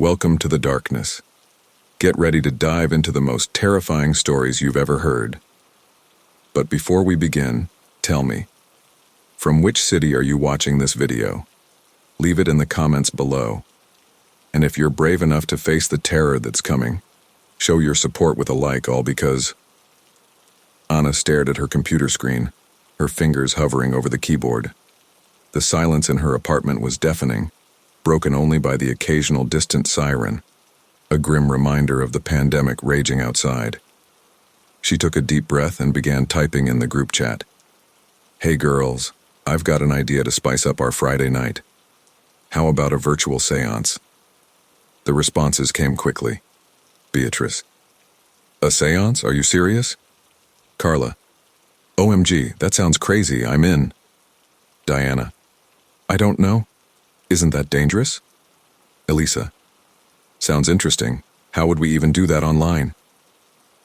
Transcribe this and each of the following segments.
Welcome to the darkness. Get ready to dive into the most terrifying stories you've ever heard. But before we begin, tell me, from which city are you watching this video? Leave it in the comments below. And if you're brave enough to face the terror that's coming, show your support with a like, all because... Anna stared at her computer screen, her fingers hovering over the keyboard. The silence in her apartment was deafening, broken only by the occasional distant siren, a grim reminder of the pandemic raging outside. She took a deep breath and began typing in the group chat. "Hey girls, I've got an idea to spice up our Friday night. How about a virtual seance?" The responses came quickly. Beatrice: "A seance? Are you serious?" Carla: "OMG, that sounds crazy, I'm in." Diana: "I don't know. Isn't that dangerous?" Elisa: "Sounds interesting. How would we even do that online?"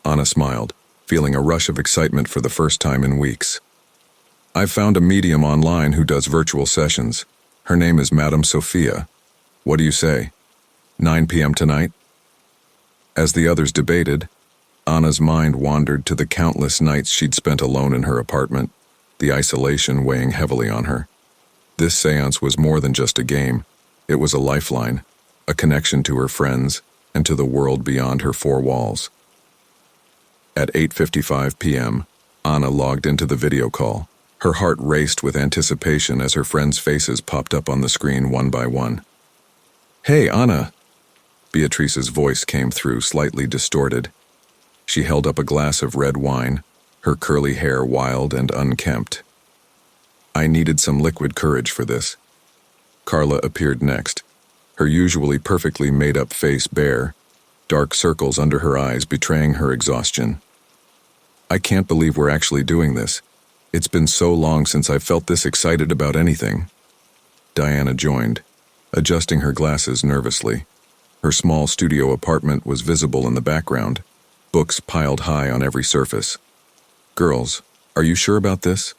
Anna smiled, feeling a rush of excitement for the first time in weeks. "I've found a medium online who does virtual sessions. Her name is Madame Sophia. What do you say? 9 p.m. tonight?" As the others debated, Anna's mind wandered to the countless nights she'd spent alone in her apartment, the isolation weighing heavily on her. This seance was more than just a game. It was a lifeline, a connection to her friends and to the world beyond her four walls. At 8:55 p.m., Anna logged into the video call. Her heart raced with anticipation as her friends' faces popped up on the screen one by one. "Hey, Anna!" Beatrice's voice came through, slightly distorted. She held up a glass of red wine, her curly hair wild and unkempt. "I needed some liquid courage for this." Carla appeared next, her usually perfectly made-up face bare, dark circles under her eyes betraying her exhaustion. "I can't believe we're actually doing this. It's been so long since I felt this excited about anything." Diana joined, adjusting her glasses nervously. Her small studio apartment was visible in the background, books piled high on every surface. "Girls, are you sure about this?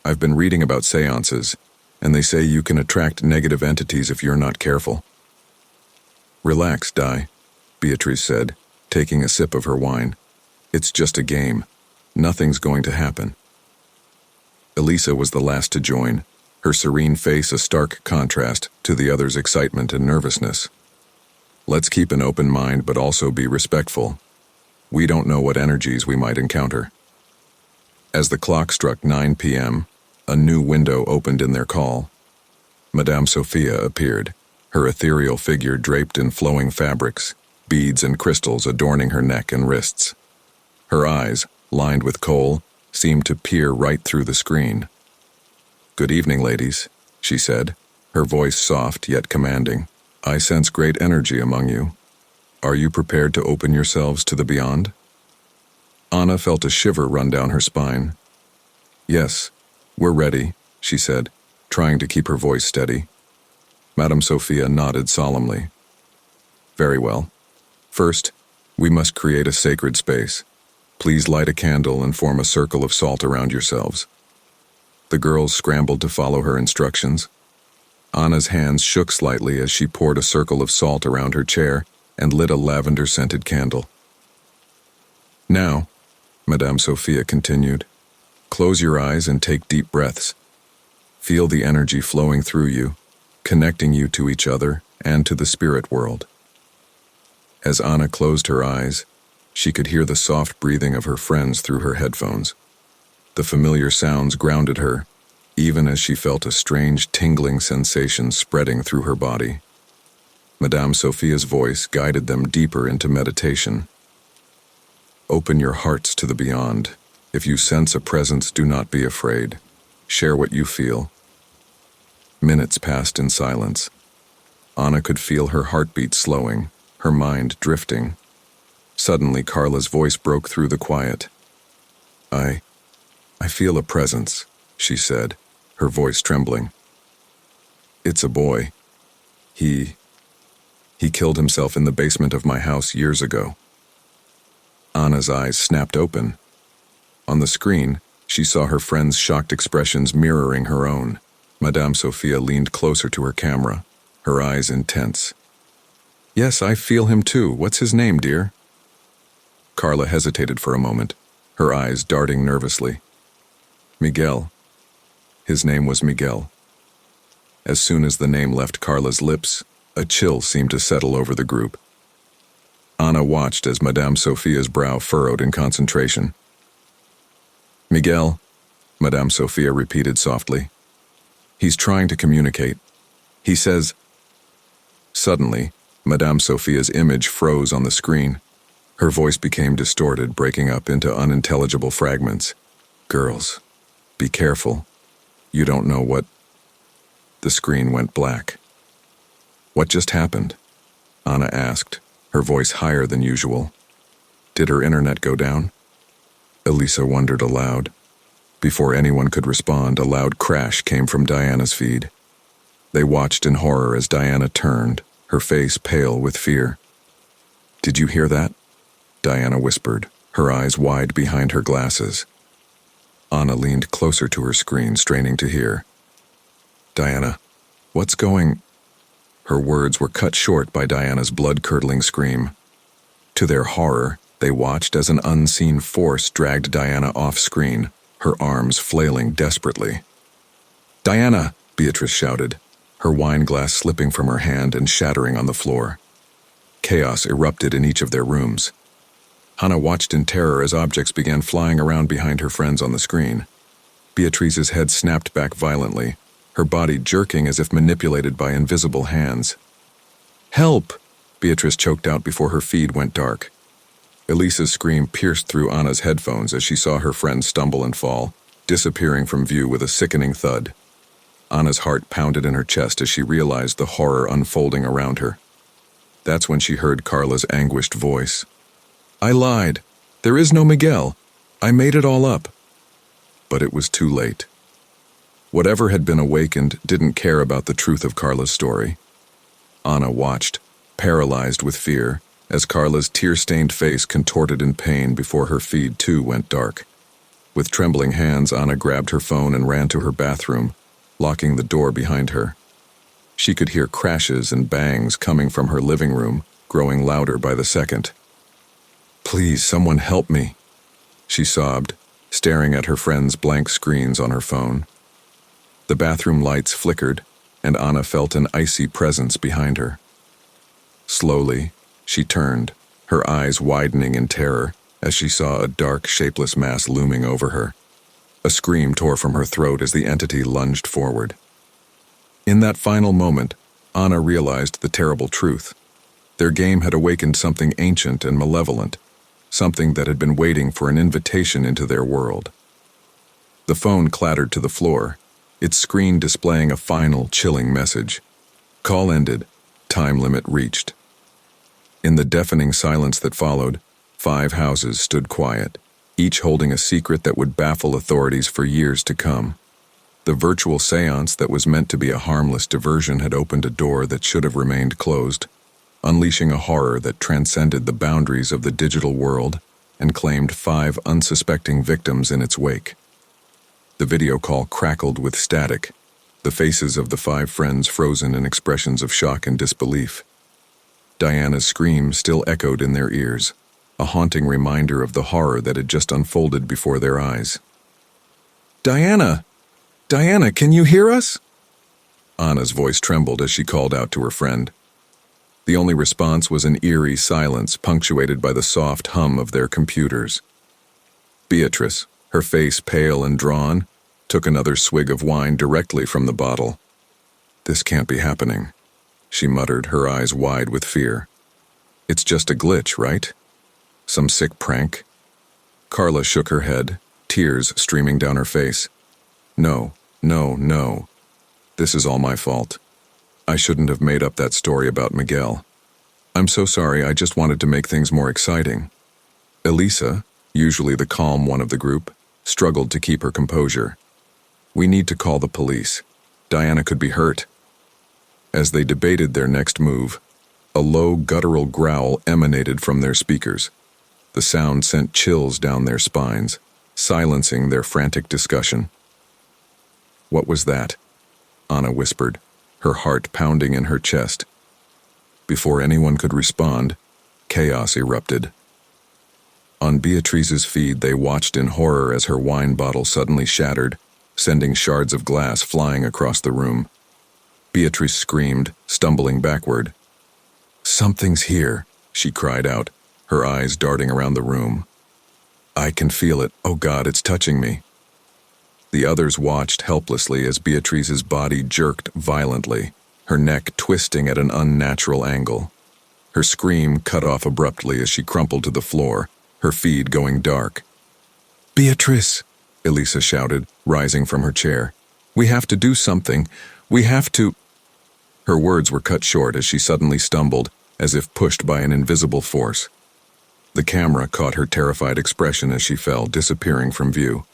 I've been reading about seances, and they say you can attract negative entities if you're not careful." "Relax, Di," Beatrice said, taking a sip of her wine. "It's just a game. Nothing's going to happen." Elisa was the last to join, her serene face a stark contrast to the others' excitement and nervousness. "Let's keep an open mind but also be respectful. We don't know what energies we might encounter." As the clock struck 9 p.m., a new window opened in their call. Madame Sophia appeared, her ethereal figure draped in flowing fabrics, beads and crystals adorning her neck and wrists. Her eyes, lined with kohl, seemed to peer right through the screen. "Good evening, ladies," she said, her voice soft yet commanding. "I sense great energy among you. Are you prepared to open yourselves to the beyond?" Anna felt a shiver run down her spine. "Yes, we're ready," she said, trying to keep her voice steady. Madame Sophia nodded solemnly. "Very well. First, we must create a sacred space. Please light a candle and form a circle of salt around yourselves." The girls scrambled to follow her instructions. Anna's hands shook slightly as she poured a circle of salt around her chair and lit a lavender-scented candle. "Now," Madame Sophia continued, "close your eyes and take deep breaths. Feel the energy flowing through you, connecting you to each other and to the spirit world." As Anna closed her eyes, she could hear the soft breathing of her friends through her headphones. The familiar sounds grounded her, even as she felt a strange tingling sensation spreading through her body. Madame Sophia's voice guided them deeper into meditation. "Open your hearts to the beyond. If you sense a presence, do not be afraid. Share what you feel." Minutes passed in silence. Anna could feel her heartbeat slowing, her mind drifting. Suddenly, Carla's voice broke through the quiet. I feel a presence," she said, her voice trembling. "It's a boy. He killed himself in the basement of my house years ago." Anna's eyes snapped open. On the screen, she saw her friends' shocked expressions mirroring her own. Madame Sophia leaned closer to her camera, her eyes intense. Yes, I feel him too. What's his name, dear? Carla hesitated for a moment, her eyes darting nervously. Miguel. His name was Miguel. As soon as the name left Carla's lips, a chill seemed to settle over the group. Anna watched as Madame Sophia's brow furrowed in concentration. Miguel, Madame Sophia repeated softly. He's trying to communicate. He says... Suddenly, Madame Sophia's image froze on the screen. Her voice became distorted, breaking up into unintelligible fragments. Girls, be careful. You don't know what... The screen went black. What just happened? Anna asked, her voice higher than usual. Did her internet go down? Elisa wondered aloud. Before anyone could respond, a loud crash came from Diana's feed. They watched in horror as Diana turned, her face pale with fear. Did you hear that? Diana whispered, her eyes wide behind her glasses. Anna leaned closer to her screen, straining to hear. Diana, what's going... Her words were cut short by Diana's blood-curdling scream. To their horror, they watched as an unseen force dragged Diana off-screen, her arms flailing desperately. Diana, Beatrice shouted, her wine glass slipping from her hand and shattering on the floor. Chaos erupted in each of their rooms. Hannah watched in terror as objects began flying around behind her friends on the screen. Beatrice's head snapped back violently, her body jerking as if manipulated by invisible hands. Help! Beatrice choked out before her feed went dark. Elisa's scream pierced through Anna's headphones as she saw her friend stumble and fall, disappearing from view with a sickening thud. Anna's heart pounded in her chest as she realized the horror unfolding around her. That's when she heard Carla's anguished voice. I lied. There is no Miguel. I made it all up. But it was too late. Whatever had been awakened didn't care about the truth of Carla's story. Anna watched, paralyzed with fear, as Carla's tear-stained face contorted in pain before her feed too went dark. With trembling hands, Anna grabbed her phone and ran to her bathroom, locking the door behind her. She could hear crashes and bangs coming from her living room, growing louder by the second. Please, someone help me, she sobbed, staring at her friend's blank screens on her phone. The bathroom lights flickered, and Anna felt an icy presence behind her. Slowly, she turned, her eyes widening in terror as she saw a dark, shapeless mass looming over her. A scream tore from her throat as the entity lunged forward. In that final moment, Anna realized the terrible truth. Their game had awakened something ancient and malevolent, something that had been waiting for an invitation into their world. The phone clattered to the floor, its screen displaying a final, chilling message. Call ended. Time limit reached. In the deafening silence that followed, 5 houses stood quiet, each holding a secret that would baffle authorities for years to come. The virtual seance that was meant to be a harmless diversion had opened a door that should have remained closed, unleashing a horror that transcended the boundaries of the digital world and claimed 5 unsuspecting victims in its wake. The video call crackled with static, the faces of the 5 friends frozen in expressions of shock and disbelief. Diana's scream still echoed in their ears, a haunting reminder of the horror that had just unfolded before their eyes. Diana! Diana, can you hear us? Anna's voice trembled as she called out to her friend. The only response was an eerie silence punctuated by the soft hum of their computers. Beatrice, her face pale and drawn, took another swig of wine directly from the bottle. This can't be happening, she muttered, her eyes wide with fear. It's just a glitch, right? Some sick prank? Carla shook her head, tears streaming down her face. No, no, no. This is all my fault. I shouldn't have made up that story about Miguel. I'm so sorry, I just wanted to make things more exciting. Elisa, usually the calm one of the group, struggled to keep her composure. We need to call the police. Diana could be hurt. As they debated their next move, a low guttural growl emanated from their speakers. The sound sent chills down their spines, silencing their frantic discussion. What was that? Anna whispered, her heart pounding in her chest. Before anyone could respond, chaos erupted. On Beatrice's feed, they watched in horror as her wine bottle suddenly shattered, sending shards of glass flying across the room. Beatrice screamed, stumbling backward. "Something's here," she cried out, her eyes darting around the room. "I can feel it. Oh God, it's touching me." The others watched helplessly as Beatrice's body jerked violently, her neck twisting at an unnatural angle. Her scream cut off abruptly as she crumpled to the floor, her feed going dark. "Beatrice!" Elisa shouted, rising from her chair. "We have to do something. We have to—" Her words were cut short as she suddenly stumbled, as if pushed by an invisible force. The camera caught her terrified expression as she fell, disappearing from view.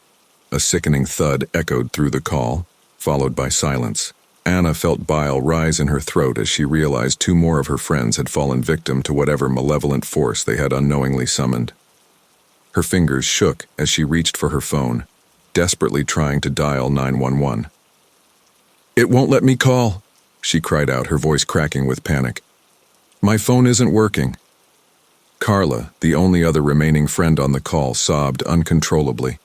A sickening thud echoed through the call, followed by silence. Anna felt bile rise in her throat as she realized two more of her friends had fallen victim to whatever malevolent force they had unknowingly summoned. Her fingers shook as she reached for her phone, desperately trying to dial 911. "It won't let me call," she cried out, her voice cracking with panic. "My phone isn't working." Carla, the only other remaining friend on the call, sobbed uncontrollably.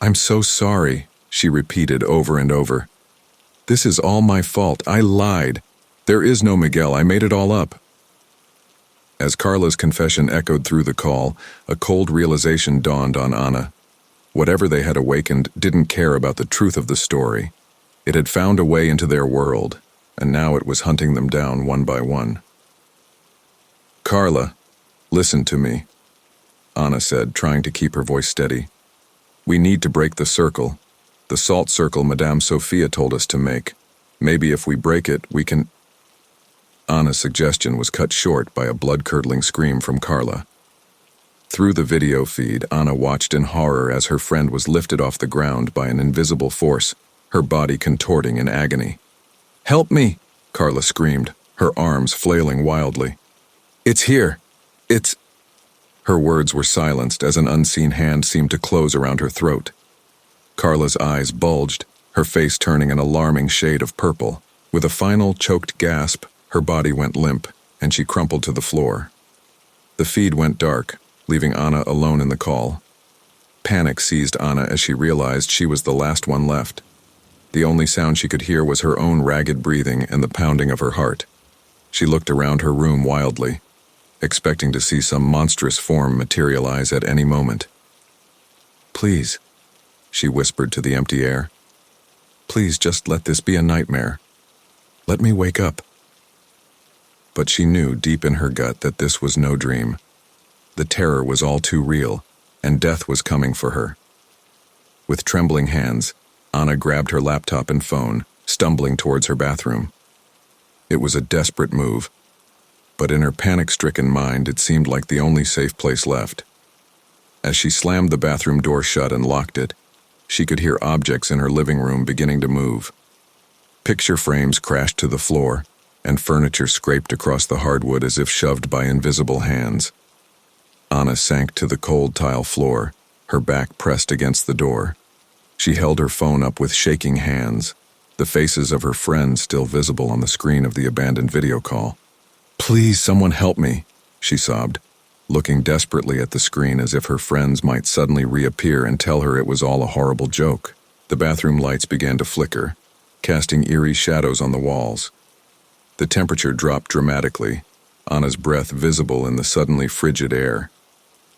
"I'm so sorry," she repeated over and over. "This is all my fault. I lied. There is no Miguel. I made it all up." As Carla's confession echoed through the call, a cold realization dawned on Anna. Whatever they had awakened didn't care about the truth of the story. It had found a way into their world, and now it was hunting them down one by one. "Carla, listen to me," Anna said, trying to keep her voice steady. "We need to break the circle. The salt circle Madame Sophia told us to make. Maybe if we break it, we can—" Anna's suggestion was cut short by a blood-curdling scream from Carla. Through the video feed, Anna watched in horror as her friend was lifted off the ground by an invisible force, her body contorting in agony. "Help me!" Carla screamed, her arms flailing wildly. "It's here! It's—" Her words were silenced as an unseen hand seemed to close around her throat. Carla's eyes bulged, her face turning an alarming shade of purple. With a final choked gasp, her body went limp, and she crumpled to the floor. The feed went dark, leaving Anna alone in the call. Panic seized Anna as she realized she was the last one left. The only sound she could hear was her own ragged breathing and the pounding of her heart. She looked around her room wildly, expecting to see some monstrous form materialize at any moment. "Please," she whispered to the empty air. "Please just let this be a nightmare. Let me wake up." But she knew deep in her gut that this was no dream. The terror was all too real, and death was coming for her. With trembling hands, Anna grabbed her laptop and phone, stumbling towards her bathroom. It was a desperate move, but in her panic-stricken mind it seemed like the only safe place left. As she slammed the bathroom door shut and locked it, she could hear objects in her living room beginning to move. Picture frames crashed to the floor, and furniture scraped across the hardwood as if shoved by invisible hands. Anna sank to the cold tile floor, her back pressed against the door. She held her phone up with shaking hands, the faces of her friends still visible on the screen of the abandoned video call. "Please, someone help me," she sobbed, looking desperately at the screen as if her friends might suddenly reappear and tell her it was all a horrible joke. The bathroom lights began to flicker, casting eerie shadows on the walls. The temperature dropped dramatically, Anna's breath visible in the suddenly frigid air.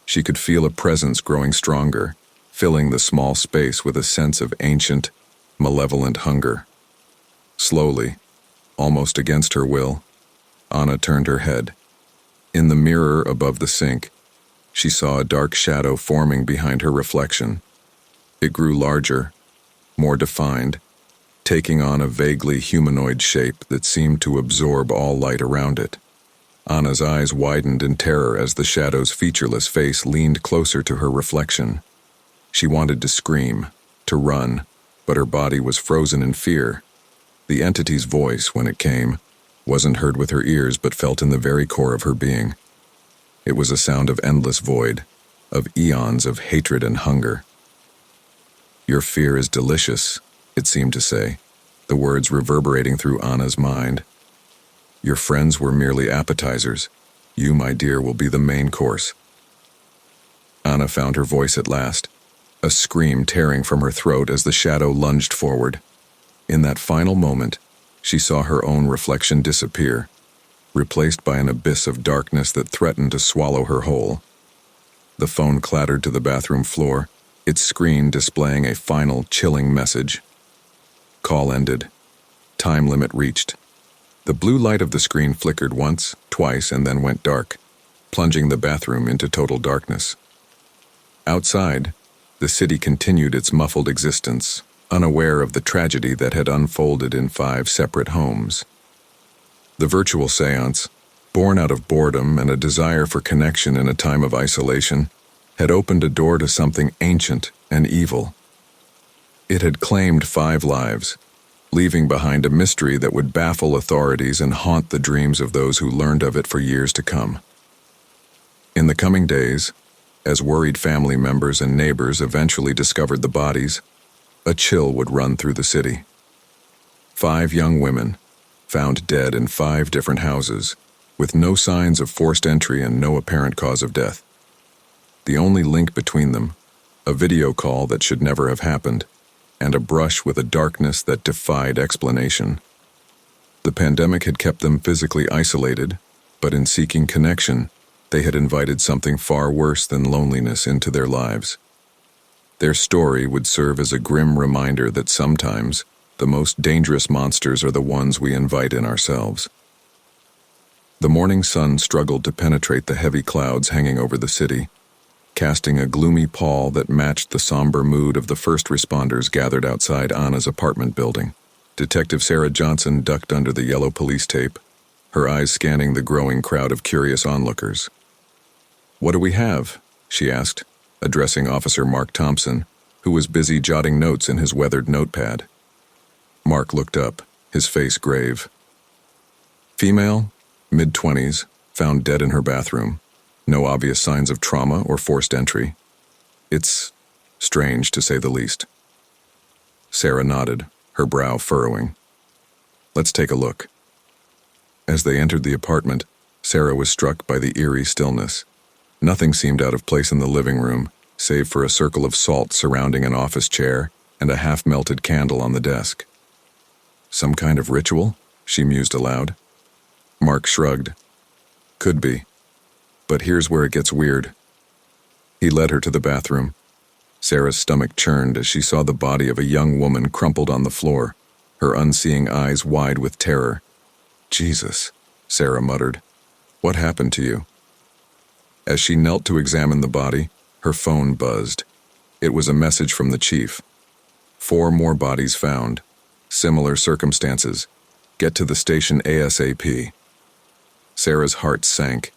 She could feel a presence growing stronger, filling the small space with a sense of ancient, malevolent hunger. Slowly, almost against her will, Anna turned her head. In the mirror above the sink, she saw a dark shadow forming behind her reflection. It grew larger, more defined, taking on a vaguely humanoid shape that seemed to absorb all light around it. Anna's eyes widened in terror as the shadow's featureless face leaned closer to her reflection. She wanted to scream, to run, but her body was frozen in fear. The entity's voice, when it came, wasn't heard with her ears but felt in the very core of her being. It was a sound of endless void, of eons of hatred and hunger. "Your fear is delicious," it seemed to say, the words reverberating through Anna's mind. Your friends were merely appetizers. You, my dear, will be the main course. Anna found her voice at last, a scream tearing from her throat as the shadow lunged forward. In that final moment, she saw her own reflection disappear, replaced by an abyss of darkness that threatened to swallow her whole. The phone clattered to the bathroom floor, its screen displaying a final, chilling message. Call ended. Time limit reached. The blue light of the screen flickered once, twice, and then went dark, plunging the bathroom into total darkness. Outside, the city continued its muffled existence, unaware of the tragedy that had unfolded in 5 separate homes. The virtual seance, born out of boredom and a desire for connection in a time of isolation, had opened a door to something ancient and evil. It had claimed 5 lives, leaving behind a mystery that would baffle authorities and haunt the dreams of those who learned of it for years to come. In the coming days, as worried family members and neighbors eventually discovered the bodies, a chill would run through the city. 5 young women, found dead in 5 different houses, with no signs of forced entry and no apparent cause of death. The only link between them, a video call that should never have happened, and a brush with a darkness that defied explanation. The pandemic had kept them physically isolated, but in seeking connection, they had invited something far worse than loneliness into their lives. Their story would serve as a grim reminder that sometimes the most dangerous monsters are the ones we invite in ourselves. The morning sun struggled to penetrate the heavy clouds hanging over the city, casting a gloomy pall that matched the somber mood of the first responders gathered outside Anna's apartment building. Detective Sarah Johnson ducked under the yellow police tape, her eyes scanning the growing crowd of curious onlookers. "What do we have?" she asked, addressing Officer Mark Thompson, who was busy jotting notes in his weathered notepad. Mark looked up, his face grave. "Female, mid-20s, found dead in her bathroom. No obvious signs of trauma or forced entry. It's strange, to say the least." Sarah nodded, her brow furrowing. "Let's take a look." As they entered the apartment, Sarah was struck by the eerie stillness. Nothing seemed out of place in the living room, save for a circle of salt surrounding an office chair and a half-melted candle on the desk. "Some kind of ritual?" she mused aloud. Mark shrugged. "Could be. But here's where it gets weird." He led her to the bathroom. Sarah's stomach churned as she saw the body of a young woman crumpled on the floor, her unseeing eyes wide with terror. "Jesus," Sarah muttered. "What happened to you?" As she knelt to examine the body, her phone buzzed. It was a message from the chief. 4 more bodies found. Similar circumstances. Get to the station ASAP. Sarah's heart sank.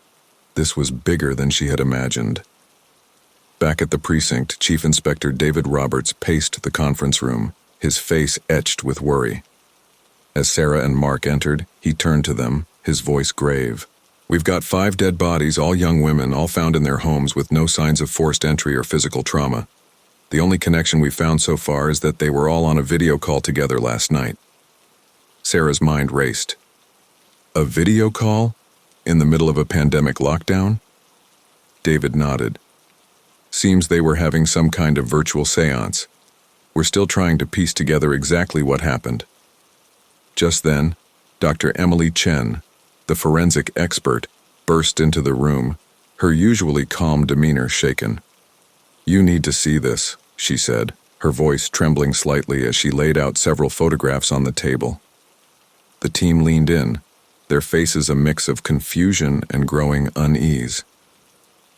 This was bigger than she had imagined. Back at the precinct, Chief Inspector David Roberts paced the conference room, his face etched with worry. As Sarah and Mark entered, he turned to them, his voice grave. "We've got 5 dead bodies, all young women, all found in their homes with no signs of forced entry or physical trauma. The only connection we've found so far is that they were all on a video call together last night." Sarah's mind raced. A video call? In the middle of a pandemic lockdown? David nodded. "Seems they were having some kind of virtual seance. We're still trying to piece together exactly what happened." Just then, Dr. Emily Chen, the forensic expert, burst into the room, her usually calm demeanor shaken. "You need to see this," she said, her voice trembling slightly as she laid out several photographs on the table. The team leaned in, their faces a mix of confusion and growing unease.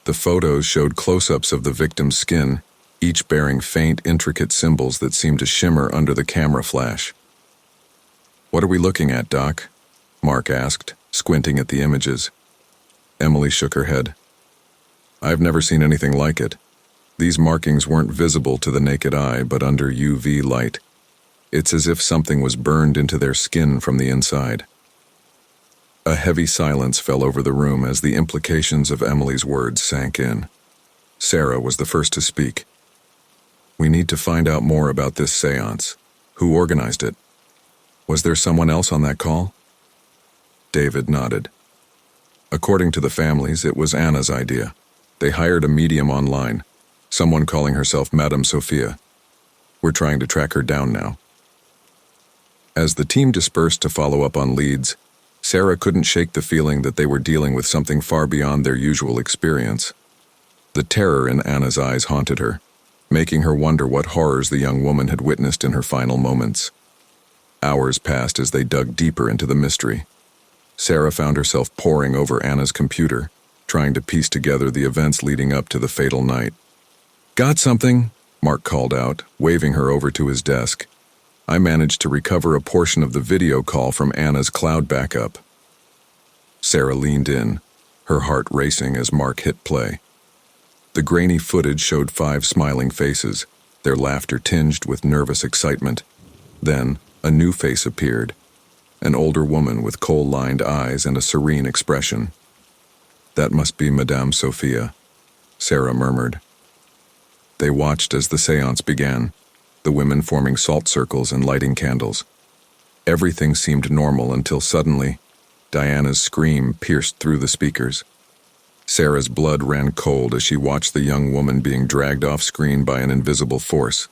The photos showed close-ups of the victim's skin, each bearing faint, intricate symbols that seemed to shimmer under the camera flash. "What are we looking at, Doc?" Mark asked, squinting at the images. Emily shook her head. "I've never seen anything like it. These markings weren't visible to the naked eye, but under UV light. It's as if something was burned into their skin from the inside." A heavy silence fell over the room as the implications of Emily's words sank in. Sarah was the first to speak. "We need to find out more about this seance. Who organized it? Was there someone else on that call?" David nodded. According to the families, it was Anna's idea. They hired a medium online, someone calling herself Madame Sophia. We're trying to track her down now. As the team dispersed to follow up on leads, Sarah couldn't shake the feeling that they were dealing with something far beyond their usual experience. The terror in Anna's eyes haunted her, making her wonder what horrors the young woman had witnessed in her final moments. Hours passed as they dug deeper into the mystery. Sarah found herself poring over Anna's computer, trying to piece together the events leading up to the fatal night. "Got something?" Mark called out, waving her over to his desk. I managed to recover a portion of the video call from Anna's cloud backup. Sarah leaned in, her heart racing as Mark hit play. The grainy footage showed 5 smiling faces, their laughter tinged with nervous excitement. Then, a new face appeared, an older woman with coal-lined eyes and a serene expression. "That must be Madame Sophia," Sarah murmured. They watched as the séance began, the women forming salt circles and lighting candles. Everything seemed normal until suddenly, Diana's scream pierced through the speakers. Sarah's blood ran cold as she watched the young woman being dragged off screen by an invisible force.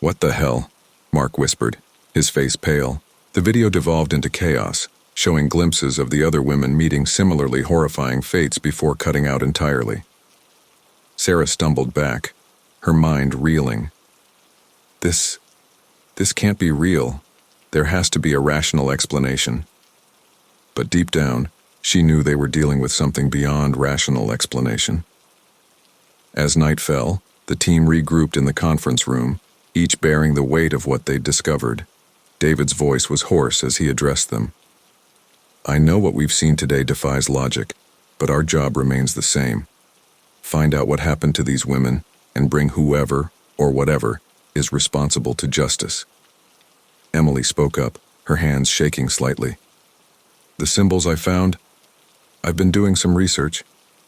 "What the hell?" Mark whispered, his face pale. The video devolved into chaos, showing glimpses of the other women meeting similarly horrifying fates before cutting out entirely. Sarah stumbled back, her mind reeling. This can't be real. There has to be a rational explanation." But deep down, she knew they were dealing with something beyond rational explanation. As night fell, the team regrouped in the conference room, each bearing the weight of what they'd discovered. David's voice was hoarse as he addressed them. "I know what we've seen today defies logic, but our job remains the same. Find out what happened to these women and bring whoever, or whatever, is responsible to justice." Emily spoke up, her hands shaking slightly. "The symbols I found? I've been doing some research.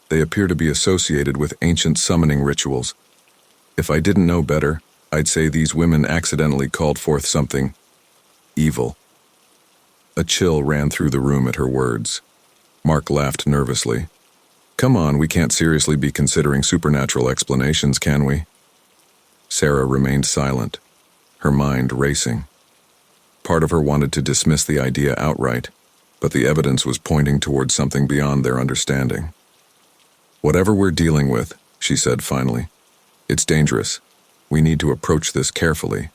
They appear to be associated with ancient summoning rituals. If I didn't know better, I'd say these women accidentally called forth something evil." A chill ran through the room at her words. Mark laughed nervously. "Come on, we can't seriously be considering supernatural explanations, can we?" Sarah remained silent, her mind racing. Part of her wanted to dismiss the idea outright, but the evidence was pointing towards something beyond their understanding. "Whatever we're dealing with," she said finally, "it's dangerous. We need to approach this carefully."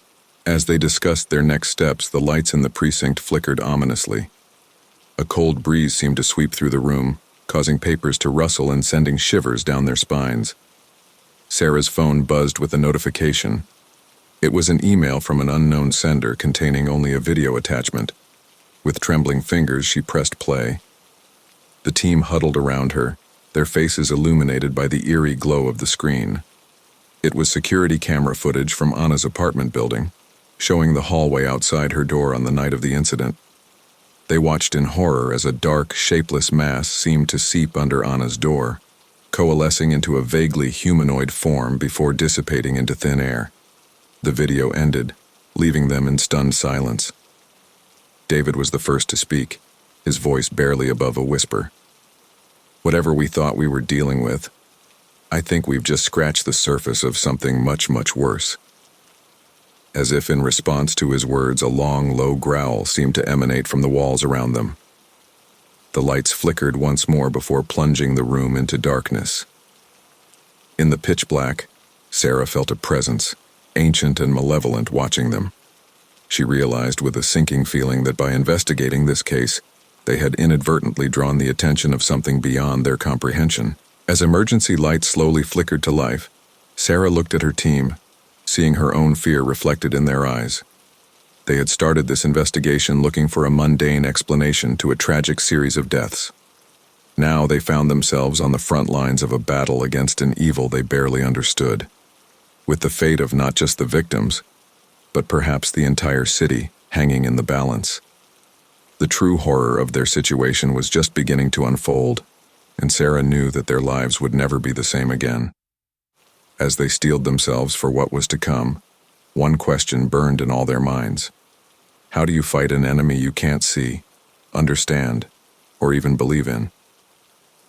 As they discussed their next steps, the lights in the precinct flickered ominously. A cold breeze seemed to sweep through the room, causing papers to rustle and sending shivers down their spines. Sarah's phone buzzed with a notification. It was an email from an unknown sender containing only a video attachment. With trembling fingers, she pressed play. The team huddled around her, their faces illuminated by the eerie glow of the screen. It was security camera footage from Anna's apartment building, showing the hallway outside her door on the night of the incident. They watched in horror as a dark, shapeless mass seemed to seep under Anna's door, coalescing into a vaguely humanoid form before dissipating into thin air. The video ended, leaving them in stunned silence. David was the first to speak, his voice barely above a whisper. "Whatever we thought we were dealing with, I think we've just scratched the surface of something much, much worse." As if in response to his words, a long, low growl seemed to emanate from the walls around them. The lights flickered once more before plunging the room into darkness. In the pitch black, Sarah felt a presence, ancient and malevolent, watching them. She realized with a sinking feeling that by investigating this case, they had inadvertently drawn the attention of something beyond their comprehension. As emergency lights slowly flickered to life, Sarah looked at her team, seeing her own fear reflected in their eyes. They had started this investigation looking for a mundane explanation to a tragic series of deaths. Now they found themselves on the front lines of a battle against an evil they barely understood, with the fate of not just the victims, but perhaps the entire city hanging in the balance. The true horror of their situation was just beginning to unfold, and Sarah knew that their lives would never be the same again. As they steeled themselves for what was to come, one question burned in all their minds. How do you fight an enemy you can't see, understand, or even believe in.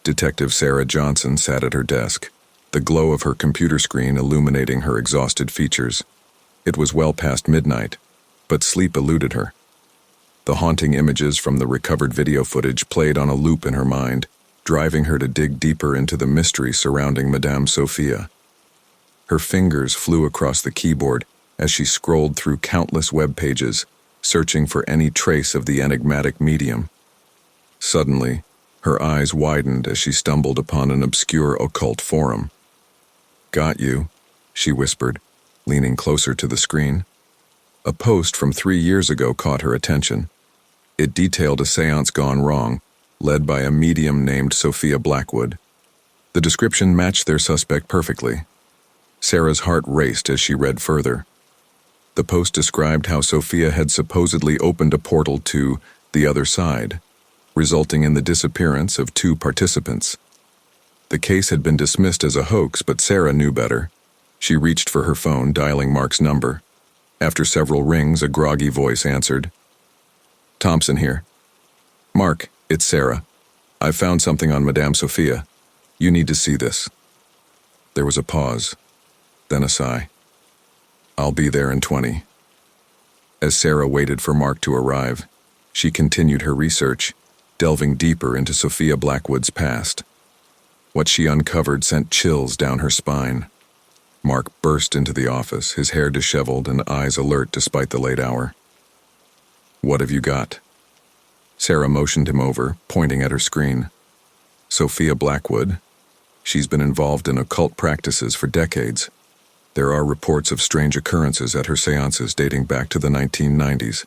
Detective Sarah Johnson sat at her desk, the glow of her computer screen illuminating her exhausted features. It was well past midnight, but sleep eluded her. The haunting images from the recovered video footage played on a loop in her mind, driving her to dig deeper into the mystery surrounding Madame Sophia. Her fingers flew across the keyboard as she scrolled through countless web pages, searching for any trace of the enigmatic medium. Suddenly, her eyes widened as she stumbled upon an obscure occult forum. "Got you," she whispered, leaning closer to the screen. A post from 3 years ago caught her attention. It detailed a seance gone wrong, led by a medium named Sophia Blackwood. The description matched their suspect perfectly. Sarah's heart raced as she read further. The post described how Sophia had supposedly opened a portal to the other side, resulting in the disappearance of 2 participants. The case had been dismissed as a hoax, but Sarah knew better. She reached for her phone, dialing Mark's number. After several rings, a groggy voice answered. "Thompson here." "Mark, it's Sarah. I've found something on Madame Sophia. You need to see this." There was a pause, then a sigh. "I'll be there in 20. As Sarah waited for Mark to arrive, she continued her research, delving deeper into Sophia Blackwood's past. What she uncovered sent chills down her spine. Mark burst into the office, his hair disheveled and eyes alert despite the late hour. "What have you got?" Sarah motioned him over, pointing at her screen. "Sophia Blackwood. She's been involved in occult practices for decades. There are reports of strange occurrences at her seances dating back to the 1990s.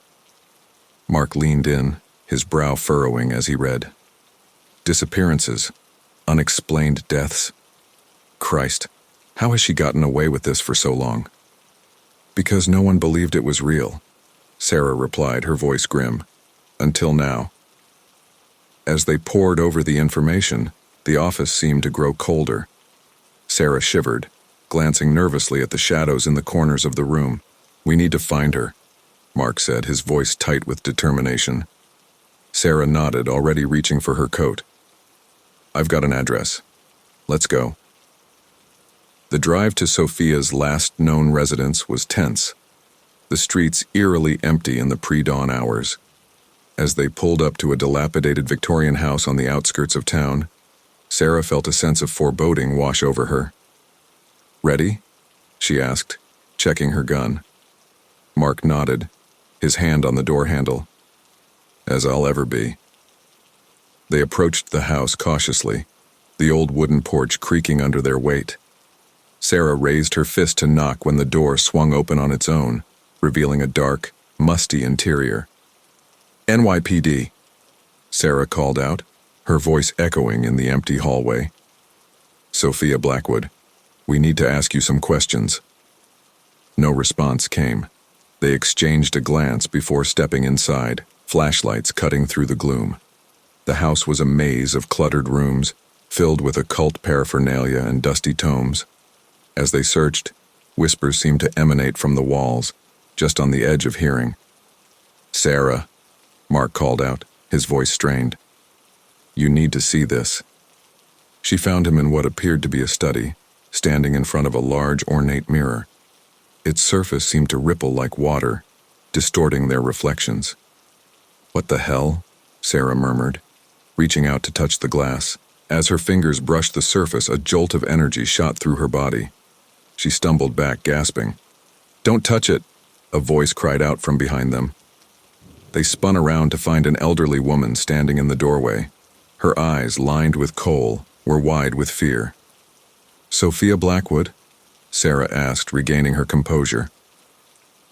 Mark leaned in, his brow furrowing as he read. Disappearances. Unexplained deaths. Christ, how has she gotten away with this for so long? "Because no one believed it was real," Sarah replied, her voice grim. "Until now." As they pored over the information, the office seemed to grow colder. Sarah shivered, glancing nervously at the shadows in the corners of the room. "We need to find her," Mark said, his voice tight with determination. Sarah nodded, already reaching for her coat. "I've got an address. Let's go." The drive to Sophia's last known residence was tense, the streets eerily empty in the pre-dawn hours. As they pulled up to a dilapidated Victorian house on the outskirts of town, Sarah felt a sense of foreboding wash over her. "Ready?" she asked, checking her gun. Mark nodded, his hand on the door handle. "As I'll ever be." They approached the house cautiously, the old wooden porch creaking under their weight. Sarah raised her fist to knock when the door swung open on its own, revealing a dark, musty interior. "NYPD," Sarah called out, her voice echoing in the empty hallway. "Sophia Blackwood, we need to ask you some questions." No response came. They exchanged a glance before stepping inside, flashlights cutting through the gloom. The house was a maze of cluttered rooms, filled with occult paraphernalia and dusty tomes. As they searched, whispers seemed to emanate from the walls, just on the edge of hearing. "Sarah," Mark called out, his voice strained. "You need to see this." She found him in what appeared to be a study, standing in front of a large, ornate mirror. Its surface seemed to ripple like water, distorting their reflections. "What the hell?" Sarah murmured, reaching out to touch the glass. As her fingers brushed the surface, a jolt of energy shot through her body. She stumbled back, gasping. "Don't touch it," a voice cried out from behind them. They spun around to find an elderly woman standing in the doorway. Her eyes, lined with kohl, were wide with fear. "Sophia Blackwood?" Sarah asked, regaining her composure.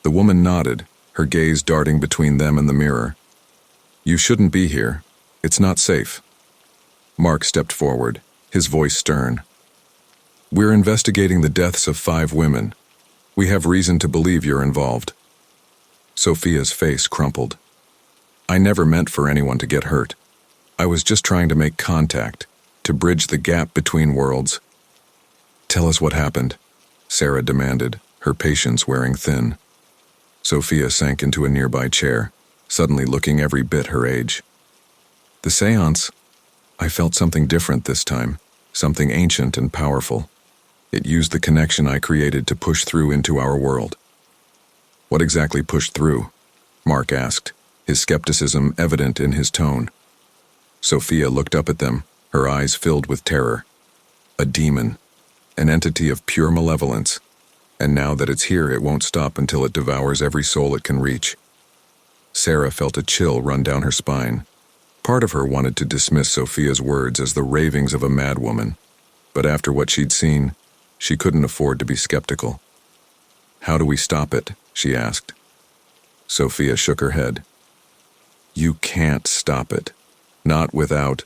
The woman nodded, her gaze darting between them and the mirror. "You shouldn't be here. It's not safe." Mark stepped forward, his voice stern. "We're investigating the deaths of 5 women. We have reason to believe you're involved." Sophia's face crumpled. "I never meant for anyone to get hurt. I was just trying to make contact, to bridge the gap between worlds." "Tell us what happened," Sarah demanded, her patience wearing thin. Sophia sank into a nearby chair, suddenly looking every bit her age. The seance. I felt something different this time, something ancient and powerful. It used the connection I created to push through into our world. What exactly pushed through? Mark asked, his skepticism evident in his tone. Sophia looked up at them, her eyes filled with terror. A demon, an entity of pure malevolence, and now that it's here, it won't stop until it devours every soul it can reach. Sarah felt a chill run down her spine. Part of her wanted to dismiss Sophia's words as the ravings of a madwoman, but after what she'd seen, she couldn't afford to be skeptical. "How do we stop it?" she asked. Sophia shook her head. "You can't stop it. Not without..."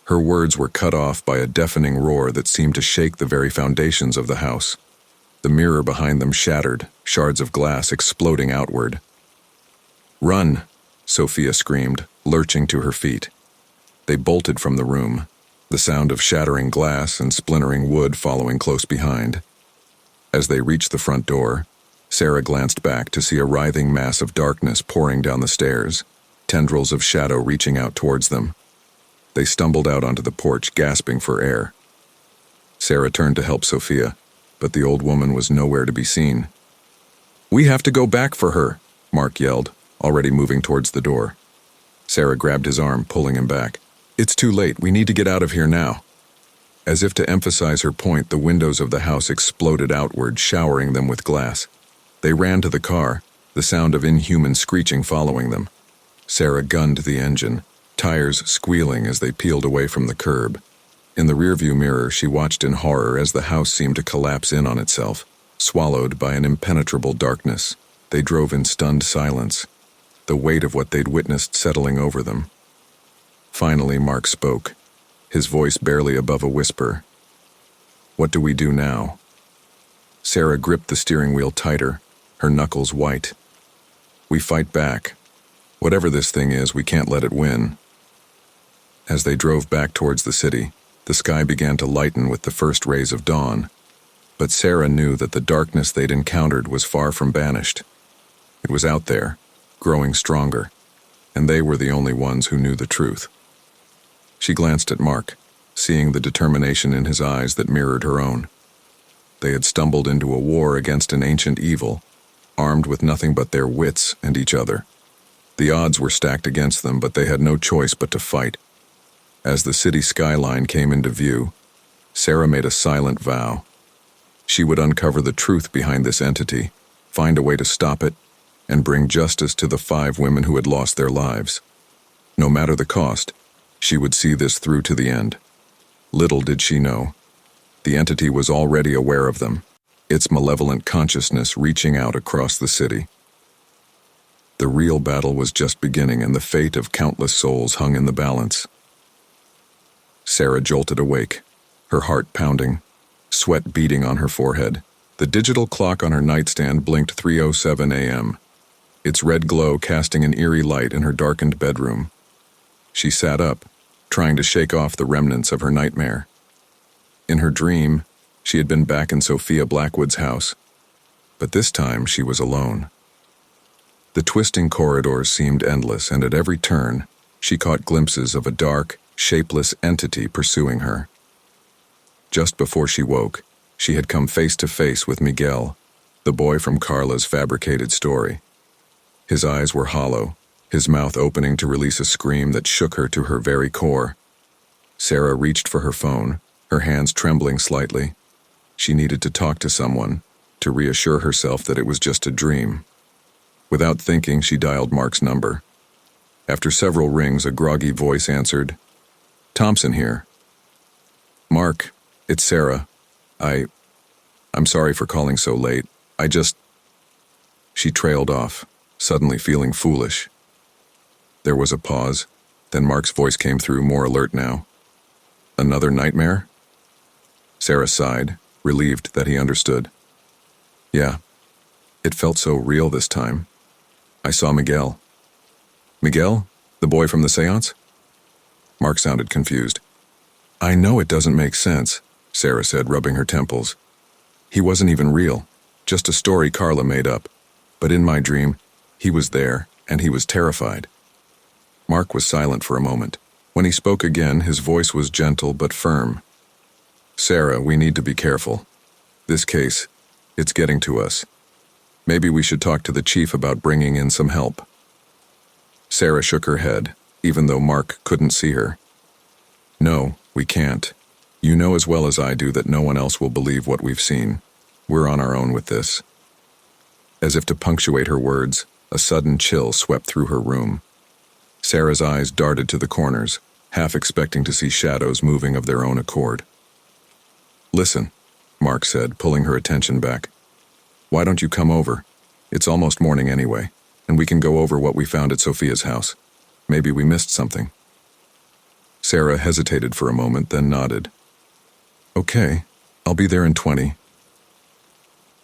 Her words were cut off by a deafening roar that seemed to shake the very foundations of the house. The mirror behind them shattered, shards of glass exploding outward. "Run!" Sophia screamed, lurching to her feet. They bolted from the room, the sound of shattering glass and splintering wood following close behind. As they reached the front door, Sarah glanced back to see a writhing mass of darkness pouring down the stairs, tendrils of shadow reaching out towards them. They stumbled out onto the porch, gasping for air. Sarah turned to help Sophia, but the old woman was nowhere to be seen. "We have to go back for her," Mark yelled, already moving towards the door. Sarah grabbed his arm, pulling him back. "It's too late. We need to get out of here now." As if to emphasize her point, the windows of the house exploded outward, showering them with glass. They ran to the car, the sound of inhuman screeching following them. Sarah gunned the engine, tires squealing as they peeled away from the curb. In the rearview mirror, she watched in horror as the house seemed to collapse in on itself, swallowed by an impenetrable darkness. They drove in stunned silence, the weight of what they'd witnessed settling over them. Finally, Mark spoke, his voice barely above a whisper. "What do we do now?" Sarah gripped the steering wheel tighter, her knuckles white. "We fight back. Whatever this thing is, we can't let it win." As they drove back towards the city, the sky began to lighten with the first rays of dawn. But Sarah knew that the darkness they'd encountered was far from banished. It was out there, growing stronger, and they were the only ones who knew the truth. She glanced at Mark, seeing the determination in his eyes that mirrored her own. They had stumbled into a war against an ancient evil, armed with nothing but their wits and each other. The odds were stacked against them, but they had no choice but to fight. As the city skyline came into view, Sarah made a silent vow. She would uncover the truth behind this entity, find a way to stop it, and bring justice to the 5 women who had lost their lives. No matter the cost, she would see this through to the end. Little did she know, the entity was already aware of them, its malevolent consciousness reaching out across the city. The real battle was just beginning, and the fate of countless souls hung in the balance. Sarah jolted awake, her heart pounding, sweat beading on her forehead. The digital clock on her nightstand blinked 3:07 a.m., its red glow casting an eerie light in her darkened bedroom. She sat up, trying to shake off the remnants of her nightmare. In her dream, she had been back in Sophia Blackwood's house, but this time she was alone. The twisting corridors seemed endless, and at every turn, she caught glimpses of a dark, shapeless entity pursuing her. Just before she woke, she had come face to face with Miguel, the boy from Carla's fabricated story. His eyes were hollow, his mouth opening to release a scream that shook her to her very core. Sarah reached for her phone, her hands trembling slightly. She needed to talk to someone, to reassure herself that it was just a dream. Without thinking, she dialed Mark's number. After several rings, a groggy voice answered. "Thompson here." "Mark, it's Sarah. I'm sorry for calling so late. She trailed off, suddenly feeling foolish. There was a pause, then Mark's voice came through, more alert now. "Another nightmare?" Sarah sighed, relieved that he understood. "Yeah, it felt so real this time. I saw Miguel." "Miguel? The boy from the seance?" Mark sounded confused. "I know it doesn't make sense," Sarah said, rubbing her temples. "He wasn't even real, just a story Carla made up. But in my dream, he was there, and he was terrified." Mark was silent for a moment. When he spoke again, his voice was gentle but firm. Sarah, we need to be careful. This case, it's getting to us. Maybe we should talk to the chief about bringing in some help. Sarah shook her head, even though Mark couldn't see her. No, we can't. You know as well as I do that no one else will believe what we've seen. We're on our own with this. As if to punctuate her words, a sudden chill swept through her room. Sarah's eyes darted to the corners, half expecting to see shadows moving of their own accord. Listen, Mark said, pulling her attention back. Why don't you come over? It's almost morning anyway, and we can go over what we found at Sophia's house. Maybe we missed something. Sarah hesitated for a moment, then nodded. Okay, I'll be there in 20.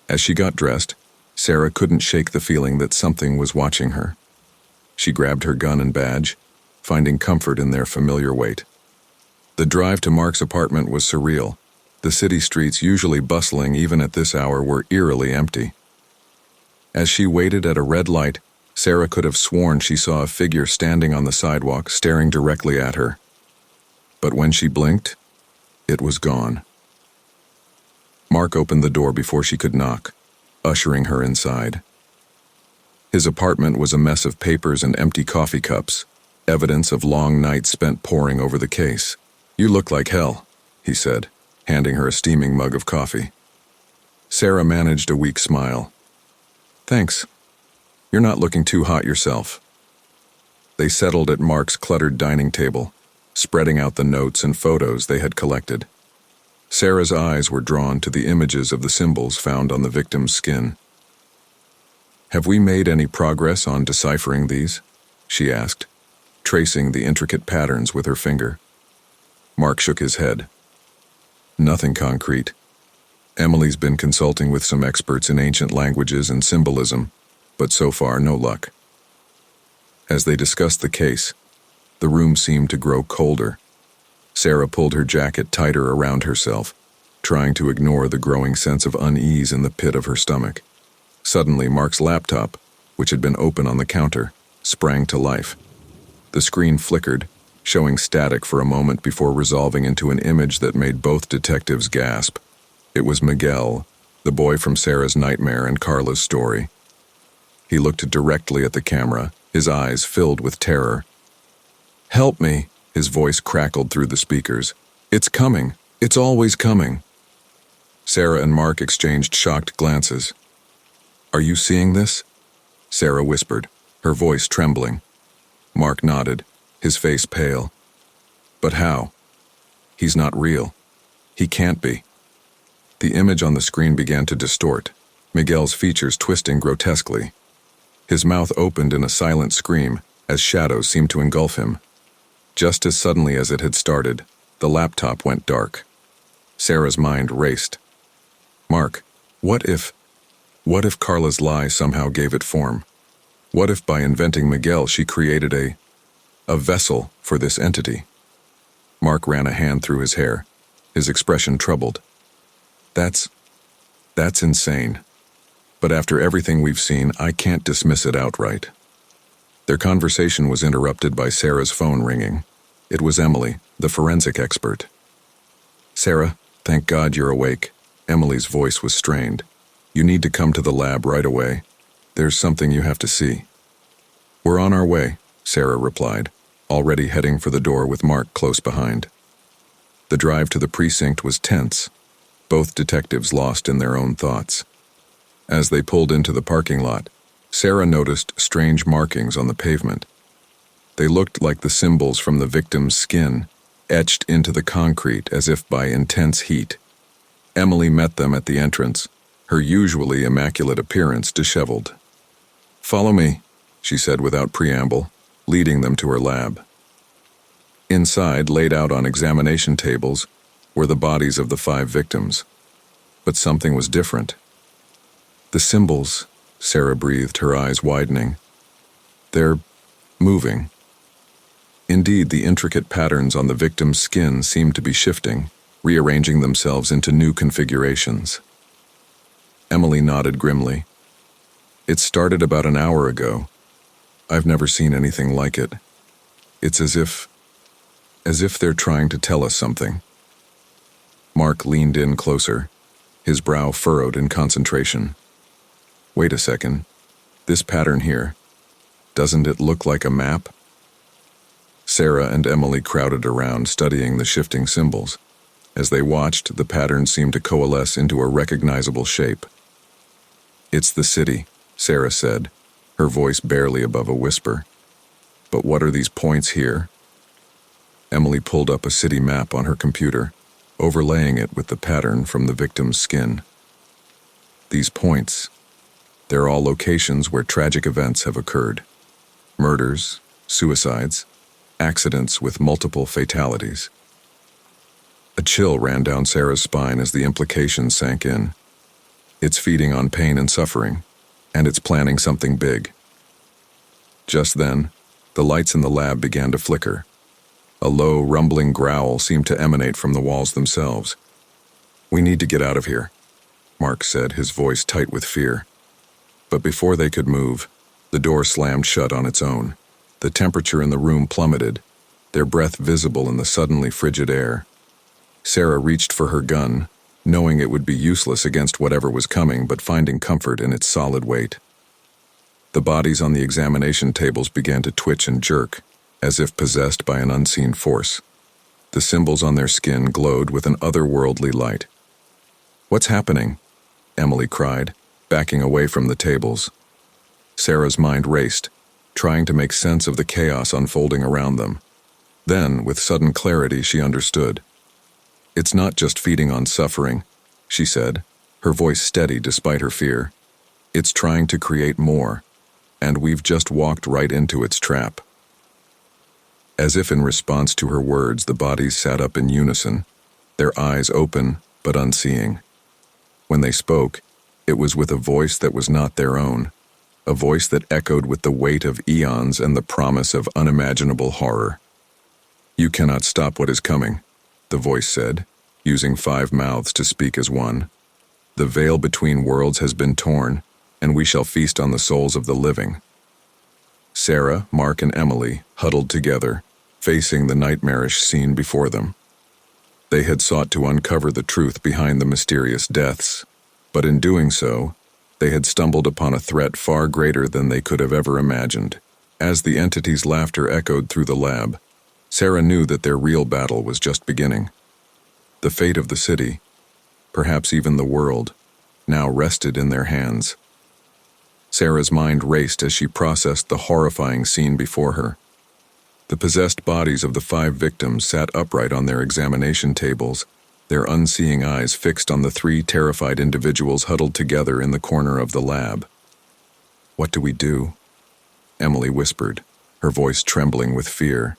As she got dressed, Sarah couldn't shake the feeling that something was watching her. She grabbed her gun and badge, finding comfort in their familiar weight. The drive to Mark's apartment was surreal. The city streets, usually bustling even at this hour, were eerily empty. As she waited at a red light, Sarah could have sworn she saw a figure standing on the sidewalk, staring directly at her. But when she blinked, it was gone. Mark opened the door before she could knock, ushering her inside. His apartment was a mess of papers and empty coffee cups, evidence of long nights spent poring over the case. You look like hell, he said, handing her a steaming mug of coffee. Sarah managed a weak smile. Thanks. You're not looking too hot yourself. They settled at Mark's cluttered dining table, spreading out the notes and photos they had collected. Sarah's eyes were drawn to the images of the symbols found on the victim's skin. Have we made any progress on deciphering these? She asked, tracing the intricate patterns with her finger. Mark shook his head. Nothing concrete. Emily's been consulting with some experts in ancient languages and symbolism, but so far no luck. As they discussed the case, the room seemed to grow colder. Sarah pulled her jacket tighter around herself, trying to ignore the growing sense of unease in the pit of her stomach. Suddenly, Mark's laptop, which had been open on the counter, sprang to life. The screen flickered, showing static for a moment before resolving into an image that made both detectives gasp. It was Miguel, the boy from Sarah's nightmare and Carla's story. He looked directly at the camera, his eyes filled with terror. "Help me," his voice crackled through the speakers. "It's coming. It's always coming." Sarah and Mark exchanged shocked glances. "Are you seeing this?" Sarah whispered, her voice trembling. Mark nodded, his face pale. "But how? He's not real. He can't be." The image on the screen began to distort, Miguel's features twisting grotesquely. His mouth opened in a silent scream as shadows seemed to engulf him. Just as suddenly as it had started, the laptop went dark. Sarah's mind raced. Mark, what if Carla's lie somehow gave it form? What if by inventing Miguel she created a vessel for this entity? Mark ran a hand through his hair, his expression troubled. That's insane. But after everything we've seen, I can't dismiss it outright. Their conversation was interrupted by Sarah's phone ringing. It was Emily, the forensic expert. "Sarah, thank God you're awake." Emily's voice was strained. "You need to come to the lab right away. There's something you have to see." "We're on our way," Sarah replied, already heading for the door with Mark close behind. The drive to the precinct was tense, both detectives lost in their own thoughts. As they pulled into the parking lot, Sarah noticed strange markings on the pavement. They looked like the symbols from the victim's skin, etched into the concrete as if by intense heat. Emily met them at the entrance, her usually immaculate appearance disheveled. "Follow me," she said without preamble, leading them to her lab. Inside, laid out on examination tables, were the bodies of the 5 victims. But something was different. "The symbols," Sarah breathed, her eyes widening. "They're moving." Indeed, the intricate patterns on the victim's skin seemed to be shifting, rearranging themselves into new configurations. Emily nodded grimly. "It started about an hour ago. I've never seen anything like it." It's as if they're trying to tell us something. Mark leaned in closer, his brow furrowed in concentration. Wait a second. This pattern here, doesn't it look like a map? Sarah and Emily crowded around, studying the shifting symbols. As they watched, the pattern seemed to coalesce into a recognizable shape. It's the city, Sarah said, her voice barely above a whisper. But what are these points here? Emily pulled up a city map on her computer, overlaying it with the pattern from the victim's skin. These points, they're all locations where tragic events have occurred. Murders, suicides, accidents with multiple fatalities. A chill ran down Sarah's spine as the implications sank in. It's feeding on pain and suffering, and it's planning something big. Just then, the lights in the lab began to flicker. A low, rumbling growl seemed to emanate from the walls themselves. "We need to get out of here," Mark said, his voice tight with fear. But before they could move, the door slammed shut on its own. The temperature in the room plummeted, their breath visible in the suddenly frigid air. Sarah reached for her gun, knowing it would be useless against whatever was coming, but finding comfort in its solid weight. The bodies on the examination tables began to twitch and jerk, as if possessed by an unseen force. The symbols on their skin glowed with an otherworldly light. "What's happening?" Emily cried, backing away from the tables. Sarah's mind raced, trying to make sense of the chaos unfolding around them. Then, with sudden clarity, she understood. "It's not just feeding on suffering," she said, her voice steady despite her fear. "It's trying to create more, and we've just walked right into its trap." As if in response to her words, the bodies sat up in unison, their eyes open but unseeing. When they spoke, it was with a voice that was not their own, a voice that echoed with the weight of eons and the promise of unimaginable horror. "You cannot stop what is coming," the voice said, using 5 mouths to speak as one. "The veil between worlds has been torn, and we shall feast on the souls of the living." Sarah, Mark, and Emily huddled together, facing the nightmarish scene before them. They had sought to uncover the truth behind the mysterious deaths, but in doing so, they had stumbled upon a threat far greater than they could have ever imagined. As the entity's laughter echoed through the lab, Sarah knew that their real battle was just beginning. The fate of the city, perhaps even the world, now rested in their hands. Sarah's mind raced as she processed the horrifying scene before her. The possessed bodies of the 5 victims sat upright on their examination tables, their unseeing eyes fixed on the 3 terrified individuals huddled together in the corner of the lab. "What do we do?" Emily whispered, her voice trembling with fear.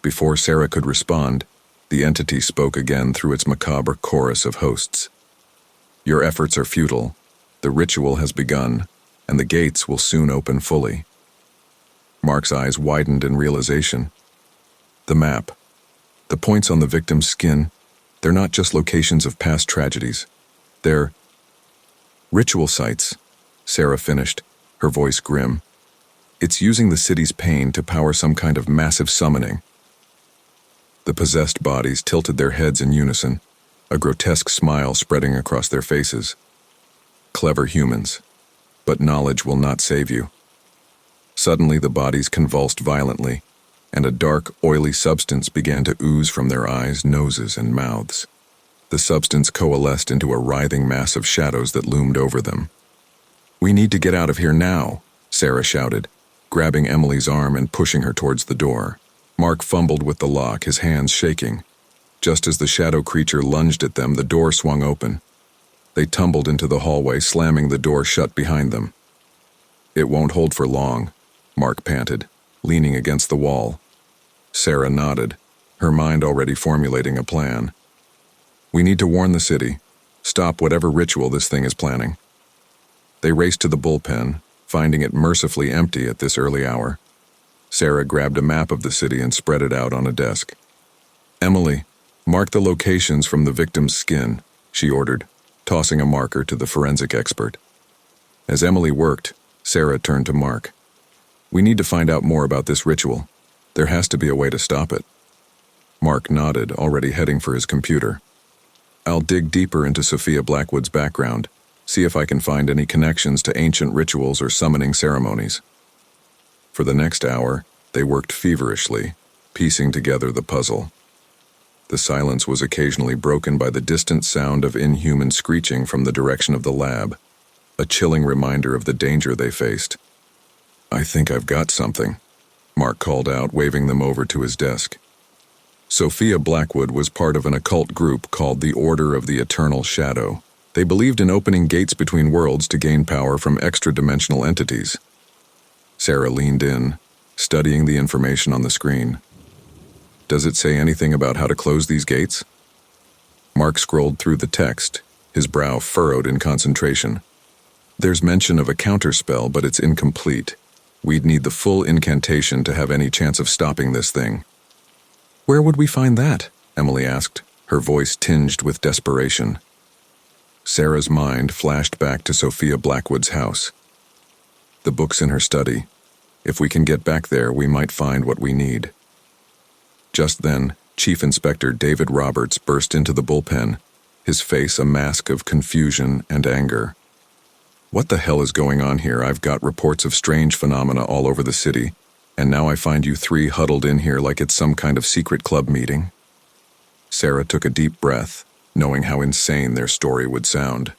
Before Sarah could respond, the entity spoke again through its macabre chorus of hosts. "Your efforts are futile. The ritual has begun, and the gates will soon open fully." Mark's eyes widened in realization. The map, the points on the victim's skin, they're not just locations of past tragedies. They're ritual sites, Sarah finished, her voice grim. "It's using the city's pain to power some kind of massive summoning." The possessed bodies tilted their heads in unison, a grotesque smile spreading across their faces. "Clever humans, but knowledge will not save you." Suddenly the bodies convulsed violently, and a dark, oily substance began to ooze from their eyes, noses, and mouths. The substance coalesced into a writhing mass of shadows that loomed over them. "We need to get out of here now," Sarah shouted, grabbing Emily's arm and pushing her towards the door. Mark fumbled with the lock, his hands shaking. Just as the shadow creature lunged at them, the door swung open. They tumbled into the hallway, slamming the door shut behind them. "It won't hold for long," Mark panted, leaning against the wall. Sarah nodded, her mind already formulating a plan. "We need to warn the city, stop whatever ritual this thing is planning." They raced to the bullpen, finding it mercifully empty at this early hour. Sarah grabbed a map of the city and spread it out on a desk. "Emily, mark the locations from the victim's skin," she ordered, tossing a marker to the forensic expert. As Emily worked, Sarah turned to Mark. "We need to find out more about this ritual. There has to be a way to stop it. Mark nodded, already heading for his computer. I'll dig deeper into Sophia Blackwood's background, see if I can find any connections to ancient rituals or summoning ceremonies. For the next hour, they worked feverishly, piecing together the puzzle. The silence was occasionally broken by the distant sound of inhuman screeching from the direction of the lab, a chilling reminder of the danger they faced. I think I've got something, Mark called out, waving them over to his desk. Sophia Blackwood was part of an occult group called the Order of the Eternal Shadow. They believed in opening gates between worlds to gain power from extra-dimensional entities. Sarah leaned in, studying the information on the screen. Does it say anything about how to close these gates? Mark scrolled through the text, his brow furrowed in concentration. There's mention of a counterspell, but it's incomplete. We'd need the full incantation to have any chance of stopping this thing. Where would we find that? Emily asked, her voice tinged with desperation. Sarah's mind flashed back to Sophia Blackwood's house. The book's in her study. If we can get back there, we might find what we need. Just then, Chief Inspector David Roberts burst into the bullpen, his face a mask of confusion and anger. What the hell is going on here? I've got reports of strange phenomena all over the city, and now I find you three huddled in here like it's some kind of secret club meeting. Sarah took a deep breath, knowing how insane their story would sound.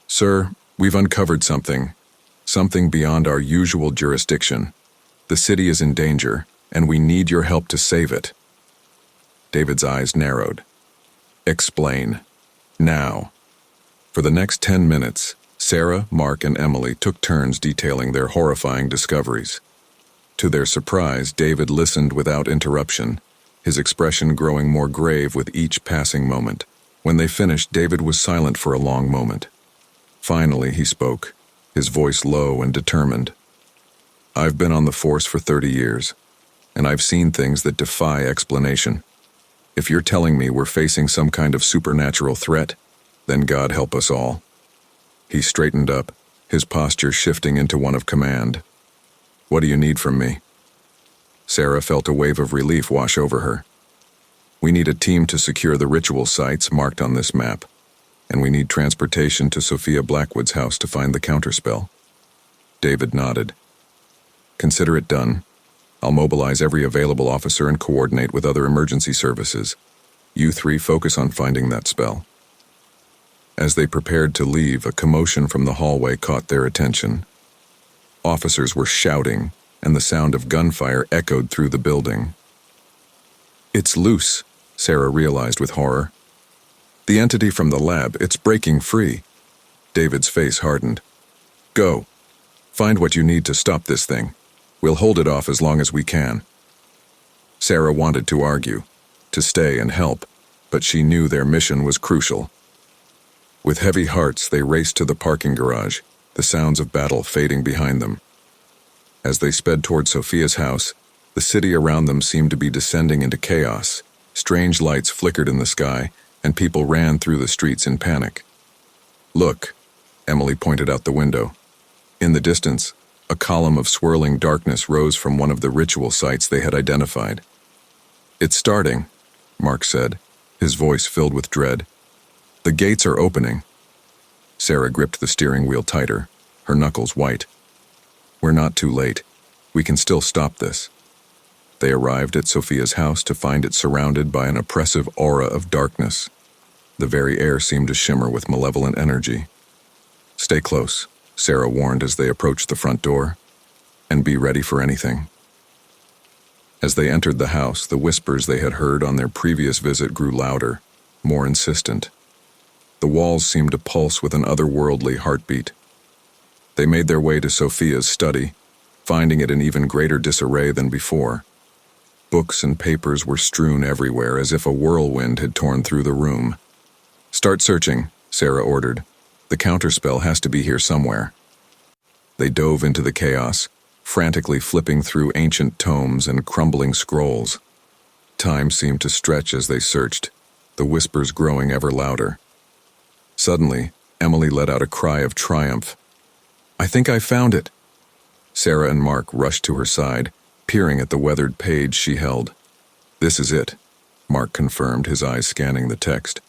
Sir, we've uncovered something beyond our usual jurisdiction. The city is in danger, and we need your help to save it. David's eyes narrowed. Explain. Now. For the next 10 minutes, Sarah, Mark, and Emily took turns detailing their horrifying discoveries. To their surprise, David listened without interruption, his expression growing more grave with each passing moment. When they finished, David was silent for a long moment. Finally, he spoke, his voice low and determined. I've been on the force for 30 years, and I've seen things that defy explanation. If you're telling me we're facing some kind of supernatural threat, then God help us all. He straightened up, his posture shifting into one of command. What do you need from me? Sarah felt a wave of relief wash over her. We need a team to secure the ritual sites marked on this map, and we need transportation to Sophia Blackwood's house to find the counterspell. David nodded. Consider it done. I'll mobilize every available officer and coordinate with other emergency services. You three focus on finding that spell. As they prepared to leave, a commotion from the hallway caught their attention. Officers were shouting, and the sound of gunfire echoed through the building. It's loose, Sarah realized with horror. The entity from the lab, it's breaking free. David's face hardened. Go. Find what you need to stop this thing. We'll hold it off as long as we can. Sarah wanted to argue, to stay and help, but she knew their mission was crucial. With heavy hearts, they raced to the parking garage, the sounds of battle fading behind them. As they sped toward Sophia's house, the city around them seemed to be descending into chaos. Strange lights flickered in the sky, and people ran through the streets in panic. Look, Emily pointed out the window. In the distance, a column of swirling darkness rose from one of the ritual sites they had identified. It's starting, Mark said, his voice filled with dread. The gates are opening. Sarah gripped the steering wheel tighter, her knuckles white. We're not too late. We can still stop this. They arrived at Sophia's house to find it surrounded by an oppressive aura of darkness. The very air seemed to shimmer with malevolent energy. Stay close, Sarah warned as they approached the front door, and be ready for anything. As they entered the house, the whispers they had heard on their previous visit grew louder, more insistent. The walls seemed to pulse with an otherworldly heartbeat. They made their way to Sophia's study, finding it in even greater disarray than before. Books and papers were strewn everywhere as if a whirlwind had torn through the room. Start searching, Sarah ordered. The counterspell has to be here somewhere. They dove into the chaos, frantically flipping through ancient tomes and crumbling scrolls. Time seemed to stretch as they searched, the whispers growing ever louder. Suddenly, Emily let out a cry of triumph. I think I found it. Sarah and Mark rushed to her side, peering at the weathered page she held. "This is it," Mark confirmed, his eyes scanning the text.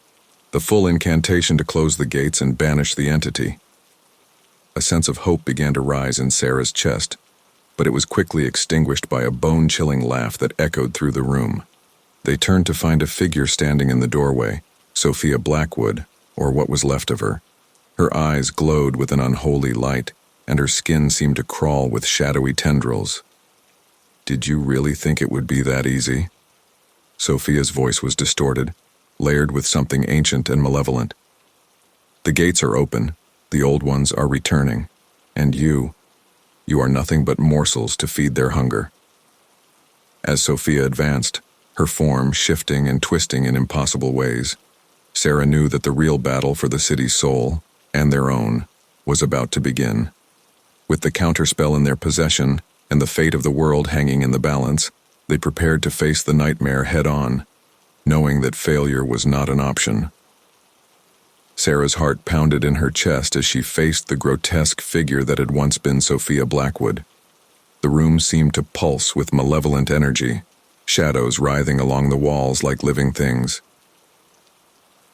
"The full incantation to close the gates and banish the entity." A sense of hope began to rise in Sarah's chest, but it was quickly extinguished by a bone-chilling laugh that echoed through the room. They turned to find a figure standing in the doorway, Sophia Blackwood, or what was left of her. Her eyes glowed with an unholy light, and her skin seemed to crawl with shadowy tendrils. "Did you really think it would be that easy?" Sophia's voice was distorted, layered with something ancient and malevolent. "The gates are open, the old ones are returning, and you are nothing but morsels to feed their hunger." As Sophia advanced, her form shifting and twisting in impossible ways, Sarah knew that the real battle for the city's soul, and their own, was about to begin. With the counterspell in their possession and the fate of the world hanging in the balance, they prepared to face the nightmare head-on, knowing that failure was not an option. Sarah's heart pounded in her chest as she faced the grotesque figure that had once been Sophia Blackwood. The room seemed to pulse with malevolent energy, shadows writhing along the walls like living things.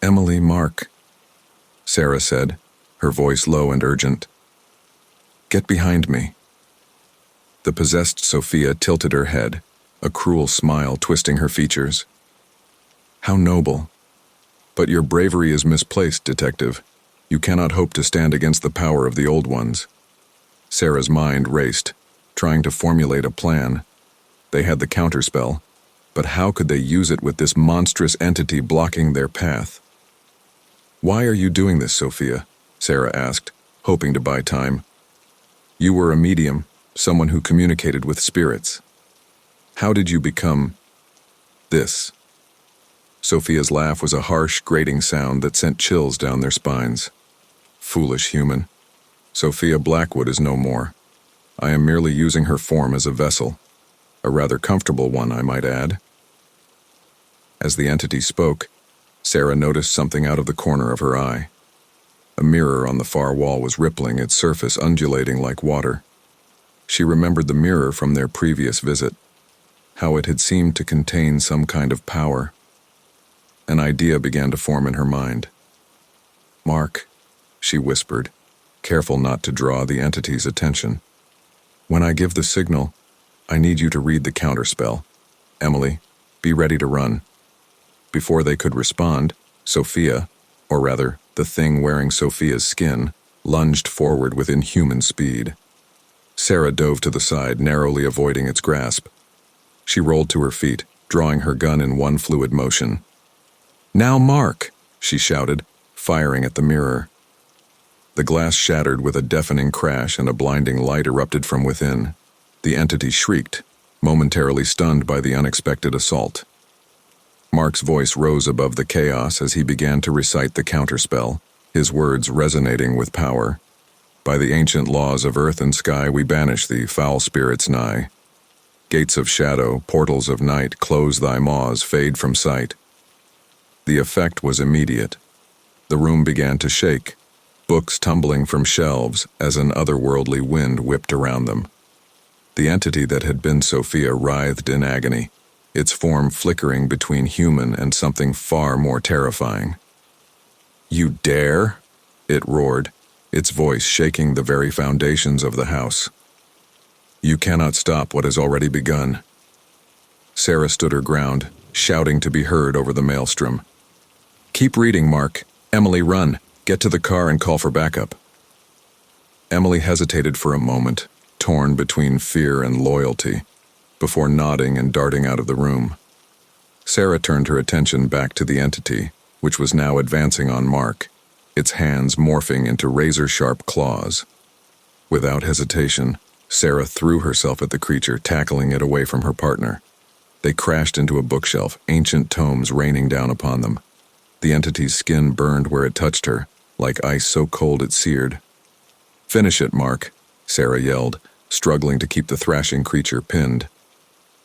"Emily, Mark," Sarah said, her voice low and urgent. "Get behind me." The possessed Sophia tilted her head, a cruel smile twisting her features. "How noble. But your bravery is misplaced, Detective. You cannot hope to stand against the power of the old ones." Sarah's mind raced, trying to formulate a plan. They had the counterspell, but how could they use it with this monstrous entity blocking their path? "Why are you doing this, Sophia?" Sarah asked, hoping to buy time. "You were a medium, someone who communicated with spirits. How did you become this?" Sophia's laugh was a harsh, grating sound that sent chills down their spines. "Foolish human. Sophia Blackwood is no more. I am merely using her form as a vessel. A rather comfortable one, I might add." As the entity spoke, Sarah noticed something out of the corner of her eye. A mirror on the far wall was rippling, its surface undulating like water. She remembered the mirror from their previous visit, how it had seemed to contain some kind of power. An idea began to form in her mind. "Mark," she whispered, careful not to draw the entity's attention. "When I give the signal, I need you to read the counterspell. Emily, be ready to run." Before they could respond, Sophia, or rather, the thing wearing Sophia's skin, lunged forward with inhuman speed. Sarah dove to the side, narrowly avoiding its grasp. She rolled to her feet, drawing her gun in one fluid motion. "Now, Mark!" she shouted, firing at the mirror. The glass shattered with a deafening crash and a blinding light erupted from within. The entity shrieked, momentarily stunned by the unexpected assault. Mark's voice rose above the chaos as he began to recite the counterspell, his words resonating with power. "By the ancient laws of earth and sky we banish thee, foul spirits nigh. Gates of shadow, portals of night, close thy maws, fade from sight." The effect was immediate. The room began to shake, books tumbling from shelves as an otherworldly wind whipped around them. The entity that had been Sophia writhed in agony, its form flickering between human and something far more terrifying. "You dare?" it roared, its voice shaking the very foundations of the house. "You cannot stop what has already begun." Sarah stood her ground, shouting to be heard over the maelstrom. "Keep reading, Mark. Emily, run. Get to the car and call for backup." Emily hesitated for a moment, torn between fear and loyalty, before nodding and darting out of the room. Sarah turned her attention back to the entity, which was now advancing on Mark, its hands morphing into razor-sharp claws. Without hesitation, Sarah threw herself at the creature, tackling it away from her partner. They crashed into a bookshelf, ancient tomes raining down upon them. The entity's skin burned where it touched her, like ice so cold it seared. "Finish it, Mark," Sarah yelled, struggling to keep the thrashing creature pinned.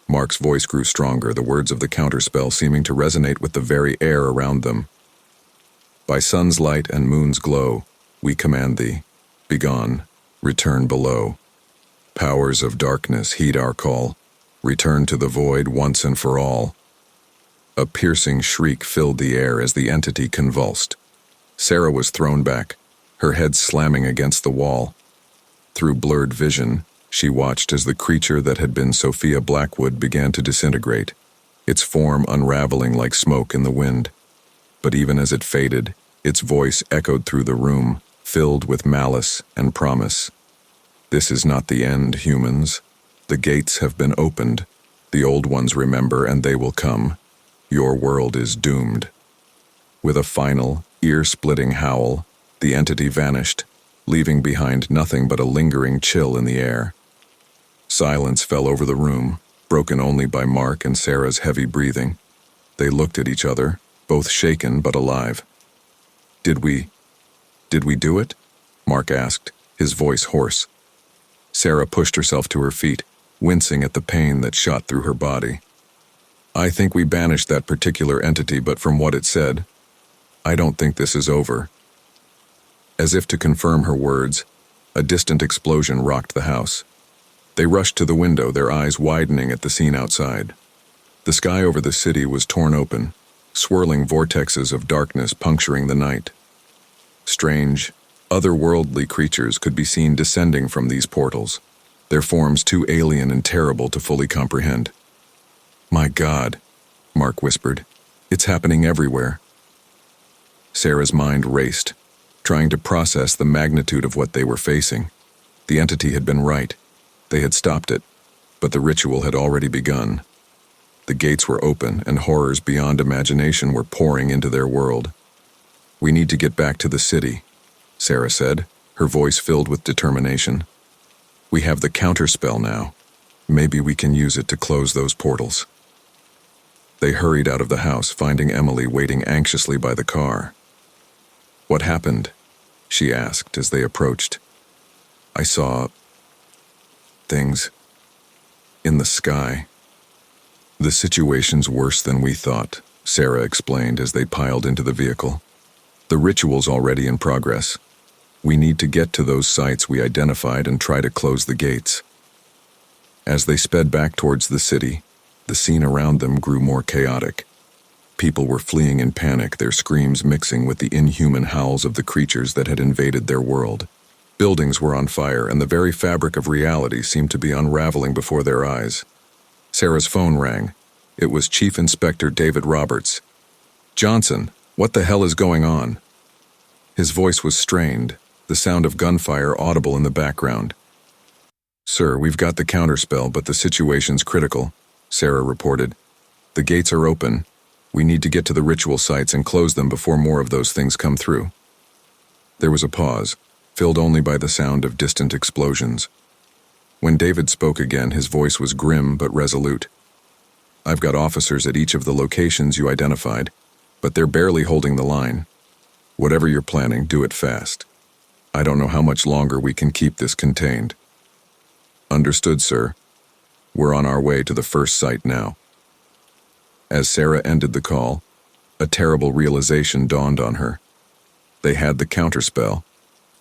Mark's voice grew stronger, the words of the counterspell seeming to resonate with the very air around them. "By sun's light and moon's glow, we command thee. Begone, return below. Powers of darkness, heed our call. Return to the void once and for all. A piercing shriek filled the air as the entity convulsed. Sarah was thrown back, her head slamming against the wall. Through blurred vision, she watched as the creature that had been Sophia Blackwood began to disintegrate, its form unraveling like smoke in the wind. But even as it faded, its voice echoed through the room, filled with malice and promise. This is not the end, humans. The gates have been opened. The old ones remember, and they will come. Your world is doomed. With a final, ear-splitting howl, the entity vanished, leaving behind nothing but a lingering chill in the air. Silence fell over the room, broken only by Mark and Sarah's heavy breathing. They looked at each other, both shaken but alive. Did we do it? Mark asked, his voice hoarse. Sarah pushed herself to her feet, wincing at the pain that shot through her body. I think we banished that particular entity, but from what it said, I don't think this is over. As if to confirm her words, a distant explosion rocked the house. They rushed to the window, their eyes widening at the scene outside. The sky over the city was torn open, swirling vortexes of darkness puncturing the night. Strange, otherworldly creatures could be seen descending from these portals, their forms too alien and terrible to fully comprehend. My God, Mark whispered, it's happening everywhere. Sarah's mind raced, trying to process the magnitude of what they were facing. The entity had been right. They had stopped it, but the ritual had already begun. The gates were open, and horrors beyond imagination were pouring into their world. We need to get back to the city, Sarah said, her voice filled with determination. We have the counterspell now. Maybe we can use it to close those portals. They hurried out of the house, finding Emily waiting anxiously by the car. What happened? She asked as they approached. I saw things in the sky. The situation's worse than we thought, Sarah explained as they piled into the vehicle. The ritual's already in progress. We need to get to those sites we identified and try to close the gates. As they sped back towards the city, the scene around them grew more chaotic. People were fleeing in panic, their screams mixing with the inhuman howls of the creatures that had invaded their world. Buildings were on fire, and the very fabric of reality seemed to be unraveling before their eyes. Sarah's phone rang. It was Chief Inspector David Roberts. Johnson, what the hell is going on? His voice was strained, the sound of gunfire audible in the background. Sir, we've got the counterspell, but the situation's critical, Sarah reported. The gates are open. We need to get to the ritual sites and close them before more of those things come through. There was a pause, filled only by the sound of distant explosions. When David spoke again, his voice was grim but resolute. I've got officers at each of the locations you identified, but they're barely holding the line. Whatever you're planning, do it fast. I don't know how much longer we can keep this contained. Understood, sir. We're on our way to the first site now. As Sarah ended the call, a terrible realization dawned on her. They had the counterspell,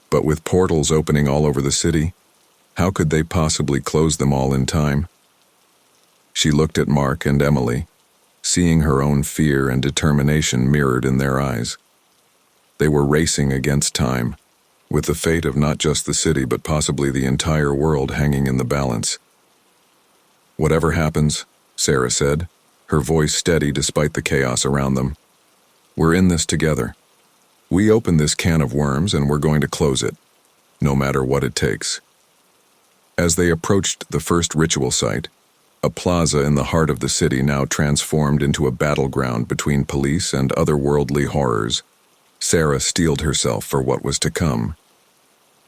but with portals opening all over the city, how could they possibly close them all in time? She looked at Mark and Emily, seeing her own fear and determination mirrored in their eyes. They were racing against time, with the fate of not just the city but possibly the entire world hanging in the balance. Whatever happens, Sarah said, her voice steady despite the chaos around them. We're in this together. We opened this can of worms and we're going to close it, no matter what it takes. As they approached the first ritual site, a plaza in the heart of the city now transformed into a battleground between police and otherworldly horrors, Sarah steeled herself for what was to come.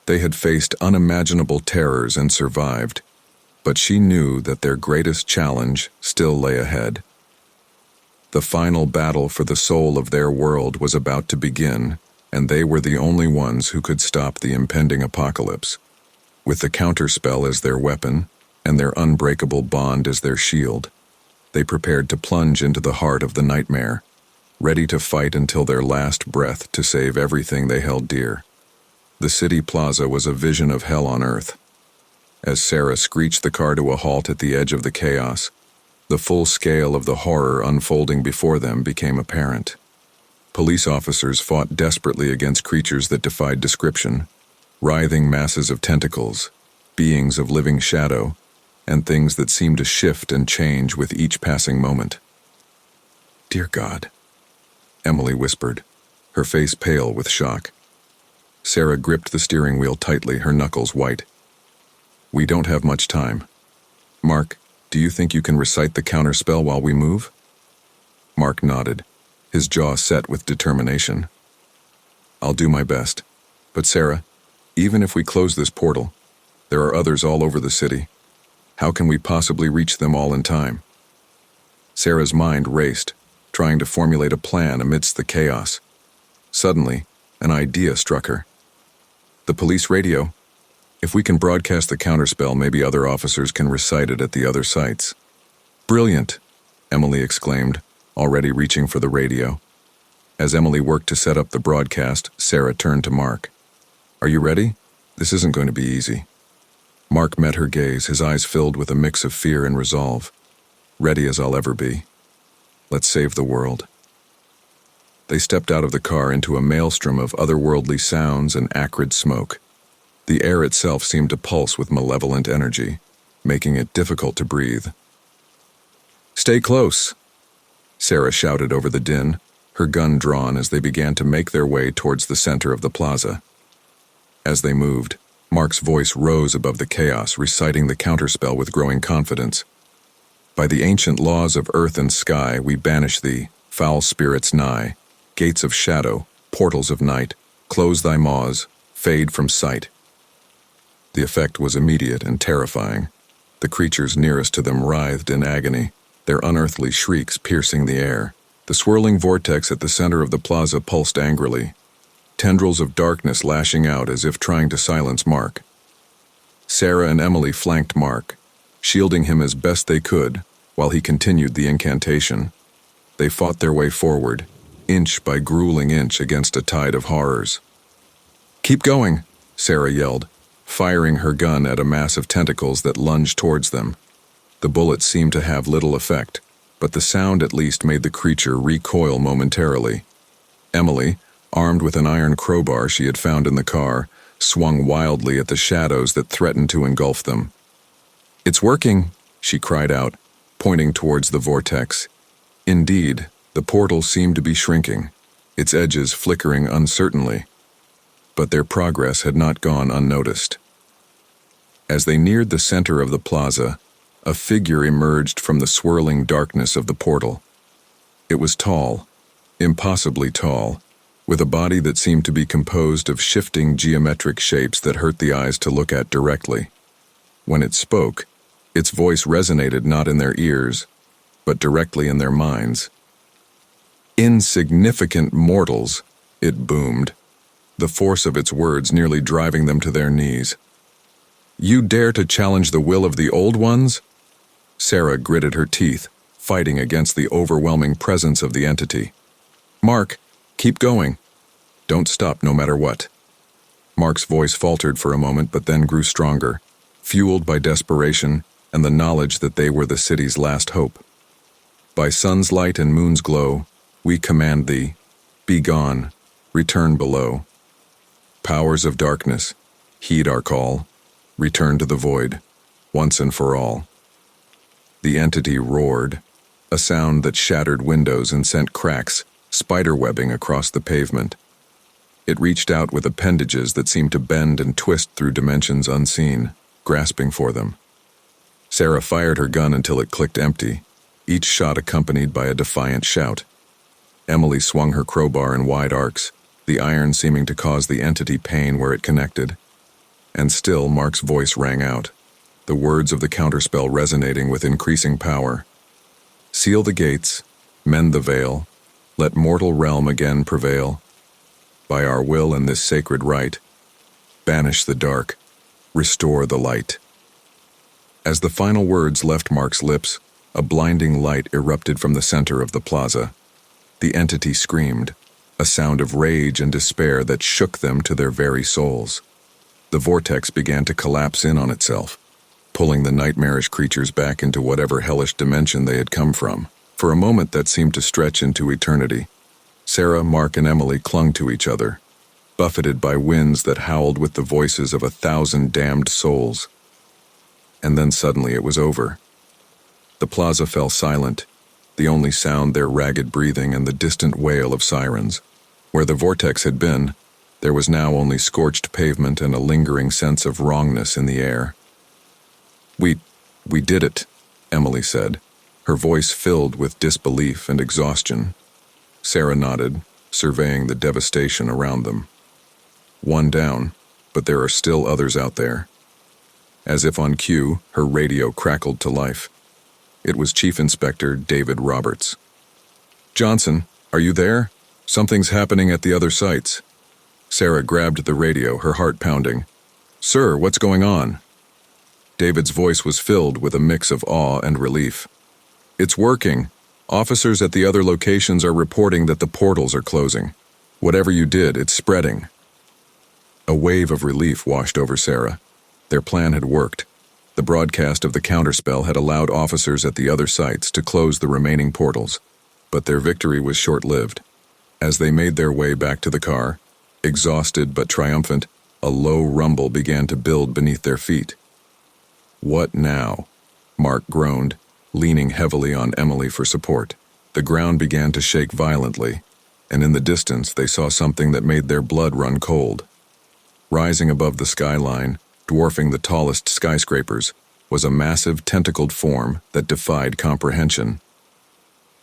They had faced unimaginable terrors and survived, but she knew that their greatest challenge still lay ahead. The final battle for the soul of their world was about to begin, and they were the only ones who could stop the impending apocalypse. With the counterspell as their weapon, and their unbreakable bond as their shield, they prepared to plunge into the heart of the nightmare, ready to fight until their last breath to save everything they held dear. The city plaza was a vision of hell on earth. as Sarah screeched the car to a halt at the edge of the chaos. The full scale of the horror unfolding before them became apparent. Police officers fought desperately against creatures that defied description, writhing masses of tentacles, beings of living shadow, and things that seemed to shift and change with each passing moment. "Dear God," Emily whispered, her face pale with shock. Sarah gripped the steering wheel tightly, her knuckles white. "We don't have much time. Mark, do you think you can recite the counterspell while we move?" Mark nodded, his jaw set with determination. "I'll do my best. But Sarah, even if we close this portal, there are others all over the city. How can we possibly reach them all in time?" Sarah's mind raced, trying to formulate a plan amidst the chaos. Suddenly, an idea struck her. "The police radio. If we can broadcast the counterspell, maybe other officers can recite it at the other sites." "Brilliant," Emily exclaimed, already reaching for the radio. As Emily worked to set up the broadcast, Sarah turned to Mark. "Are you ready? This isn't going to be easy." Mark met her gaze, his eyes filled with a mix of fear and resolve. "Ready as I'll ever be. Let's save the world." They stepped out of the car into a maelstrom of otherworldly sounds and acrid smoke. The air itself seemed to pulse with malevolent energy, making it difficult to breathe. "Stay close," Sarah shouted over the din, her gun drawn as they began to make their way towards the center of the plaza. As they moved, Mark's voice rose above the chaos, reciting the counterspell with growing confidence. "By the ancient laws of earth and sky, we banish thee, foul spirits nigh, gates of shadow, portals of night, close thy maws, fade from sight." The effect was immediate and terrifying. The creatures nearest to them writhed in agony, their unearthly shrieks piercing the air. The swirling vortex at the center of the plaza pulsed angrily, tendrils of darkness lashing out as if trying to silence Mark. Sarah and Emily flanked Mark, shielding him as best they could while he continued the incantation. They fought their way forward, inch by grueling inch against a tide of horrors. "Keep going," Sarah yelled, firing her gun at a mass of tentacles that lunged towards them. The bullets seemed to have little effect, but the sound at least made the creature recoil momentarily. Emily, armed with an iron crowbar she had found in the car, swung wildly at the shadows that threatened to engulf them. "It's working," she cried out, pointing towards the vortex. Indeed, the portal seemed to be shrinking, its edges flickering uncertainly. But their progress had not gone unnoticed. As they neared the center of the plaza, a figure emerged from the swirling darkness of the portal. It was tall, impossibly tall, with a body that seemed to be composed of shifting geometric shapes that hurt the eyes to look at directly. When it spoke, its voice resonated not in their ears, but directly in their minds. "Insignificant mortals," it boomed, the force of its words nearly driving them to their knees. "You dare to challenge the will of the Old Ones?" Sarah gritted her teeth, fighting against the overwhelming presence of the entity. "Mark, keep going. Don't stop no matter what." Mark's voice faltered for a moment but then grew stronger, fueled by desperation and the knowledge that they were the city's last hope. "By sun's light and moon's glow, we command thee, be gone, return below. Powers of darkness, heed our call, return to the void, once and for all." The entity roared, a sound that shattered windows and sent cracks, spiderwebbing across the pavement. It reached out with appendages that seemed to bend and twist through dimensions unseen, grasping for them. Sarah fired her gun until it clicked empty, each shot accompanied by a defiant shout. Emily swung her crowbar in wide arcs, the iron seeming to cause the entity pain where it connected. And still Mark's voice rang out, the words of the counterspell resonating with increasing power. "Seal the gates, mend the veil, let mortal realm again prevail. By our will and this sacred rite, banish the dark, restore the light." As the final words left Mark's lips, a blinding light erupted from the center of the plaza. The entity screamed, a sound of rage and despair that shook them to their very souls. The vortex began to collapse in on itself, pulling the nightmarish creatures back into whatever hellish dimension they had come from. For a moment that seemed to stretch into eternity, Sarah, Mark, and Emily clung to each other, buffeted by winds that howled with the voices of 1,000 damned souls. And then suddenly it was over. The plaza fell silent, the only sound their ragged breathing and the distant wail of sirens. Where the vortex had been, there was now only scorched pavement and a lingering sense of wrongness in the air. We did it," Emily said, her voice filled with disbelief and exhaustion. Sarah nodded, surveying the devastation around them. "One down, but there are still others out there." As if on cue, her radio crackled to life. It was Chief Inspector David Roberts. "Johnson, are you there? Something's happening at the other sites." Sarah grabbed the radio, her heart pounding. "Sir, what's going on?" David's voice was filled with a mix of awe and relief. "It's working. Officers at the other locations are reporting that the portals are closing. Whatever you did, it's spreading." A wave of relief washed over Sarah. Their plan had worked. The broadcast of the counterspell had allowed officers at the other sites to close the remaining portals, but their victory was short-lived. As they made their way back to the car, exhausted but triumphant, a low rumble began to build beneath their feet. "What now?" Mark groaned, leaning heavily on Emily for support. The ground began to shake violently, and in the distance they saw something that made their blood run cold. Rising above the skyline, dwarfing the tallest skyscrapers, was a massive tentacled form that defied comprehension.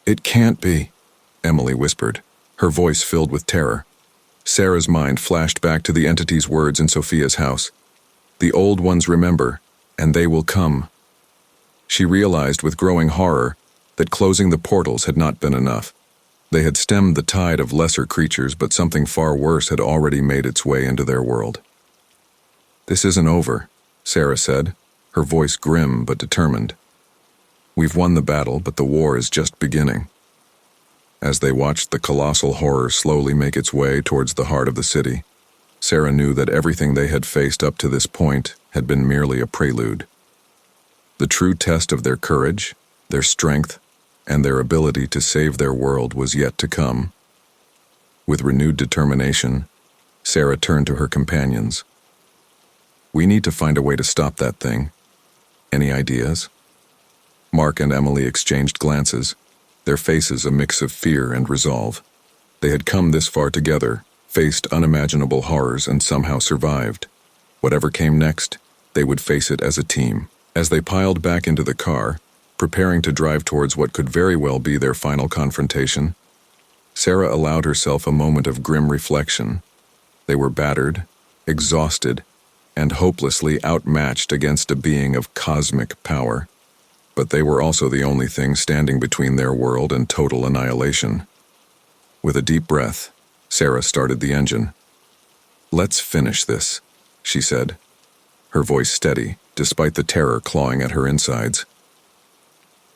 "It can't be," Emily whispered, her voice filled with terror. Sarah's mind flashed back to the entity's words in Sophia's house. "The old ones remember, and they will come." She realized with growing horror that closing the portals had not been enough. They had stemmed the tide of lesser creatures, but something far worse had already made its way into their world. "This isn't over," Sarah said, her voice grim but determined. "We've won the battle, but the war is just beginning." As they watched the colossal horror slowly make its way towards the heart of the city, Sarah knew that everything they had faced up to this point had been merely a prelude. The true test of their courage, their strength, and their ability to save their world was yet to come. With renewed determination, Sarah turned to her companions. "We need to find a way to stop that thing. Any ideas?" Mark and Emily exchanged glances, their faces a mix of fear and resolve. They had come this far together, faced unimaginable horrors, and somehow survived. Whatever came next, they would face it as a team. As they piled back into the car, preparing to drive towards what could very well be their final confrontation, Sarah allowed herself a moment of grim reflection. They were battered, exhausted, and hopelessly outmatched against a being of cosmic power. But they were also the only thing standing between their world and total annihilation. With a deep breath, Sarah started the engine. "Let's finish this," she said, her voice steady, despite the terror clawing at her insides.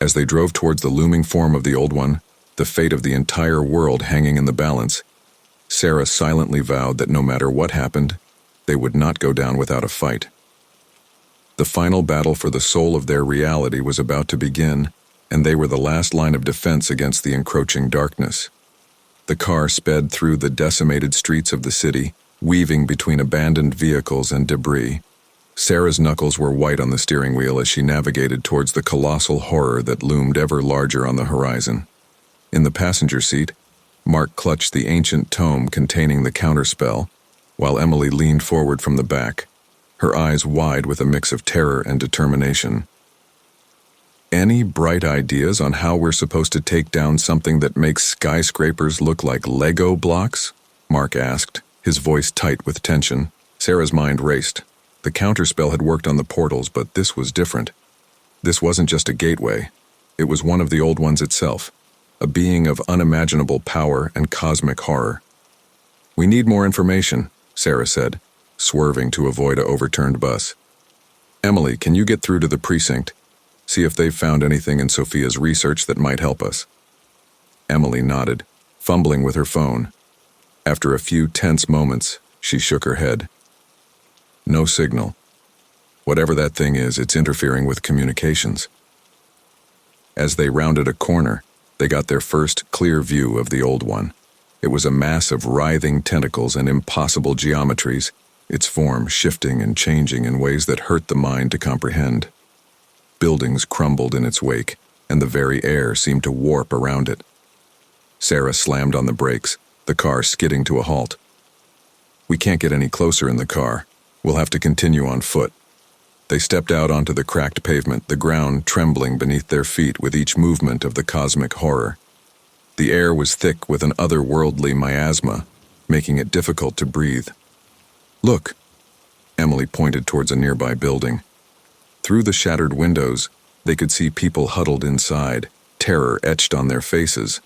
As they drove towards the looming form of the Old One, the fate of the entire world hanging in the balance, Sarah silently vowed that no matter what happened, they would not go down without a fight. The final battle for the soul of their reality was about to begin, and they were the last line of defense against the encroaching darkness. The car sped through the decimated streets of the city, weaving between abandoned vehicles and debris. Sarah's knuckles were white on the steering wheel as she navigated towards the colossal horror that loomed ever larger on the horizon. In the passenger seat, Mark clutched the ancient tome containing the counterspell, while Emily leaned forward from the back, her eyes wide with a mix of terror and determination. "Any bright ideas on how we're supposed to take down something that makes skyscrapers look like Lego blocks?" Mark asked, his voice tight with tension. Sarah's mind raced. The counterspell had worked on the portals, but this was different. This wasn't just a gateway. It was one of the Old Ones itself, a being of unimaginable power and cosmic horror. "We need more information," Sarah said, swerving to avoid an overturned bus. "Emily, can you get through to the precinct? See if they've found anything in Sophia's research that might help us." Emily nodded, fumbling with her phone. After a few tense moments, she shook her head. "No signal. Whatever that thing is, it's interfering with communications. As they rounded a corner, they got their first clear view of the old one. It was a mass of writhing tentacles and impossible geometries, its form shifting and changing in ways that hurt the mind to comprehend. Buildings crumbled in its wake, and the very air seemed to warp around it. Sarah slammed on the brakes, the car skidding to a halt. "We can't get any closer in the car. We'll have to continue on foot." They stepped out onto the cracked pavement, the ground trembling beneath their feet with each movement of the cosmic horror. The air was thick with an otherworldly miasma, making it difficult to breathe. "Look!" Emily pointed towards a nearby building. Through the shattered windows, they could see people huddled inside, terror etched on their faces.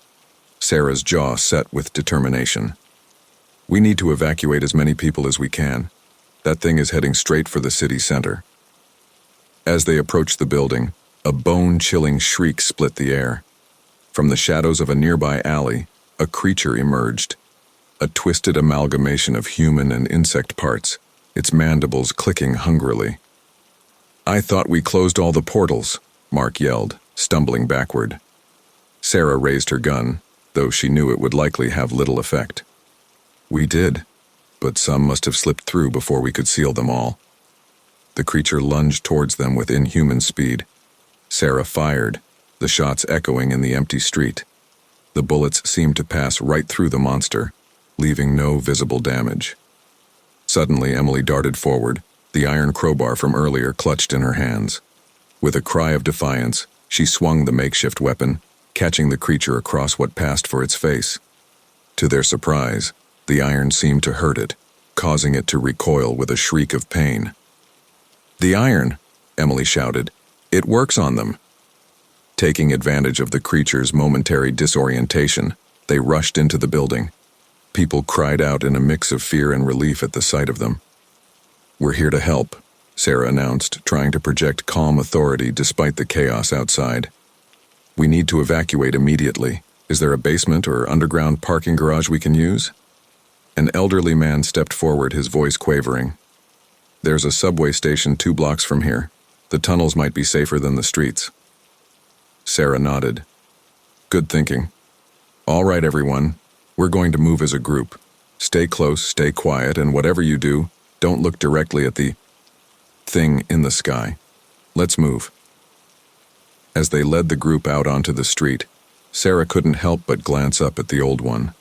Sarah's jaw set with determination. "We need to evacuate as many people as we can. That thing is heading straight for the city center." As they approached the building, a bone-chilling shriek split the air. From the shadows of a nearby alley, a creature emerged. A twisted amalgamation of human and insect parts, its mandibles clicking hungrily. "I thought we closed all the portals," Mark yelled, stumbling backward. Sarah raised her gun, though she knew it would likely have little effect. "We did, but some must have slipped through before we could seal them all." The creature lunged towards them with inhuman speed. Sarah fired, the shots echoing in the empty street. The bullets seemed to pass right through the monster, leaving no visible damage. Suddenly, Emily darted forward, the iron crowbar from earlier clutched in her hands. With a cry of defiance, she swung the makeshift weapon, catching the creature across what passed for its face. To their surprise, the iron seemed to hurt it, causing it to recoil with a shriek of pain. "The iron!" Emily shouted. "It works on them!" Taking advantage of the creature's momentary disorientation, they rushed into the building. People cried out in a mix of fear and relief at the sight of them. "We're here to help," Sarah announced, trying to project calm authority despite the chaos outside. "We need to evacuate immediately. Is there a basement or underground parking garage we can use?" An elderly man stepped forward, his voice quavering. "There's a subway station 2 blocks from here. The tunnels might be safer than the streets." Sarah nodded. "Good thinking. All right, everyone. We're going to move as a group. Stay close, stay quiet, and whatever you do, don't look directly at the thing in the sky. Let's move." As they led the group out onto the street, Sarah couldn't help but glance up at the old one.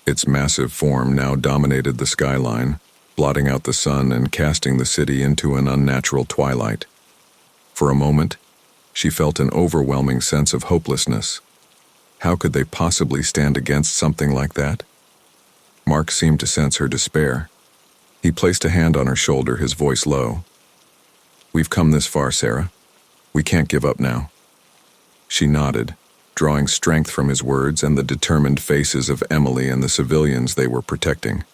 Its massive form now dominated the skyline, blotting out the sun and casting the city into an unnatural twilight. For a moment, she felt an overwhelming sense of hopelessness. How could they possibly stand against something like that? Mark seemed to sense her despair. He placed a hand on her shoulder, his voice low. "We've come this far, Sarah. We can't give up now." She nodded, drawing strength from his words and the determined faces of Emily and the civilians they were protecting.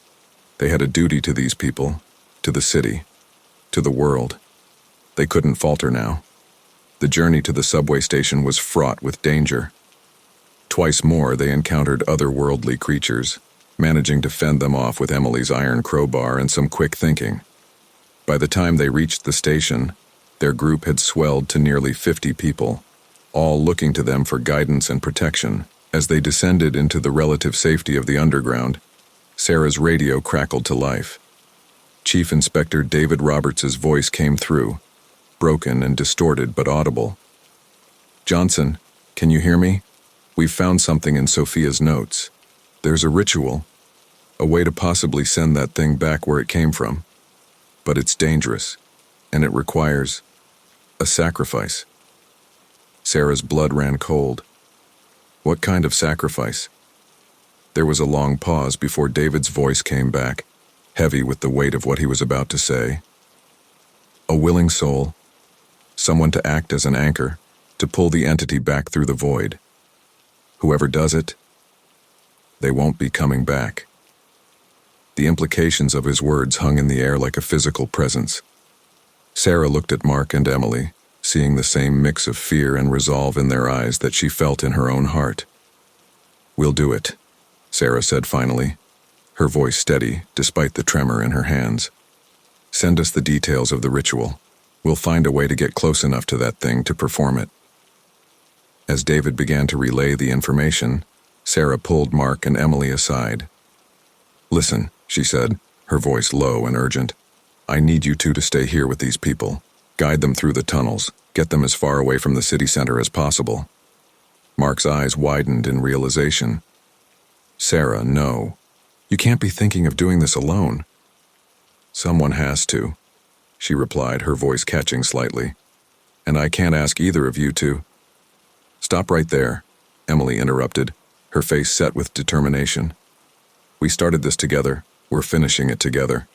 They had a duty to these people, to the city, to the world. They couldn't falter now. The journey to the subway station was fraught with danger. Twice more they encountered otherworldly creatures, managing to fend them off with Emily's iron crowbar and some quick thinking. By the time they reached the station, their group had swelled to nearly 50 people, all looking to them for guidance and protection. As they descended into the relative safety of the underground, Sarah's radio crackled to life. Chief Inspector David Roberts' voice came through, broken and distorted but audible. "Johnson, can you hear me? We've found something in Sophia's notes. There's a ritual, a way to possibly send that thing back where it came from. But it's dangerous, and it requires a sacrifice." Sarah's blood ran cold. "What kind of sacrifice?" There was a long pause before David's voice came back, heavy with the weight of what he was about to say. "A willing soul, someone to act as an anchor, to pull the entity back through the void. Whoever does it, they won't be coming back." The implications of his words hung in the air like a physical presence. Sarah looked at Mark and Emily, seeing the same mix of fear and resolve in their eyes that she felt in her own heart. "We'll do it," Sarah said finally, her voice steady despite the tremor in her hands. "Send us the details of the ritual. We'll find a way to get close enough to that thing to perform it." As David began to relay the information, Sarah pulled Mark and Emily aside. "Listen," she said, her voice low and urgent. "I need you two to stay here with these people. Guide them through the tunnels. Get them as far away from the city center as possible." Mark's eyes widened in realization. "Sarah, no. You can't be thinking of doing this alone." "Someone has to," she replied, her voice catching slightly. "And I can't ask either of you to." "Stop right there," Emily interrupted, her face set with determination. "We started this together. We're finishing it together.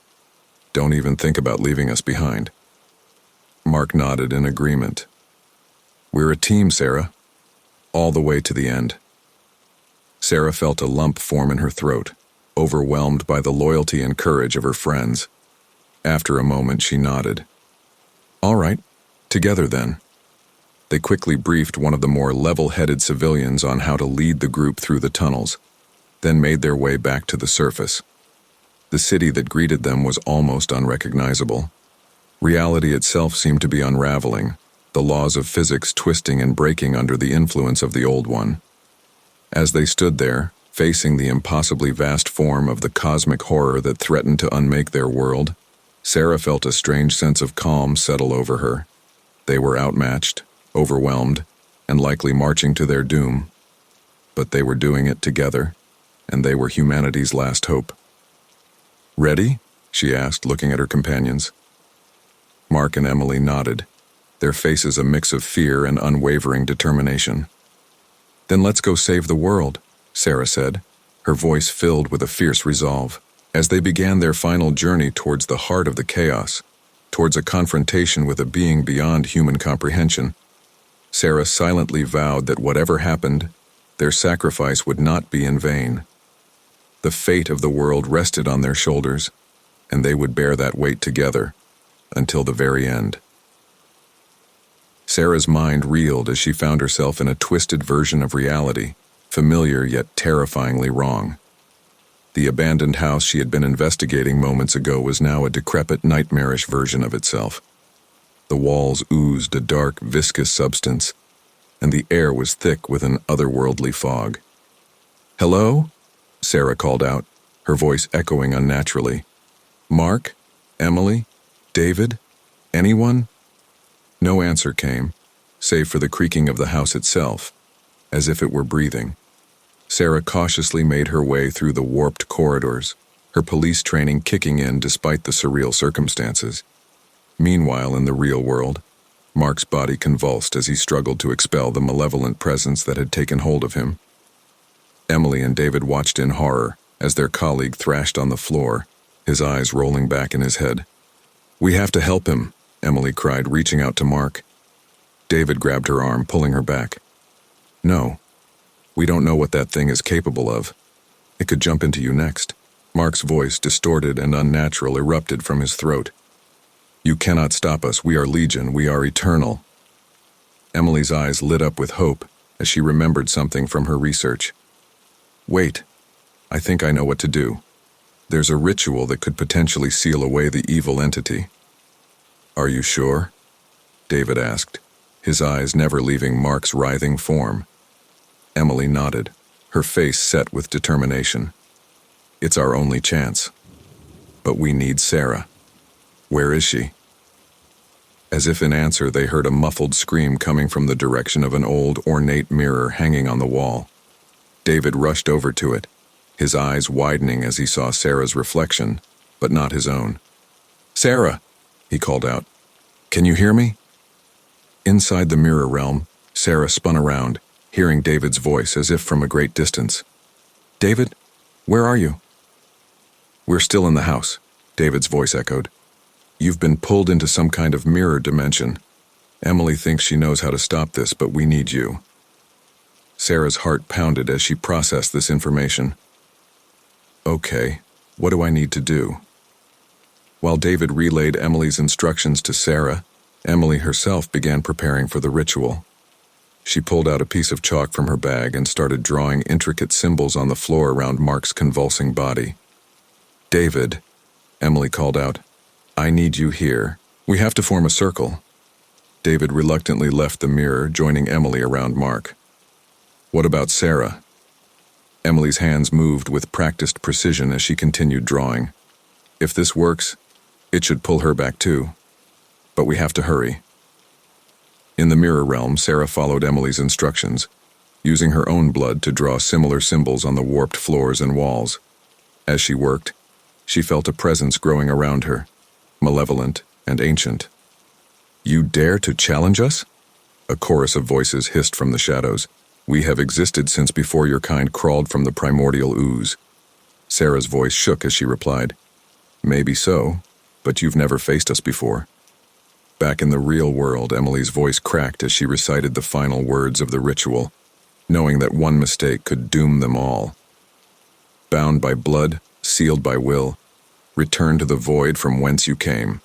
Don't even think about leaving us behind." Mark nodded in agreement. "We're a team, Sarah. All the way to the end." Sarah felt a lump form in her throat, overwhelmed by the loyalty and courage of her friends. After a moment, she nodded. "All right, together then." They quickly briefed one of the more level-headed civilians on how to lead the group through the tunnels, then made their way back to the surface. The city that greeted them was almost unrecognizable. Reality itself seemed to be unraveling, the laws of physics twisting and breaking under the influence of the old one. As they stood there, facing the impossibly vast form of the cosmic horror that threatened to unmake their world, Sarah felt a strange sense of calm settle over her. They were outmatched, overwhelmed, and likely marching to their doom. But they were doing it together, and they were humanity's last hope. "Ready?" she asked, looking at her companions. Mark and Emily nodded, their faces a mix of fear and unwavering determination. "Then let's go save the world," Sarah said, her voice filled with a fierce resolve. As they began their final journey towards the heart of the chaos, towards a confrontation with a being beyond human comprehension, Sarah silently vowed that whatever happened, their sacrifice would not be in vain. The fate of the world rested on their shoulders, and they would bear that weight together until the very end. Sarah's mind reeled as she found herself in a twisted version of reality, familiar yet terrifyingly wrong. The abandoned house she had been investigating moments ago was now a decrepit, nightmarish version of itself. The walls oozed a dark, viscous substance, and the air was thick with an otherworldly fog. "Hello?" Sarah called out, her voice echoing unnaturally. "Mark? Emily? David? Anyone?" No answer came, save for the creaking of the house itself, as if it were breathing. Sarah cautiously made her way through the warped corridors, her police training kicking in despite the surreal circumstances. Meanwhile, in the real world, Mark's body convulsed as he struggled to expel the malevolent presence that had taken hold of him. Emily and David watched in horror as their colleague thrashed on the floor, his eyes rolling back in his head. "We have to help him," Emily cried, reaching out to Mark. David grabbed her arm, pulling her back. "No. We don't know what that thing is capable of. It could jump into you next." Mark's voice, distorted and unnatural, erupted from his throat. "You cannot stop us. We are Legion. We are eternal." Emily's eyes lit up with hope as she remembered something from her research. "Wait. I think I know what to do. There's a ritual that could potentially seal away the evil entity." "Are you sure?" David asked, his eyes never leaving Mark's writhing form. Emily nodded, her face set with determination. "It's our only chance. But we need Sarah. Where is she?" As if in answer, they heard a muffled scream coming from the direction of an old, ornate mirror hanging on the wall. David rushed over to it, his eyes widening as he saw Sarah's reflection, but not his own. "Sarah!" he called out. "Can you hear me?" Inside the mirror realm, Sarah spun around, hearing David's voice as if from a great distance. "David, where are you?" "We're still in the house," David's voice echoed. "You've been pulled into some kind of mirror dimension. Emily thinks she knows how to stop this, but we need you." Sarah's heart pounded as she processed this information. "Okay, what do I need to do?" While David relayed Emily's instructions to Sarah, Emily herself began preparing for the ritual. She pulled out a piece of chalk from her bag and started drawing intricate symbols on the floor around Mark's convulsing body. "David," Emily called out, "I need you here, We have to form a circle. David reluctantly left the mirror, joining Emily around Mark. What about Sarah? Emily's hands moved with practiced precision as she continued drawing. If this works, it should pull her back too. But we have to hurry. In the mirror realm, Sarah followed Emily's instructions, using her own blood to draw similar symbols on the warped floors and walls. As she worked, she felt a presence growing around her, malevolent and ancient. You dare to challenge us? A chorus of voices hissed from the shadows. We have existed since before your kind crawled from the primordial ooze. Sarah's voice shook as she replied, Maybe so, but you've never faced us before. Back in the real world, Emily's voice cracked as she recited the final words of the ritual, knowing that one mistake could doom them all. Bound by blood, sealed by will, return to the void from whence you came.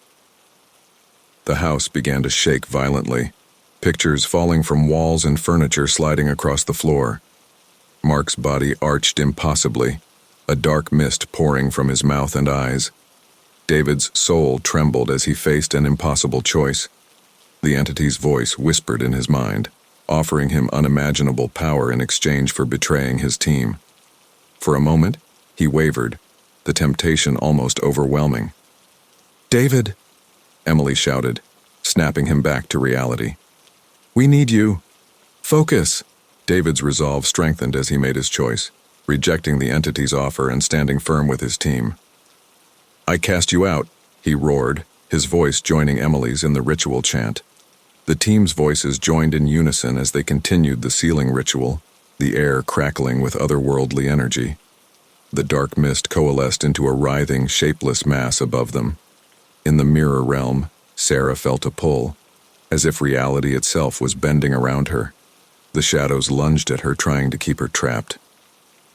The house began to shake violently, pictures falling from walls and furniture sliding across the floor. Mark's body arched impossibly, a dark mist pouring from his mouth and eyes. David's soul trembled as he faced an impossible choice. The entity's voice whispered in his mind, offering him unimaginable power in exchange for betraying his team. For a moment, he wavered, the temptation almost overwhelming. David! Emily shouted, snapping him back to reality. We need you. Focus! David's resolve strengthened as he made his choice, rejecting the entity's offer and standing firm with his team. I cast you out, he roared, his voice joining Emily's in the ritual chant. The team's voices joined in unison as they continued the sealing ritual, the air crackling with otherworldly energy. The dark mist coalesced into a writhing, shapeless mass above them. In the mirror realm, Sarah felt a pull, as if reality itself was bending around her. The shadows lunged at her, trying to keep her trapped.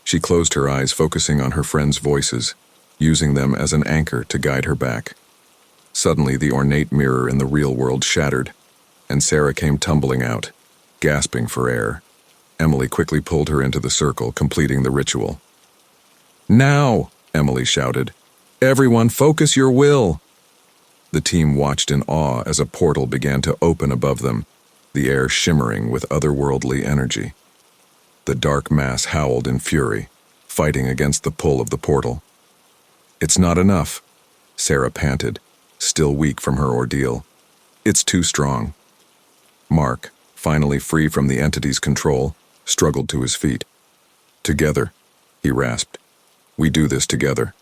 She closed her eyes, focusing on her friends' voices, using them as an anchor to guide her back. Suddenly, the ornate mirror in the real world shattered, and Sarah came tumbling out, gasping for air. Emily quickly pulled her into the circle, completing the ritual. Now, Emily shouted. Everyone, focus your will! The team watched in awe as a portal began to open above them, the air shimmering with otherworldly energy. The dark mass howled in fury, fighting against the pull of the portal. It's not enough, Sarah panted, still weak from her ordeal. It's too strong. Mark, finally free from the entity's control, struggled to his feet. Together, he rasped. We do this together.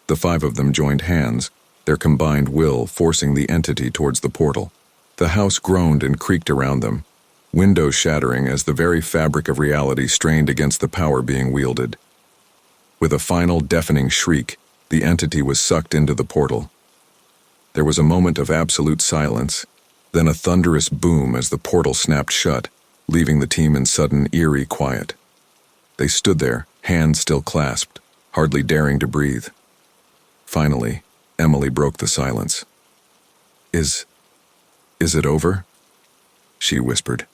The five of them joined hands, their combined will forcing the entity towards the portal. The house groaned and creaked around them, windows shattering as the very fabric of reality strained against the power being wielded. With a final deafening shriek, the entity was sucked into the portal. There was a moment of absolute silence, then a thunderous boom as the portal snapped shut, leaving the team in sudden, eerie quiet. They stood there, hands still clasped, hardly daring to breathe. Finally, Emily broke the silence. Is it over? She whispered.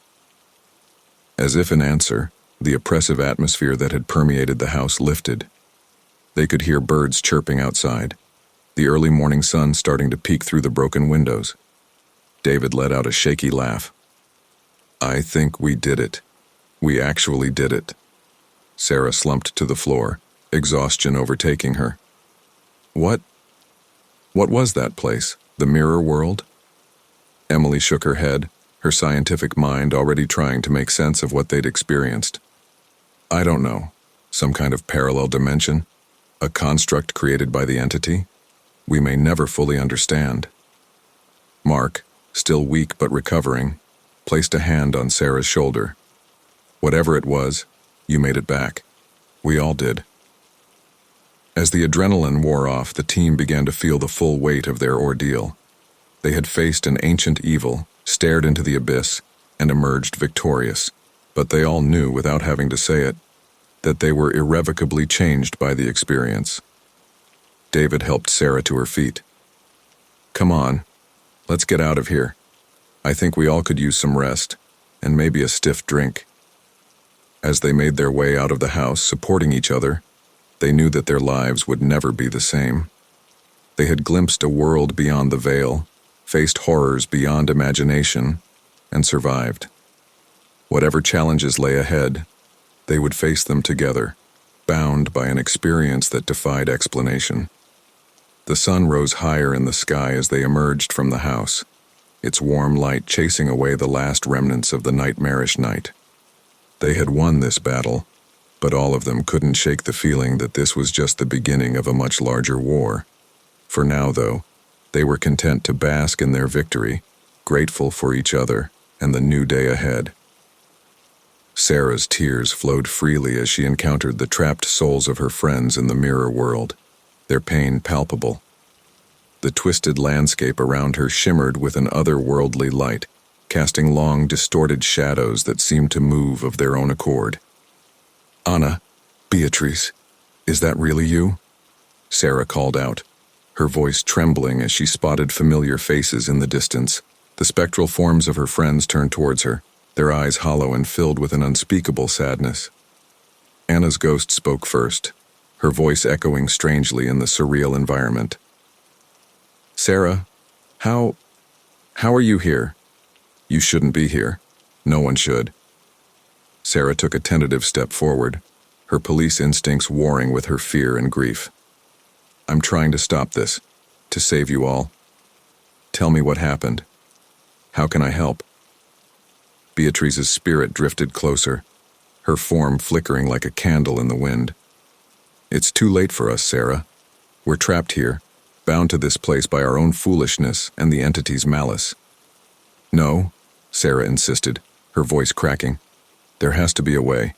As if in answer, the oppressive atmosphere that had permeated the house lifted. They could hear birds chirping outside, the early morning sun starting to peek through the broken windows. David let out a shaky laugh. I think we did it. We actually did it. Sarah slumped to the floor, exhaustion overtaking her. What was that place? The mirror world? Emily shook her head, her scientific mind already trying to make sense of what they'd experienced. I don't know. Some kind of parallel dimension? A construct created by the entity? We may never fully understand. Mark, still weak but recovering, placed a hand on Sarah's shoulder. Whatever it was, you made it back. We all did. As the adrenaline wore off, the team began to feel the full weight of their ordeal. They had faced an ancient evil, stared into the abyss, and emerged victorious. But they all knew, without having to say it, that they were irrevocably changed by the experience. David helped Sarah to her feet. Come on, let's get out of here. I think we all could use some rest, and maybe a stiff drink. As they made their way out of the house, supporting each other, they knew that their lives would never be the same. They had glimpsed a world beyond the veil, faced horrors beyond imagination, and survived. Whatever challenges lay ahead, they would face them together, bound by an experience that defied explanation. The sun rose higher in the sky as they emerged from the house, its warm light chasing away the last remnants of the nightmarish night. They had won this battle, but all of them couldn't shake the feeling that this was just the beginning of a much larger war. For now, though, they were content to bask in their victory, grateful for each other and the new day ahead. Sarah's tears flowed freely as she encountered the trapped souls of her friends in the mirror world, their pain palpable. The twisted landscape around her shimmered with an otherworldly light, casting long, distorted shadows that seemed to move of their own accord. "Anna, Beatrice, is that really you?" Sarah called out, her voice trembling as she spotted familiar faces in the distance. The spectral forms of her friends turned towards her, their eyes hollow and filled with an unspeakable sadness. Anna's ghost spoke first, her voice echoing strangely in the surreal environment. "Sarah, how are you here? You shouldn't be here. No one should." Sarah took a tentative step forward, her police instincts warring with her fear and grief. "I'm trying to stop this, to save you all. Tell me what happened. How can I help?" Beatrice's spirit drifted closer, her form flickering like a candle in the wind. "It's too late for us, Sarah. We're trapped here, bound to this place by our own foolishness and the entity's malice." "No," Sarah insisted, her voice cracking. "There has to be a way.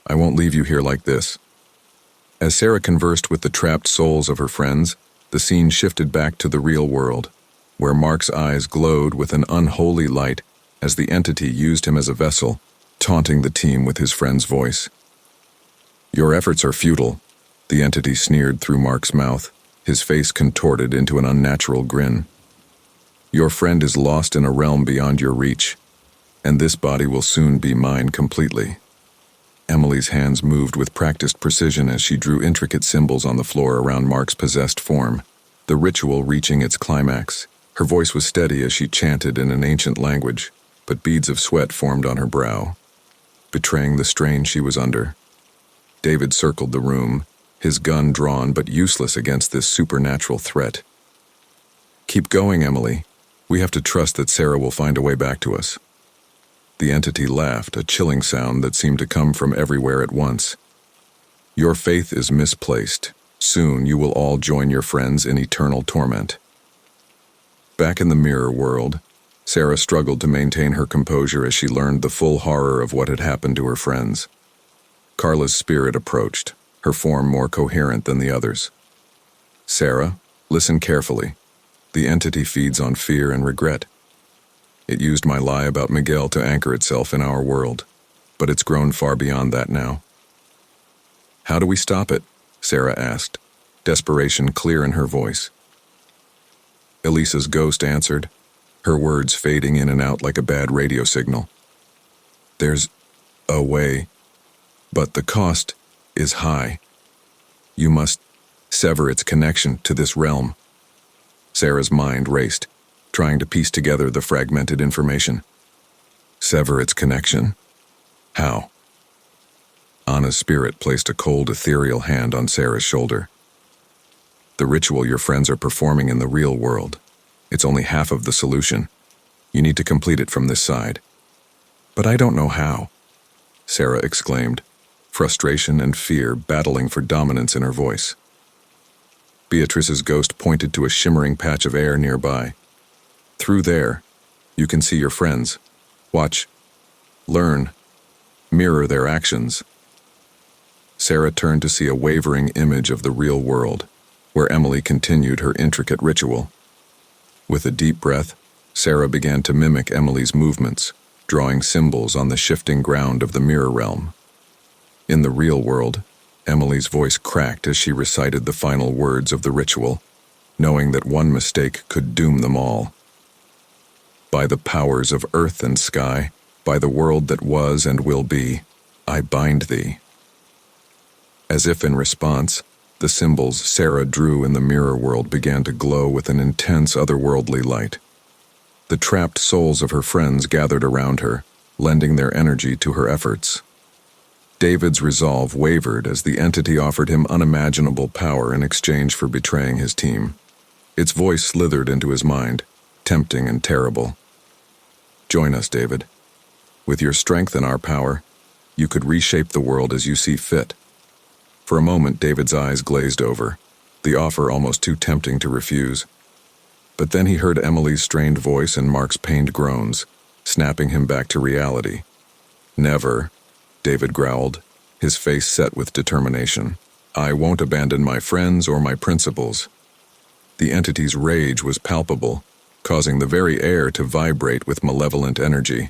I won't leave you here like this." As Sarah conversed with the trapped souls of her friends, the scene shifted back to the real world, where Mark's eyes glowed with an unholy light as the entity used him as a vessel, taunting the team with his friend's voice. "Your efforts are futile," the entity sneered through Mark's mouth, his face contorted into an unnatural grin. "Your friend is lost in a realm beyond your reach, and this body will soon be mine completely." Emily's hands moved with practiced precision as she drew intricate symbols on the floor around Mark's possessed form, the ritual reaching its climax. Her voice was steady as she chanted in an ancient language, but beads of sweat formed on her brow, betraying the strain she was under. David circled the room, his gun drawn but useless against this supernatural threat. "Keep going, Emily. We have to trust that Sarah will find a way back to us." The entity laughed, a chilling sound that seemed to come from everywhere at once. "Your faith is misplaced. Soon you will all join your friends in eternal torment." Back in the mirror world, Sarah struggled to maintain her composure as she learned the full horror of what had happened to her friends. Carla's spirit approached, her form more coherent than the others. "Sarah, listen carefully. The entity feeds on fear and regret. It used my lie about Miguel to anchor itself in our world, but it's grown far beyond that now." "How do we stop it?" Sarah asked, desperation clear in her voice. Elisa's ghost answered, her words fading in and out like a bad radio signal. "There's a way, but the cost is high. You must sever its connection to this realm." Sarah's mind raced, trying to piece together the fragmented information. Sever its connection? How? Anna's spirit placed a cold, ethereal hand on Sarah's shoulder. "The ritual your friends are performing in the real world. It's only half of the solution. You need to complete it from this side." "But I don't know how," Sarah exclaimed, frustration and fear battling for dominance in her voice. Beatrice's ghost pointed to a shimmering patch of air nearby. "Through there, you can see your friends. Watch, learn, mirror their actions." Sarah turned to see a wavering image of the real world, where Emily continued her intricate ritual. With a deep breath, Sarah began to mimic Emily's movements, drawing symbols on the shifting ground of the mirror realm. In the real world, Emily's voice cracked as she recited the final words of the ritual, knowing that one mistake could doom them all. "By the powers of earth and sky, by the world that was and will be, I bind thee." As if in response, the symbols Sarah drew in the mirror world began to glow with an intense otherworldly light, The trapped souls of her friends gathered around her, lending their energy to her efforts. David's resolve wavered as the entity offered him unimaginable power in exchange for betraying his team. Its voice slithered into his mind, tempting and terrible. "Join us, David. With your strength and our power, you could reshape the world as you see fit." For a moment, David's eyes glazed over, the offer almost too tempting to refuse. But then he heard Emily's strained voice and Mark's pained groans, snapping him back to reality. "Never," David growled, his face set with determination. "I won't abandon my friends or my principles." The entity's rage was palpable, causing the very air to vibrate with malevolent energy.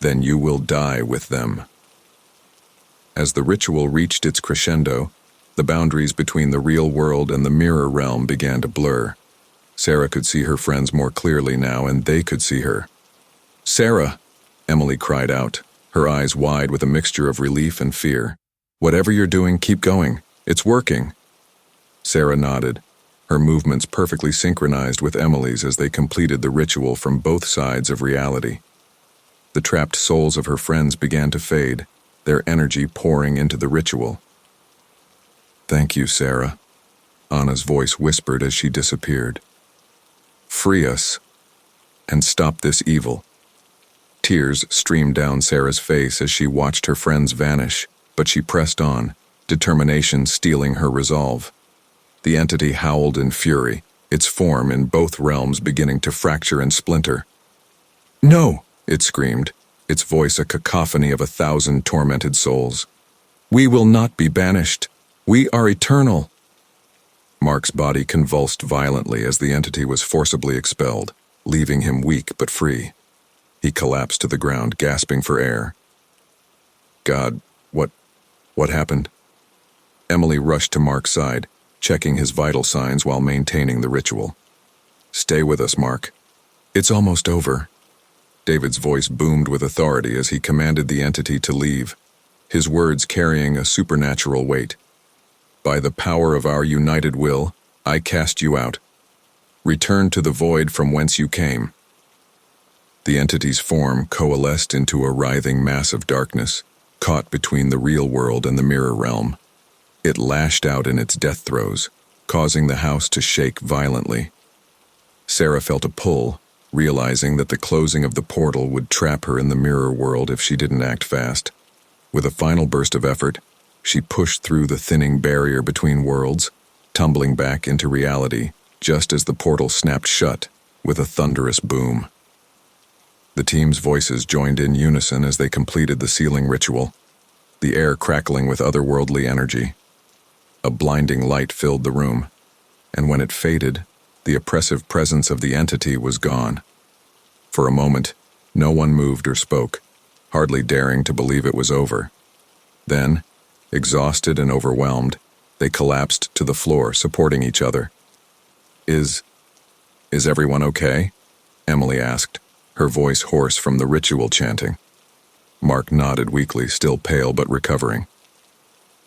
"Then you will die with them." As the ritual reached its crescendo, the boundaries between the real world and the mirror realm began to blur. Sarah could see her friends more clearly now, and they could see her. "Sarah!" Emily cried out, her eyes wide with a mixture of relief and fear. "Whatever you're doing, keep going. It's working." Sarah nodded, her movements perfectly synchronized with Emily's as they completed the ritual from both sides of reality. The trapped souls of her friends began to fade, their energy pouring into the ritual. "Thank you, Sarah," Anna's voice whispered as she disappeared. "Free us, and stop this evil." Tears streamed down Sarah's face as she watched her friends vanish, but she pressed on, determination stealing her resolve. The entity howled in fury, its form in both realms beginning to fracture and splinter. "No!" it screamed, its voice a cacophony of 1,000 tormented souls. "We will not be banished. We are eternal." Mark's body convulsed violently as the entity was forcibly expelled, leaving him weak but free. He collapsed to the ground, gasping for air. "God, what happened?" Emily rushed to Mark's side, checking his vital signs while maintaining the ritual. "Stay with us, Mark. It's almost over." David's voice boomed with authority as he commanded the entity to leave, his words carrying a supernatural weight. "By the power of our united will, I cast you out. Return to the void from whence you came." The entity's form coalesced into a writhing mass of darkness, caught between the real world and the mirror realm. It lashed out in its death throes, causing the house to shake violently. Sarah felt a pull, realizing that the closing of the portal would trap her in the mirror world if she didn't act fast. With a final burst of effort, she pushed through the thinning barrier between worlds, tumbling back into reality just as the portal snapped shut with a thunderous boom. The team's voices joined in unison as they completed the sealing ritual, the air crackling with otherworldly energy. A blinding light filled the room, and when it faded, the oppressive presence of the entity was gone. For a moment, no one moved or spoke, hardly daring to believe it was over. Then, exhausted and overwhelmed, they collapsed to the floor, supporting each other. Is everyone okay?" Emily asked, her voice hoarse from the ritual chanting. Mark nodded weakly, still pale but recovering.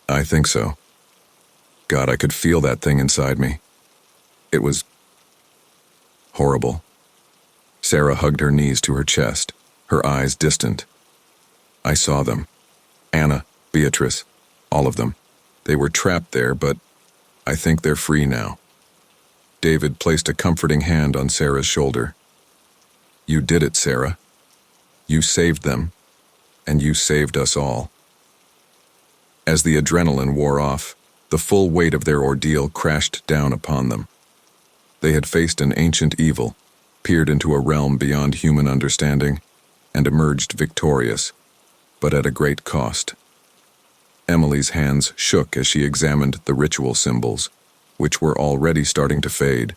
"I think so. God, I could feel that thing inside me. It was horrible." Sarah hugged her knees to her chest, her eyes distant. "I saw them. Anna, Beatrice, all of them. They were trapped there, but I think they're free now." David placed a comforting hand on Sarah's shoulder. "You did it, Sarah. You saved them, and you saved us all." As the adrenaline wore off, the full weight of their ordeal crashed down upon them. They had faced an ancient evil, peered into a realm beyond human understanding, and emerged victorious, but at a great cost. Emily's hands shook as she examined the ritual symbols, which were already starting to fade.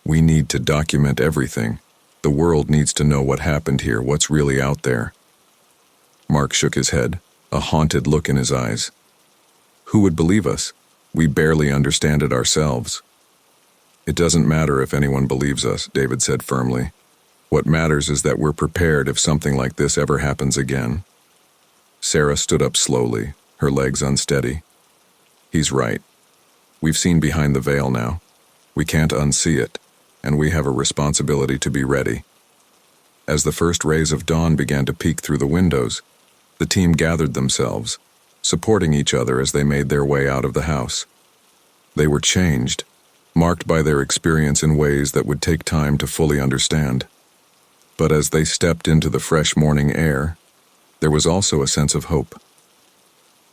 "We need to document everything. The world needs to know what happened here, what's really out there." Mark shook his head, a haunted look in his eyes. "Who would believe us? We barely understand it ourselves." "It doesn't matter if anyone believes us," David said firmly. "What matters is that we're prepared if something like this ever happens again." Sarah stood up slowly, her legs unsteady. "He's right. We've seen behind the veil now. We can't unsee it. and we have a responsibility to be ready. As the first rays of dawn began to peek through the windows, the team gathered themselves, supporting each other as they made their way out of the house. They were changed, marked by their experience in ways that would take time to fully understand. But as they stepped into the fresh morning air, there was also a sense of hope.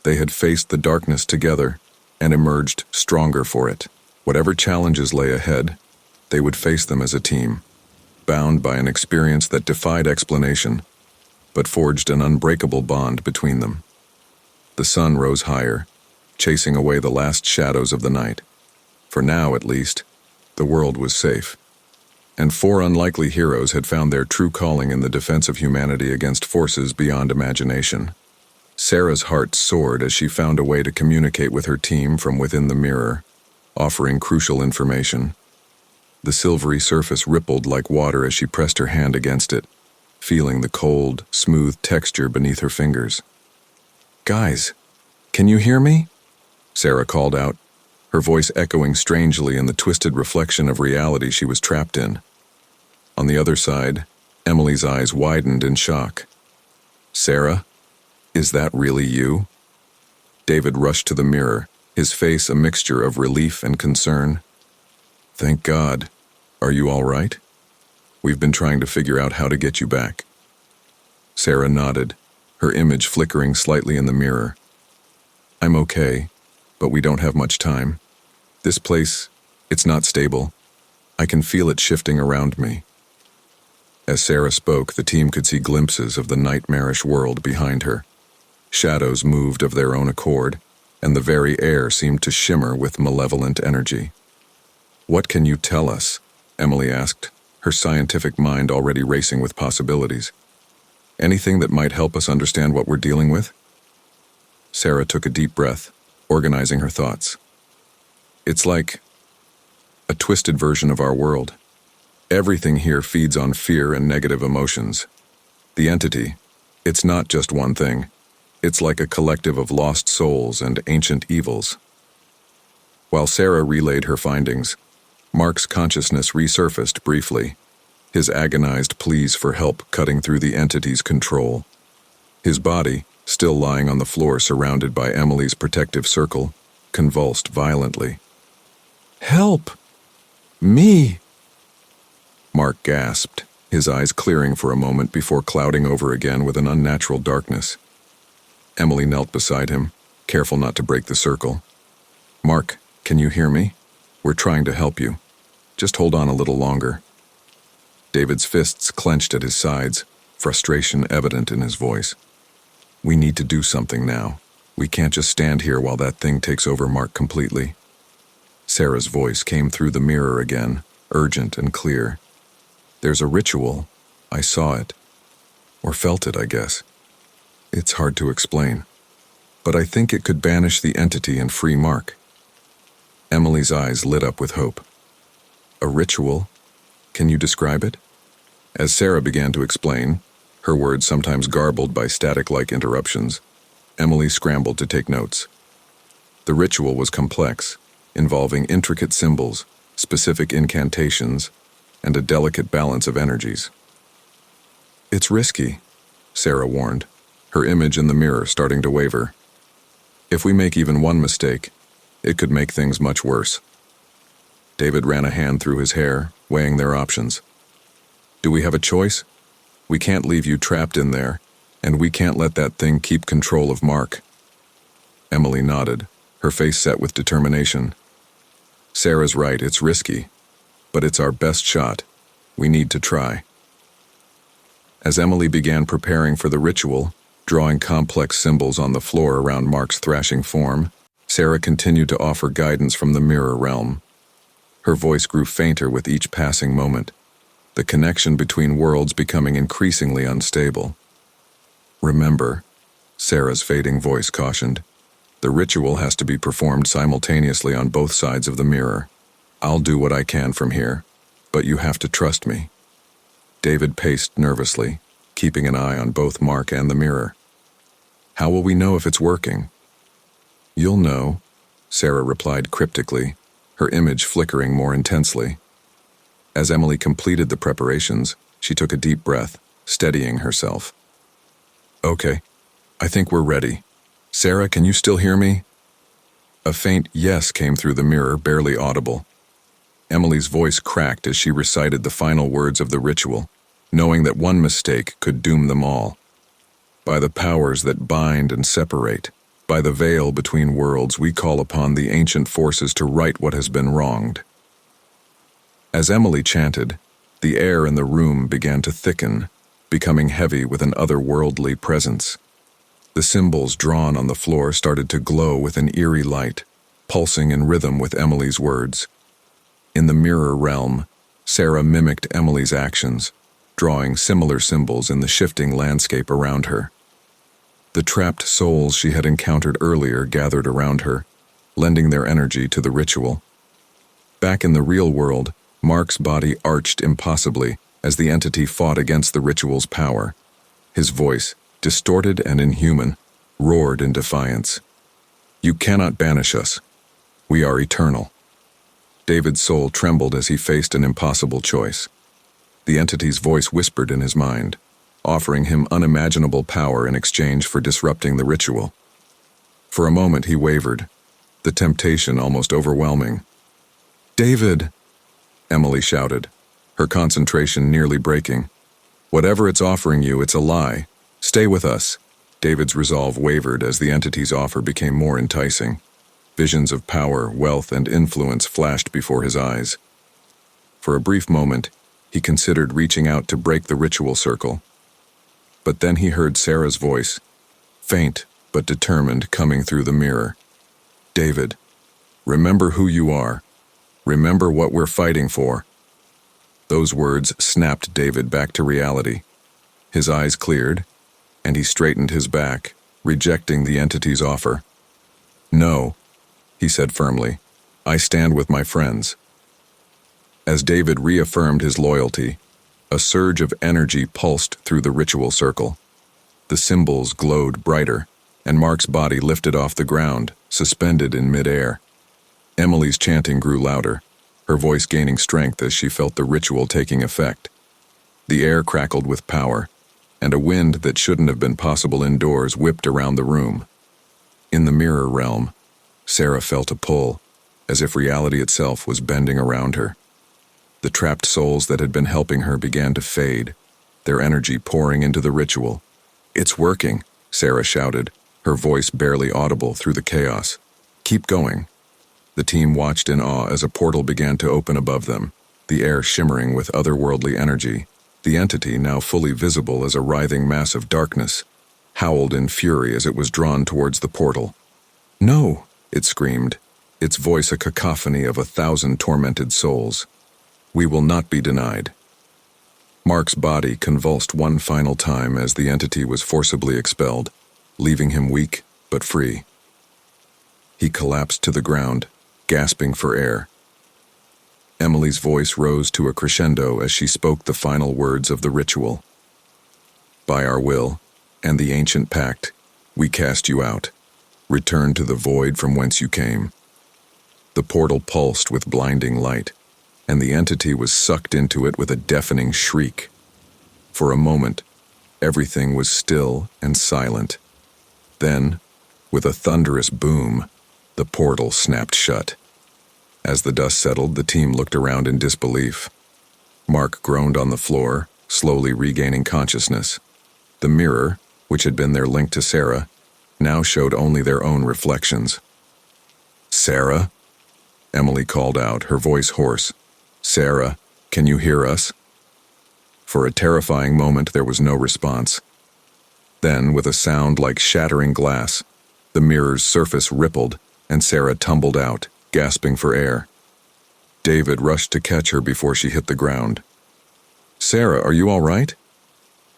They had faced the darkness together and emerged stronger for it. Whatever challenges lay ahead, they would face them as a team, bound by an experience that defied explanation, but forged an unbreakable bond between them. The sun rose higher, chasing away the last shadows of the night. For now, at least, the world was safe. And four unlikely heroes had found their true calling in the defense of humanity against forces beyond imagination. Sarah's heart soared as she found a way to communicate with her team from within the mirror, offering crucial information. The silvery surface rippled like water as she pressed her hand against it, feeling the cold, smooth texture beneath her fingers. "Guys, can you hear me?" Sarah called out, her voice echoing strangely in the twisted reflection of reality she was trapped in. On the other side, Emily's eyes widened in shock. "Sarah, is that really you?" David rushed to the mirror, his face a mixture of relief and concern. "Thank God. Are you all right? We've been trying to figure out how to get you back." Sarah nodded, her image flickering slightly in the mirror. "I'm okay, but we don't have much time. This place, it's not stable. I can feel it shifting around me." As Sarah spoke, the team could see glimpses of the nightmarish world behind her. Shadows moved of their own accord, and the very air seemed to shimmer with malevolent energy. "What can you tell us?" Emily asked, her scientific mind already racing with possibilities. "Anything that might help us understand what we're dealing with?" Sarah took a deep breath, organizing her thoughts. "It's like a twisted version of our world. Everything here feeds on fear and negative emotions. The entity, it's not just one thing. It's like a collective of lost souls and ancient evils." While Sarah relayed her findings, Mark's consciousness resurfaced briefly, his agonized pleas for help cutting through the entity's control. His body, still lying on the floor surrounded by Emily's protective circle, convulsed violently. "Help! Me!" Mark gasped, his eyes clearing for a moment before clouding over again with an unnatural darkness. Emily knelt beside him, careful not to break the circle. "Mark, can you hear me? We're trying to help you. Just hold on a little longer." David's fists clenched at his sides, frustration evident in his voice. "We need to do something now. We can't just stand here while that thing takes over Mark completely." Sarah's voice came through the mirror again, urgent and clear. "There's a ritual. I saw it. Or felt it, I guess. It's hard to explain. But I think it could banish the entity and free Mark." Emily's eyes lit up with hope. "A ritual? Can you describe it?" As Sarah began to explain, her words sometimes garbled by static-like interruptions, Emily scrambled to take notes. The ritual was complex, involving intricate symbols, specific incantations, and a delicate balance of energies. "It's risky," Sarah warned, her image in the mirror starting to waver. "If we make even one mistake, it could make things much worse." David ran a hand through his hair, weighing their options. "Do we have a choice? We can't leave you trapped in there, and we can't let that thing keep control of Mark." Emily nodded, her face set with determination. "Sarah's right, it's risky, but it's our best shot. We need to try." As Emily began preparing for the ritual, drawing complex symbols on the floor around Mark's thrashing form, Sarah continued to offer guidance from the mirror realm. Her voice grew fainter with each passing moment, the connection between worlds becoming increasingly unstable. "Remember," Sarah's fading voice cautioned, "the ritual has to be performed simultaneously on both sides of the mirror. I'll do what I can from here, but you have to trust me." David paced nervously, keeping an eye on both Mark and the mirror. "How will we know if it's working?" "You'll know," Sarah replied cryptically, her image flickering more intensely. As Emily completed the preparations, she took a deep breath, steadying herself. "Okay, I think we're ready. Sarah, can you still hear me?" A faint yes came through the mirror, barely audible. Emily's voice cracked as she recited the final words of the ritual, knowing that one mistake could doom them all. "By the powers that bind and separate, by the veil between worlds, we call upon the ancient forces to right what has been wronged." As Emily chanted, the air in the room began to thicken, becoming heavy with an otherworldly presence. The symbols drawn on the floor started to glow with an eerie light, pulsing in rhythm with Emily's words. In the mirror realm, Sarah mimicked Emily's actions, drawing similar symbols in the shifting landscape around her. The trapped souls she had encountered earlier gathered around her, lending their energy to the ritual. Back in the real world, Mark's body arched impossibly as the entity fought against the ritual's power. His voice, distorted and inhuman, roared in defiance. "You cannot banish us. We are eternal." David's soul trembled as he faced an impossible choice. The entity's voice whispered in his mind, offering him unimaginable power in exchange for disrupting the ritual. For a moment he wavered, the temptation almost overwhelming. "David!" Emily shouted, her concentration nearly breaking. "Whatever it's offering you, it's a lie. Stay with us." David's resolve wavered as the entity's offer became more enticing. Visions of power, wealth, and influence flashed before his eyes. For a brief moment, he considered reaching out to break the ritual circle. But then he heard Sarah's voice, faint but determined, coming through the mirror. "David, remember who you are. Remember what we're fighting for." Those words snapped David back to reality. His eyes cleared, and he straightened his back, rejecting the entity's offer. "No," he said firmly, "I stand with my friends." As David reaffirmed his loyalty, a surge of energy pulsed through the ritual circle. The symbols glowed brighter, and Mark's body lifted off the ground, suspended in midair. Emily's chanting grew louder, her voice gaining strength as she felt the ritual taking effect. The air crackled with power, and a wind that shouldn't have been possible indoors whipped around the room. In the mirror realm, Sarah felt a pull, as if reality itself was bending around her. The trapped souls that had been helping her began to fade, their energy pouring into the ritual. "It's working," Sarah shouted, her voice barely audible through the chaos. "Keep going." The team watched in awe as a portal began to open above them, the air shimmering with otherworldly energy. The entity, now fully visible as a writhing mass of darkness, howled in fury as it was drawn towards the portal. "No!" it screamed, its voice a cacophony of 1,000 tormented souls. "We will not be denied." Mark's body convulsed one final time as the entity was forcibly expelled, leaving him weak but free. He collapsed to the ground, gasping for air. Emily's voice rose to a crescendo as she spoke the final words of the ritual. "By our will, and the ancient pact, we cast you out. Return to the void from whence you came." The portal pulsed with blinding light, and the entity was sucked into it with a deafening shriek. For a moment, everything was still and silent. Then, with a thunderous boom, the portal snapped shut. As the dust settled, the team looked around in disbelief. Mark groaned on the floor, slowly regaining consciousness. The mirror, which had been their link to Sarah, now showed only their own reflections. "Sarah?" Emily called out, her voice hoarse. "Sarah, can you hear us?" For a terrifying moment, there was no response. Then, with a sound like shattering glass, the mirror's surface rippled, and Sarah tumbled out, gasping for air. David rushed to catch her before she hit the ground. "Sarah, are you all right?"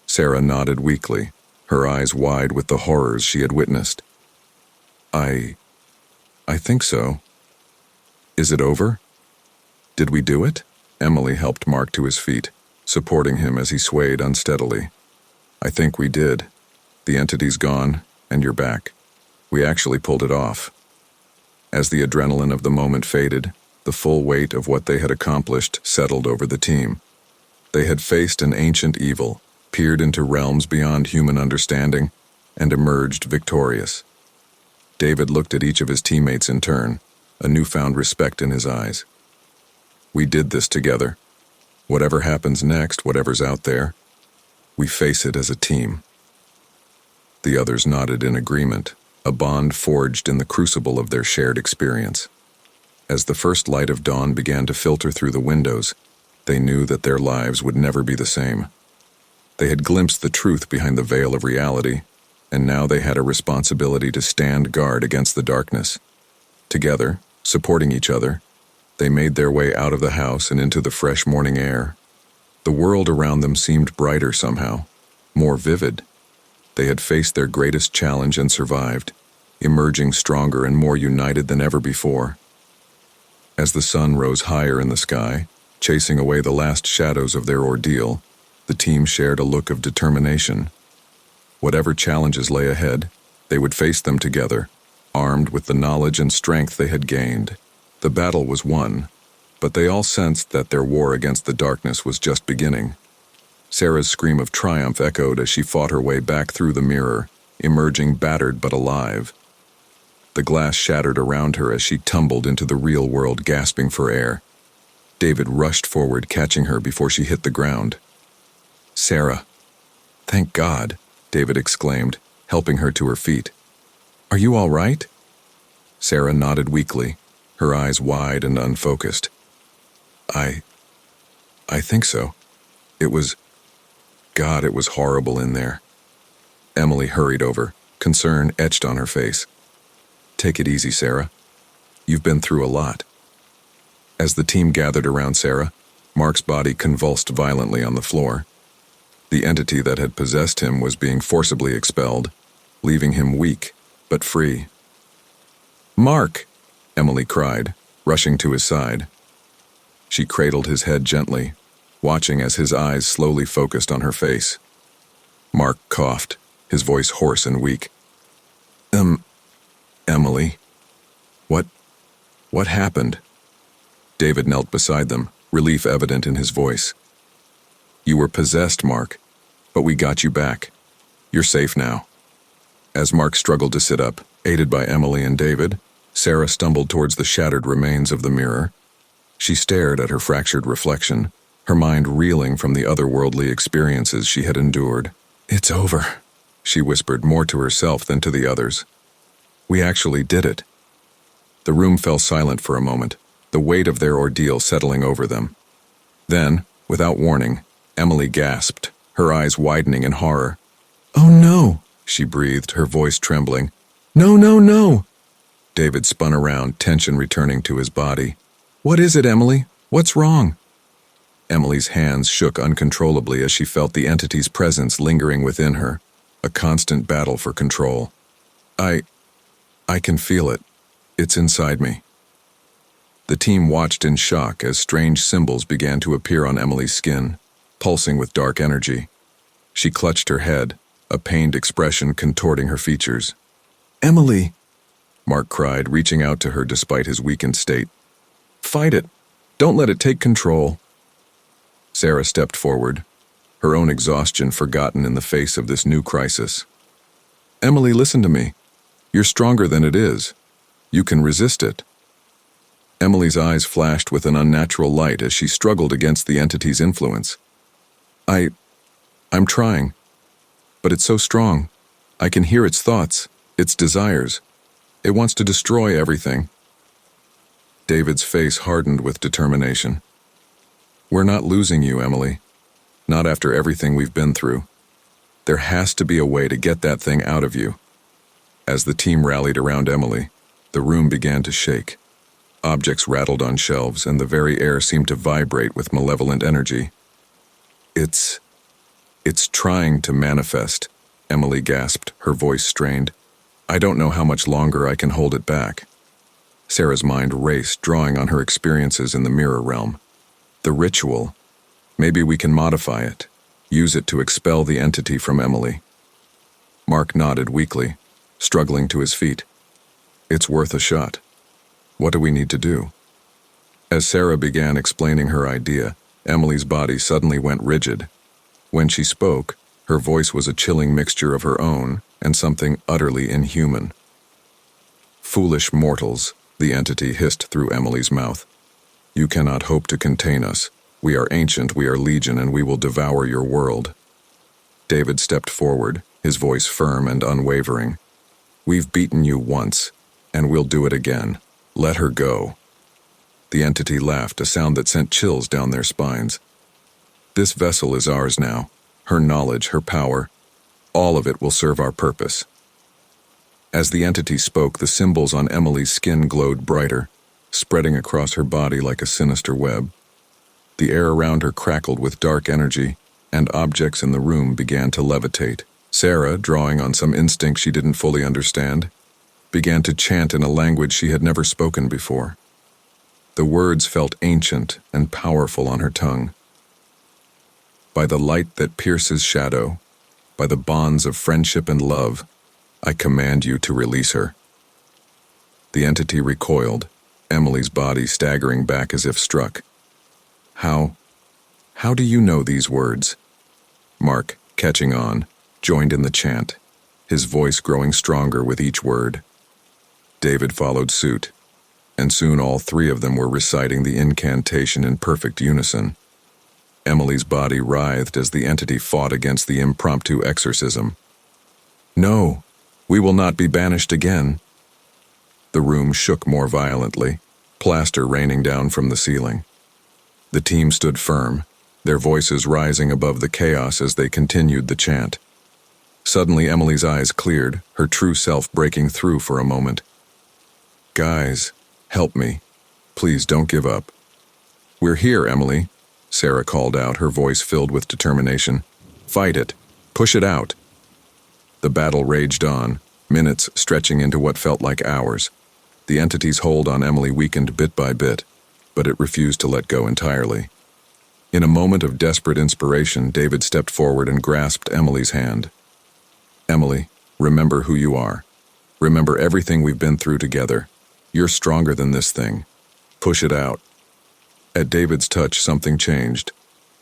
Sarah nodded weakly, her eyes wide with the horrors she had witnessed. I think so. Is it over? Did we do it?" Emily helped Mark to his feet, supporting him as he swayed unsteadily. "I think we did. The entity's gone, and you're back. We actually pulled it off." As the adrenaline of the moment faded, The full weight of what they had accomplished settled over the team. They had faced an ancient evil, peered into realms beyond human understanding, and emerged victorious. David looked at each of his teammates in turn, a newfound respect in his eyes. We did this together. Whatever happens next, whatever's out there, we face it as a team. The others nodded in agreement, a bond forged in the crucible of their shared experience. As the first light of dawn began to filter through the windows, they knew that their lives would never be the same. They had glimpsed the truth behind the veil of reality, and now they had a responsibility to stand guard against the darkness. Together, supporting each other, they made their way out of the house and into the fresh morning air. The world around them seemed brighter somehow, more vivid. They had faced their greatest challenge and survived, emerging stronger and more united than ever before. As the sun rose higher in the sky, chasing away the last shadows of their ordeal, the team shared a look of determination. Whatever challenges lay ahead, they would face them together, armed with the knowledge and strength they had gained. The battle was won, but they all sensed that their war against the darkness was just beginning. Sarah's scream of triumph echoed as she fought her way back through the mirror, emerging battered but alive. The glass shattered around her as she tumbled into the real world, gasping for air. David rushed forward, catching her before she hit the ground. "Sarah." "Thank God," David exclaimed, helping her to her feet. "Are you all right?" Sarah nodded weakly, her eyes wide and unfocused. I think so. It was horrible in there." Emily hurried over, concern etched on her face. "Take it easy, Sarah. You've been through a lot." As the team gathered around Sarah, Mark's body convulsed violently on the floor. The entity that had possessed him was being forcibly expelled, leaving him weak, but free. "Mark!" Emily cried, rushing to his side. She cradled his head gently, watching as his eyes slowly focused on her face. Mark coughed, his voice hoarse and weak. Emily, what happened?" David knelt beside them, relief evident in his voice. "You were possessed, Mark, but we got you back. You're safe now." As Mark struggled to sit up, aided by Emily and David, Sarah stumbled towards the shattered remains of the mirror. She stared at her fractured reflection, her mind reeling from the otherworldly experiences she had endured. "It's over," she whispered, more to herself than to the others. "We actually did it." The room fell silent for a moment, the weight of their ordeal settling over them. Then, without warning, Emily gasped, her eyes widening in horror. "Oh no," she breathed, her voice trembling. "No, no, no." David spun around, tension returning to his body. "What is it, Emily? What's wrong?" Emily's hands shook uncontrollably as she felt the entity's presence lingering within her, a constant battle for control. I can feel it. It's inside me." The team watched in shock as strange symbols began to appear on Emily's skin, pulsing with dark energy. She clutched her head, a pained expression contorting her features. "Emily!" Mark cried, reaching out to her despite his weakened state. "Fight it! Don't let it take control." Sarah stepped forward, her own exhaustion forgotten in the face of this new crisis. "Emily, listen to me. You're stronger than it is. You can resist it." Emily's eyes flashed with an unnatural light as she struggled against the entity's influence. I'm trying, but it's so strong. I can hear its thoughts, its desires. It wants to destroy everything." David's face hardened with determination. "We're not losing you, Emily. Not after everything we've been through. There has to be a way to get that thing out of you." As the team rallied around Emily, the room began to shake. Objects rattled on shelves, and the very air seemed to vibrate with malevolent energy. It's trying to manifest," Emily gasped, her voice strained. "I don't know how much longer I can hold it back." Sarah's mind raced, drawing on her experiences in the mirror realm. The ritual. Maybe we can modify it, use it to expel the entity from Emily. Mark nodded weakly, struggling to his feet. "It's worth a shot. What do we need to do?" As Sarah began explaining her idea, Emily's body suddenly went rigid. When she spoke, her voice was a chilling mixture of her own and something utterly inhuman. "Foolish mortals," the entity hissed through Emily's mouth. "You cannot hope to contain us. We are ancient, we are legion, and we will devour your world." David stepped forward, his voice firm and unwavering. "We've beaten you once, and we'll do it again. Let her go." The entity laughed, a sound that sent chills down their spines. "This vessel is ours now. Her knowledge, her power, all of it will serve our purpose." As the entity spoke, the symbols on Emily's skin glowed brighter, spreading across her body like a sinister web. The air around her crackled with dark energy, and objects in the room began to levitate. Sarah, drawing on some instinct she didn't fully understand, began to chant in a language she had never spoken before. The words felt ancient and powerful on her tongue. "By the light that pierces shadow, by the bonds of friendship and love, I command you to release her." The entity recoiled, Emily's body staggering back as if struck. How do you know these words?" Mark, catching on, joined in the chant, his voice growing stronger with each word. David followed suit, and soon all three of them were reciting the incantation in perfect unison. Emily's body writhed as the entity fought against the impromptu exorcism. "No, we will not be banished again." The room shook more violently, plaster raining down from the ceiling. The team stood firm, their voices rising above the chaos as they continued the chant. Suddenly Emily's eyes cleared, her true self breaking through for a moment. "Guys, help me. Please don't give up." "We're here, Emily," Sarah called out, her voice filled with determination. "Fight it. Push it out." The battle raged on, minutes stretching into what felt like hours. The entity's hold on Emily weakened bit by bit, but it refused to let go entirely. In a moment of desperate inspiration, David stepped forward and grasped Emily's hand. "Emily, remember who you are. Remember everything we've been through together. You're stronger than this thing. Push it out." At David's touch, something changed.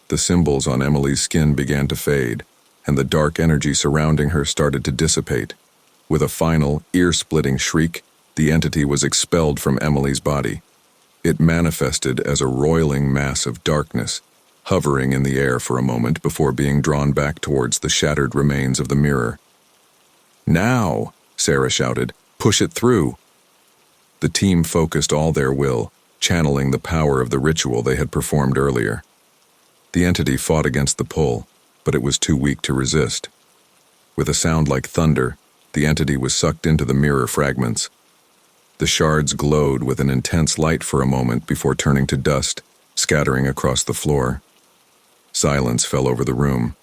The symbols on Emily's skin began to fade, and the dark energy surrounding her started to dissipate. With a final, ear-splitting shriek, the entity was expelled from Emily's body. It manifested as a roiling mass of darkness, hovering in the air for a moment before being drawn back towards the shattered remains of the mirror. "Now!" Sarah shouted. "Push it through!" The team focused all their will, channeling the power of the ritual they had performed earlier. The entity fought against the pull, but it was too weak to resist. With a sound like thunder, the entity was sucked into the mirror fragments. The shards glowed with an intense light for a moment before turning to dust, scattering across the floor. Silence fell over the room.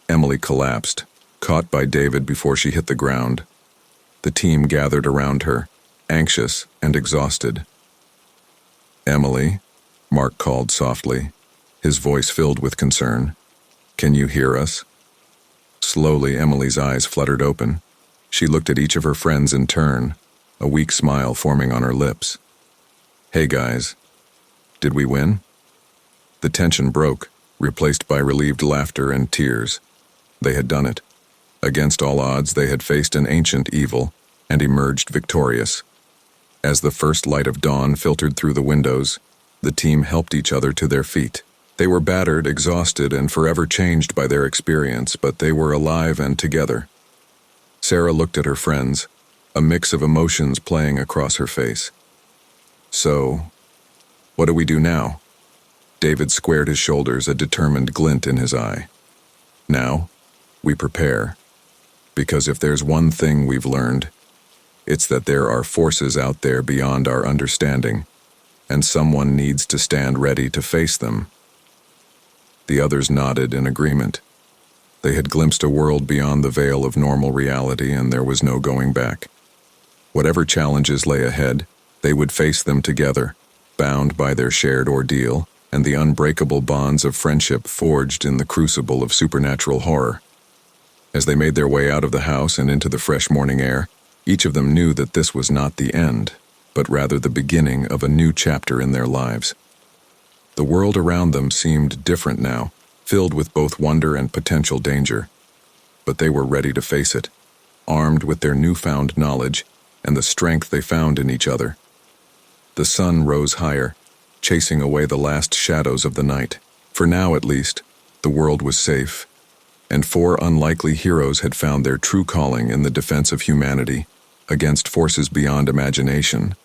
Emily collapsed, caught by David before she hit the ground. The team gathered around her, anxious and exhausted. "Emily," Mark called softly, his voice filled with concern. "Can you hear us?" Slowly, Emily's eyes fluttered open. She looked at each of her friends in turn, a weak smile forming on her lips. "Hey guys, did we win?" The tension broke, replaced by relieved laughter and tears. They had done it. Against all odds, they had faced an ancient evil and emerged victorious. As the first light of dawn filtered through the windows, the team helped each other to their feet. They were battered, exhausted, and forever changed by their experience, but they were alive and together. Sarah looked at her friends, a mix of emotions playing across her face. "So, what do we do now?" David squared his shoulders, a determined glint in his eye. "Now, we prepare. Because if there's one thing we've learned, it's that there are forces out there beyond our understanding, and someone needs to stand ready to face them." The others nodded in agreement. They had glimpsed a world beyond the veil of normal reality, and there was no going back. Whatever challenges lay ahead, they would face them together, bound by their shared ordeal and the unbreakable bonds of friendship forged in the crucible of supernatural horror. As they made their way out of the house and into the fresh morning air, each of them knew that this was not the end, but rather the beginning of a new chapter in their lives. The world around them seemed different now, filled with both wonder and potential danger. But they were ready to face it, armed with their newfound knowledge and the strength they found in each other. The sun rose higher, chasing away the last shadows of the night. For now, at least, the world was safe, and four unlikely heroes had found their true calling in the defense of humanity against forces beyond imagination.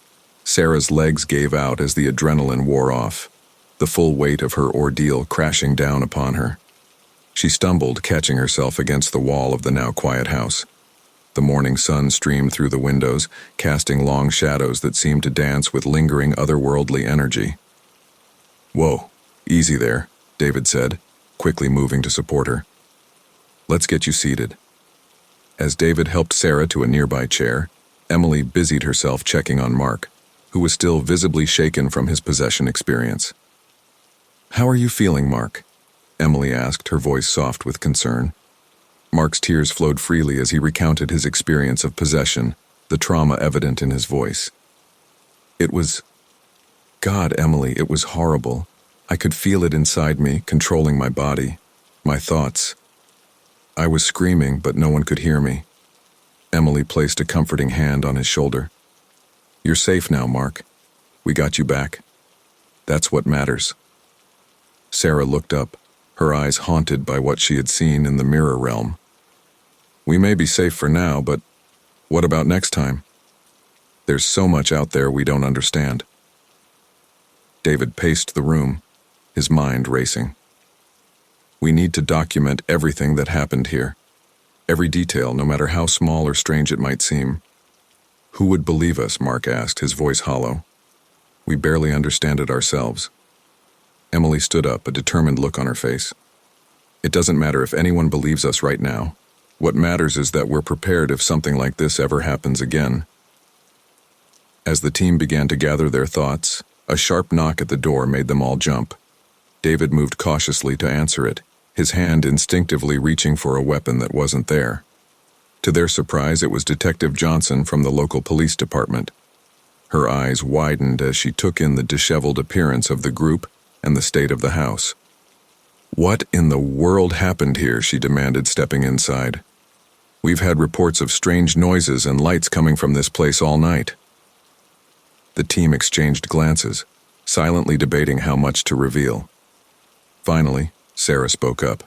Sarah's legs gave out as the adrenaline wore off, the full weight of her ordeal crashing down upon her. She stumbled, catching herself against the wall of the now quiet house. The morning sun streamed through the windows, casting long shadows that seemed to dance with lingering otherworldly energy. "Whoa, easy there," David said, quickly moving to support her. "Let's get you seated." As David helped Sarah to a nearby chair, Emily busied herself checking on Mark, who was still visibly shaken from his possession experience. "How are you feeling, Mark?" Emily asked, her voice soft with concern. Mark's tears flowed freely as he recounted his experience of possession, the trauma evident in his voice. God, Emily, it was horrible. I could feel it inside me, controlling my body, my thoughts. I was screaming, but no one could hear me." Emily placed a comforting hand on his shoulder. "You're safe now, Mark. We got you back. That's what matters." Sarah looked up, her eyes haunted by what she had seen in the mirror realm. "We may be safe for now, but what about next time? There's so much out there we don't understand." David paced the room, his mind racing. "We need to document everything that happened here. Every detail, no matter how small or strange it might seem." "Who would believe us?" Mark asked, his voice hollow. "We barely understand it ourselves." Emily stood up, a determined look on her face. "It doesn't matter if anyone believes us right now. What matters is that we're prepared if something like this ever happens again." As the team began to gather their thoughts, a sharp knock at the door made them all jump. David moved cautiously to answer it, his hand instinctively reaching for a weapon that wasn't there. To their surprise, it was Detective Johnson from the local police department. Her eyes widened as she took in the disheveled appearance of the group and the state of the house. "What in the world happened here?" she demanded, stepping inside. "We've had reports of strange noises and lights coming from this place all night." The team exchanged glances, silently debating how much to reveal. Finally, Sarah spoke up.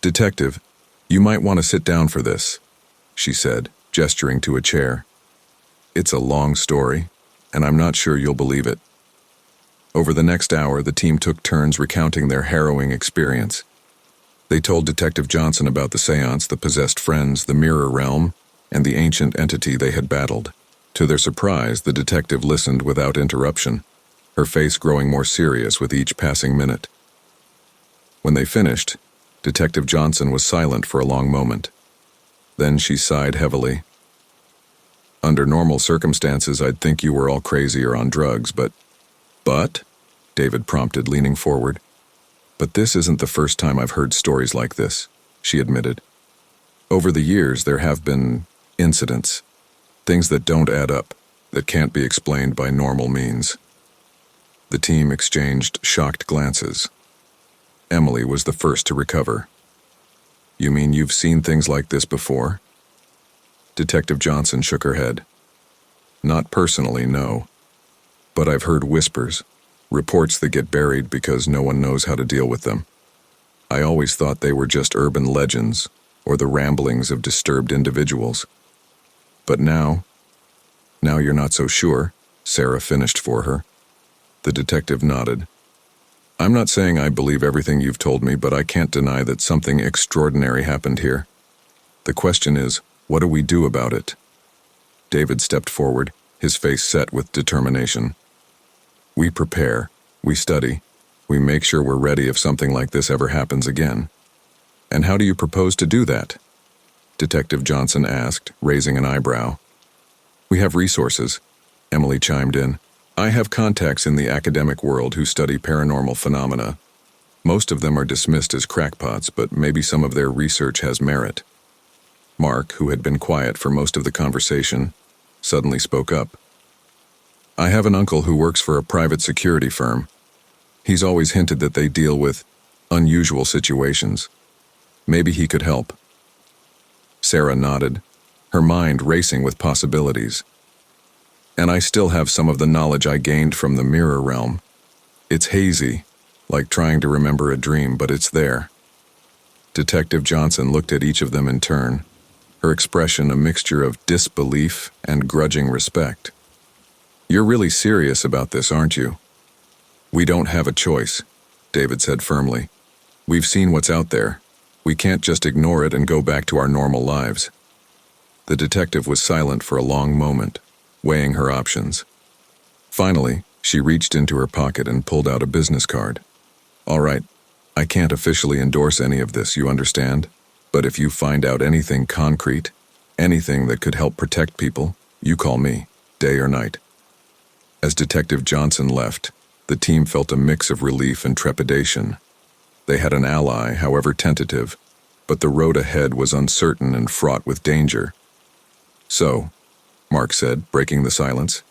"Detective, you might want to sit down for this," she said, gesturing to a chair. "It's a long story, and I'm not sure you'll believe it." Over the next hour, the team took turns recounting their harrowing experience. They told Detective Johnson about the seance, the possessed friends, the mirror realm, and the ancient entity they had battled. To their surprise, the detective listened without interruption, her face growing more serious with each passing minute. When they finished, Detective Johnson was silent for a long moment. Then she sighed heavily. "Under normal circumstances, I'd think you were all crazy or on drugs, but..." "But?" David prompted, leaning forward. "But this isn't the first time I've heard stories like this," she admitted. "Over the years, there have been incidents. Things that don't add up, that can't be explained by normal means." The team exchanged shocked glances. Emily was the first to recover. "You mean you've seen things like this before?" Detective Johnson shook her head. "Not personally, no. But I've heard whispers, reports that get buried because no one knows how to deal with them. I always thought they were just urban legends or the ramblings of disturbed individuals. But now you're not so sure," Sarah finished for her. The detective nodded. "I'm not saying I believe everything you've told me, but I can't deny that something extraordinary happened here. The question is, what do we do about it?" David stepped forward, his face set with determination. "We prepare, we study, we make sure we're ready if something like this ever happens again." "And how do you propose to do that?" Detective Johnson asked, raising an eyebrow. "We have resources," Emily chimed in. "I have contacts in the academic world who study paranormal phenomena. Most of them are dismissed as crackpots, but maybe some of their research has merit." Mark, who had been quiet for most of the conversation, suddenly spoke up. I have an uncle who works for a private security firm. He's always hinted that they deal with unusual situations. Maybe he could help." Sarah nodded, her mind racing with possibilities. "And I still have some of the knowledge I gained from the mirror realm. It's hazy, like trying to remember a dream, but it's there." Detective Johnson looked at each of them in turn, her expression a mixture of disbelief and grudging respect. "You're really serious about this, aren't you?" "We don't have a choice," David said firmly. "We've seen what's out there. We can't just ignore it and go back to our normal lives." The detective was silent for a long moment, weighing her options. Finally, she reached into her pocket and pulled out a business card. "All right, I can't officially endorse any of this, you understand? But if you find out anything concrete, anything that could help protect people, you call me, day or night." As Detective Johnson left, the team felt a mix of relief and trepidation. They had an ally, however tentative, but the road ahead was uncertain and fraught with danger. "So," Mark said, breaking the silence,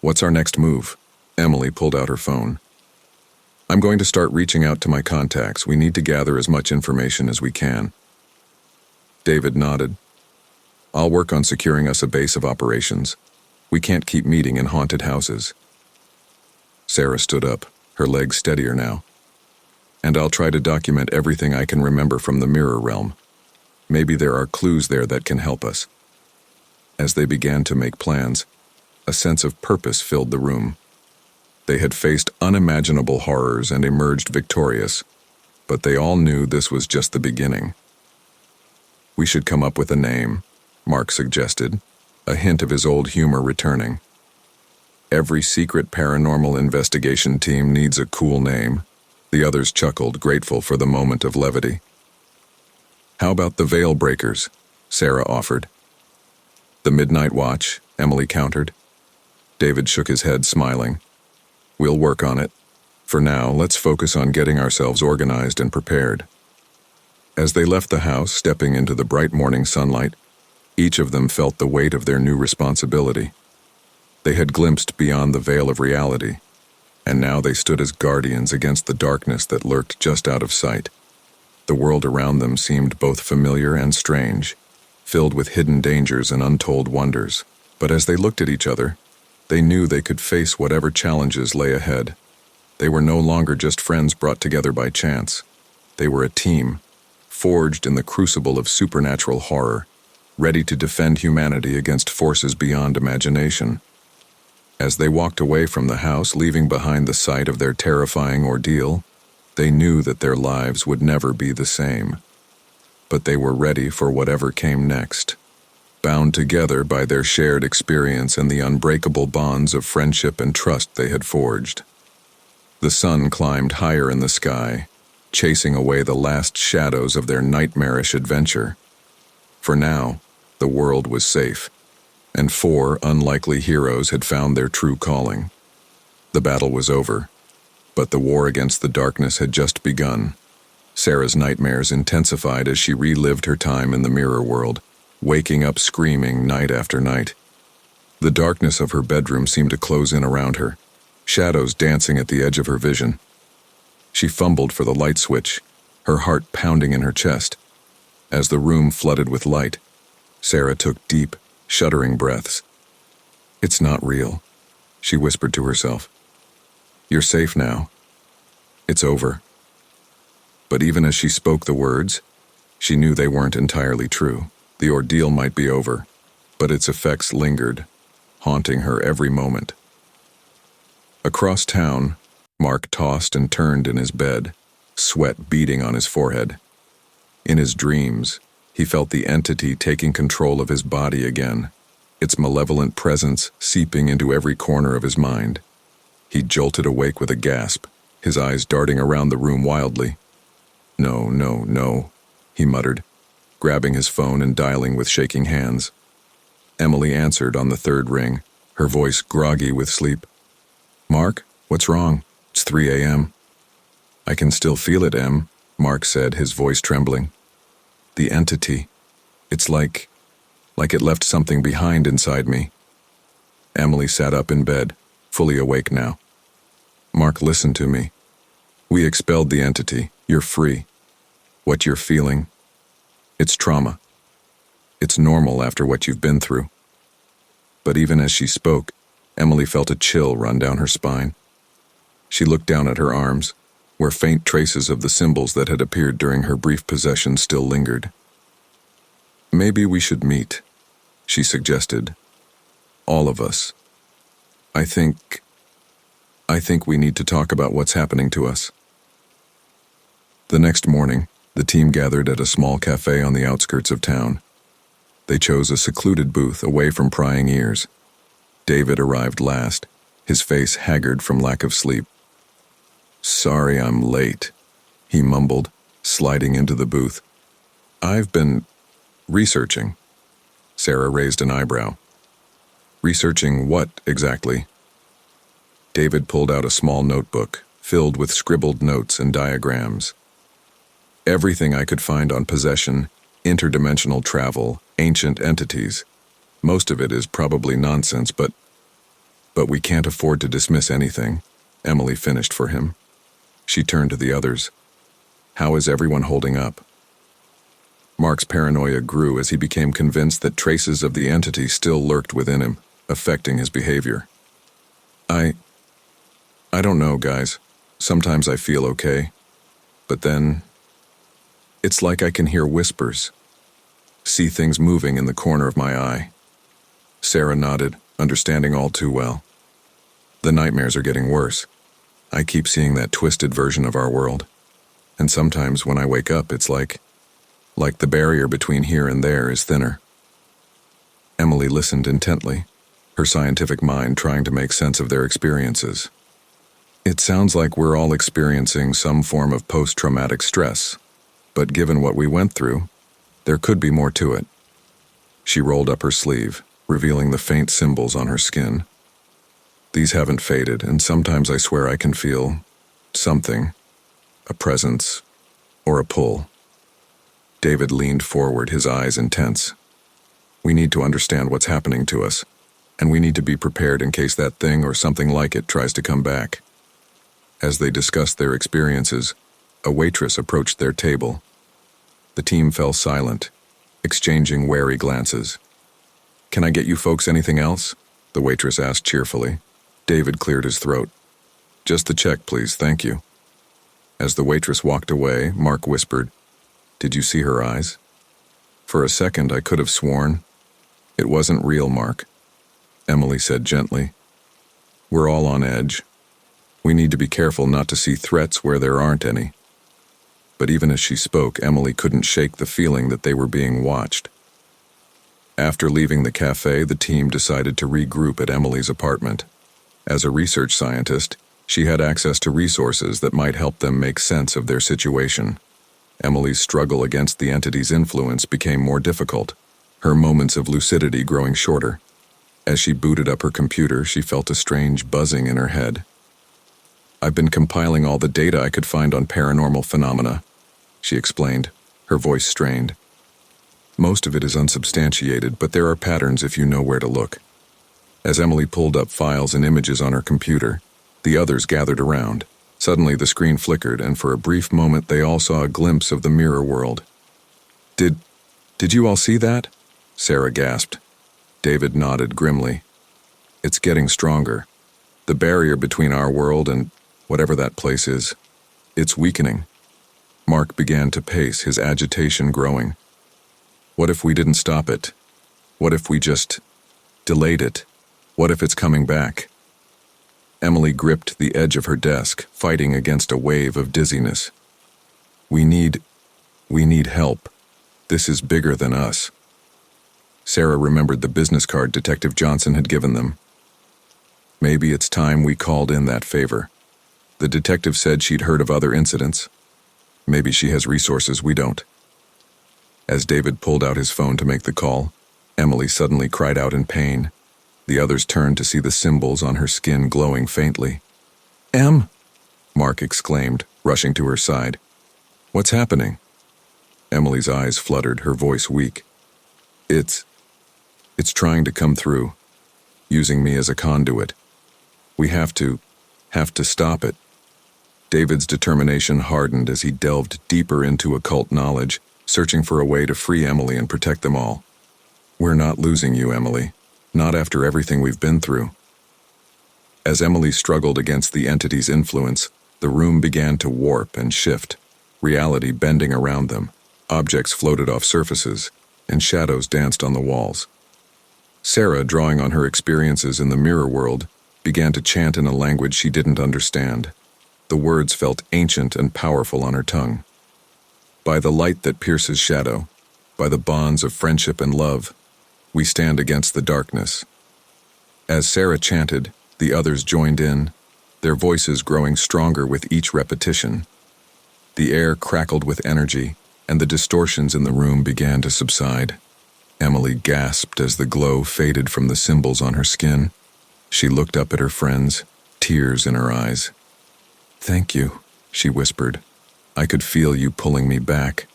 "what's our next move?" Emily pulled out her phone. "I'm going to start reaching out to my contacts. We need to gather as much information as we can." David nodded. "I'll work on securing us a base of operations. We can't keep meeting in haunted houses." Sarah stood up, her legs steadier now. "And I'll try to document everything I can remember from the mirror realm. Maybe there are clues there that can help us." As they began to make plans, a sense of purpose filled the room. They had faced unimaginable horrors and emerged victorious, but they all knew this was just the beginning. "We should come up with a name," Mark suggested, a hint of his old humor returning. "Every secret paranormal investigation team needs a cool name." The others chuckled, grateful for the moment of levity. "How about the Veil Breakers?" Sarah offered. "The Midnight Watch," Emily countered. David shook his head, smiling. "We'll work on it. For now, let's focus on getting ourselves organized and prepared." As they left the house, stepping into the bright morning sunlight, each of them felt the weight of their new responsibility. They had glimpsed beyond the veil of reality, and now they stood as guardians against the darkness that lurked just out of sight. The world around them seemed both familiar and strange, filled with hidden dangers and untold wonders. But as they looked at each other, they knew they could face whatever challenges lay ahead. They were no longer just friends brought together by chance. They were a team, forged in the crucible of supernatural horror, ready to defend humanity against forces beyond imagination. As they walked away from the house, leaving behind the site of their terrifying ordeal, they knew that their lives would never be the same. But they were ready for whatever came next, bound together by their shared experience and the unbreakable bonds of friendship and trust they had forged. The sun climbed higher in the sky, chasing away the last shadows of their nightmarish adventure. For now, the world was safe, and 4 unlikely heroes had found their true calling. The battle was over, but the war against the darkness had just begun. Sarah's nightmares intensified as she relived her time in the mirror world, waking up screaming night after night. The darkness of her bedroom seemed to close in around her, shadows dancing at the edge of her vision. She fumbled for the light switch, her heart pounding in her chest. As the room flooded with light, Sarah took deep, shuddering breaths. "It's not real," she whispered to herself. "You're safe now. It's over." But even as she spoke the words, she knew they weren't entirely true. The ordeal might be over, but its effects lingered, haunting her every moment. Across town, Mark tossed and turned in his bed, sweat beading on his forehead. In his dreams, he felt the entity taking control of his body again, its malevolent presence seeping into every corner of his mind. He jolted awake with a gasp, his eyes darting around the room wildly. "No, no, no," he muttered, grabbing his phone and dialing with shaking hands. Emily answered on the third ring, her voice groggy with sleep. "Mark, what's wrong? It's 3 a.m. "I can still feel it, Em," Mark said, his voice trembling. "The entity. It's like it left something behind inside me." Emily sat up in bed, fully awake now. Mark, listen to me. We expelled the entity. You're free. What you're feeling, it's trauma. It's normal after what you've been through. But even as she spoke, Emily felt a chill run down her spine. She looked down at her arms, where faint traces of the symbols that had appeared during her brief possession still lingered. Maybe we should meet, she suggested. All of us. I think we need to talk about what's happening to us. The next morning, the team gathered at a small cafe on the outskirts of town. They chose a secluded booth away from prying ears. David arrived last, his face haggard from lack of sleep. "Sorry I'm late," he mumbled, sliding into the booth. "I've been researching." Sarah raised an eyebrow. "Researching what, exactly?" David pulled out a small notebook, filled with scribbled notes and diagrams. "Everything I could find on possession, interdimensional travel, ancient entities. Most of it is probably nonsense, but we can't afford to dismiss anything," Emily finished for him. She turned to the others. "How is everyone holding up?" Mark's paranoia grew as he became convinced that traces of the entity still lurked within him, affecting his behavior. I don't know, guys. Sometimes I feel okay. But then, it's like I can hear whispers, see things moving in the corner of my eye." Sarah nodded, understanding all too well. "The nightmares are getting worse. I keep seeing that twisted version of our world. And sometimes when I wake up, it's like the barrier between here and there is thinner." Emily listened intently, her scientific mind trying to make sense of their experiences. "It sounds like we're all experiencing some form of post-traumatic stress, but given what we went through, there could be more to it." She rolled up her sleeve, revealing the faint symbols on her skin. "These haven't faded, and sometimes I swear I can feel something, a presence, or a pull." David leaned forward, his eyes intense. "We need to understand what's happening to us, and we need to be prepared in case that thing or something like it tries to come back." As they discussed their experiences, a waitress approached their table. The team fell silent, exchanging wary glances. "Can I get you folks anything else?" the waitress asked cheerfully. David cleared his throat. "Just the check, please, thank you." As the waitress walked away, Mark whispered, "Did you see her eyes?" "For a second, I could have sworn." "It wasn't real, Mark," Emily said gently. "We're all on edge. We need to be careful not to see threats where there aren't any." But even as she spoke, Emily couldn't shake the feeling that they were being watched. After leaving the cafe, the team decided to regroup at Emily's apartment. As a research scientist, she had access to resources that might help them make sense of their situation. Emily's struggle against the entity's influence became more difficult, her moments of lucidity growing shorter. As she booted up her computer, she felt a strange buzzing in her head. "I've been compiling all the data I could find on paranormal phenomena," she explained, her voice strained. "Most of it is unsubstantiated, but there are patterns if you know where to look." As Emily pulled up files and images on her computer, the others gathered around. Suddenly the screen flickered, and for a brief moment they all saw a glimpse of the mirror world. Did you all see that?" Sarah gasped. David nodded grimly. "It's getting stronger. The barrier between our world and whatever that place is, it's weakening." Mark began to pace, his agitation growing. "What if we didn't stop it? What if we just delayed it? What if it's coming back?" Emily gripped the edge of her desk, fighting against a wave of dizziness. We need help. This is bigger than us." Sarah remembered the business card Detective Johnson had given them. "Maybe it's time we called in that favor. The detective said she'd heard of other incidents. Maybe she has resources we don't." As David pulled out his phone to make the call, Emily suddenly cried out in pain. The others turned to see the symbols on her skin glowing faintly. "Em!" Mark exclaimed, rushing to her side. "What's happening?" Emily's eyes fluttered, her voice weak. It's trying to come through. using me as a conduit. We have to stop it. David's determination hardened as he delved deeper into occult knowledge, searching for a way to free Emily and protect them all. We're not losing you, Emily. Not after everything we've been through. As Emily struggled against the entity's influence, the room began to warp and shift, reality bending around them. Objects floated off surfaces, and shadows danced on the walls. Sarah, drawing on her experiences in the mirror world, began to chant in a language she didn't understand. The words felt ancient and powerful on her tongue. By the light that pierces shadow, by the bonds of friendship and love, we stand against the darkness. As Sarah chanted, the others joined in, their voices growing stronger with each repetition. The air crackled with energy, and the distortions in the room began to subside. Emily gasped as the glow faded from the symbols on her skin. She looked up at her friends, tears in her eyes. "Thank you," she whispered. "I could feel you pulling me back."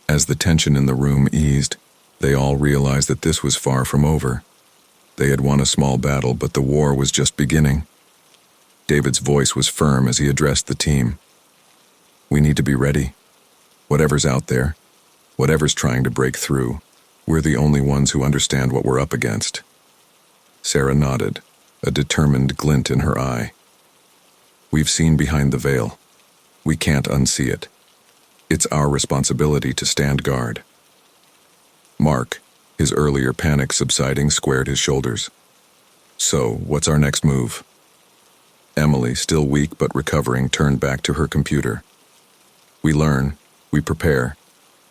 As the tension in the room eased, they all realized that this was far from over. They had won a small battle, but the war was just beginning. David's voice was firm as he addressed the team. "We need to be ready. Whatever's out there, whatever's trying to break through, we're the only ones who understand what we're up against." Sarah nodded, a determined glint in her eye. "We've seen behind the veil. We can't unsee it. It's our responsibility to stand guard." Mark, his earlier panic subsiding, squared his shoulders. "So, what's our next move?" Emily, still weak but recovering, turned back to her computer. "We learn, we prepare,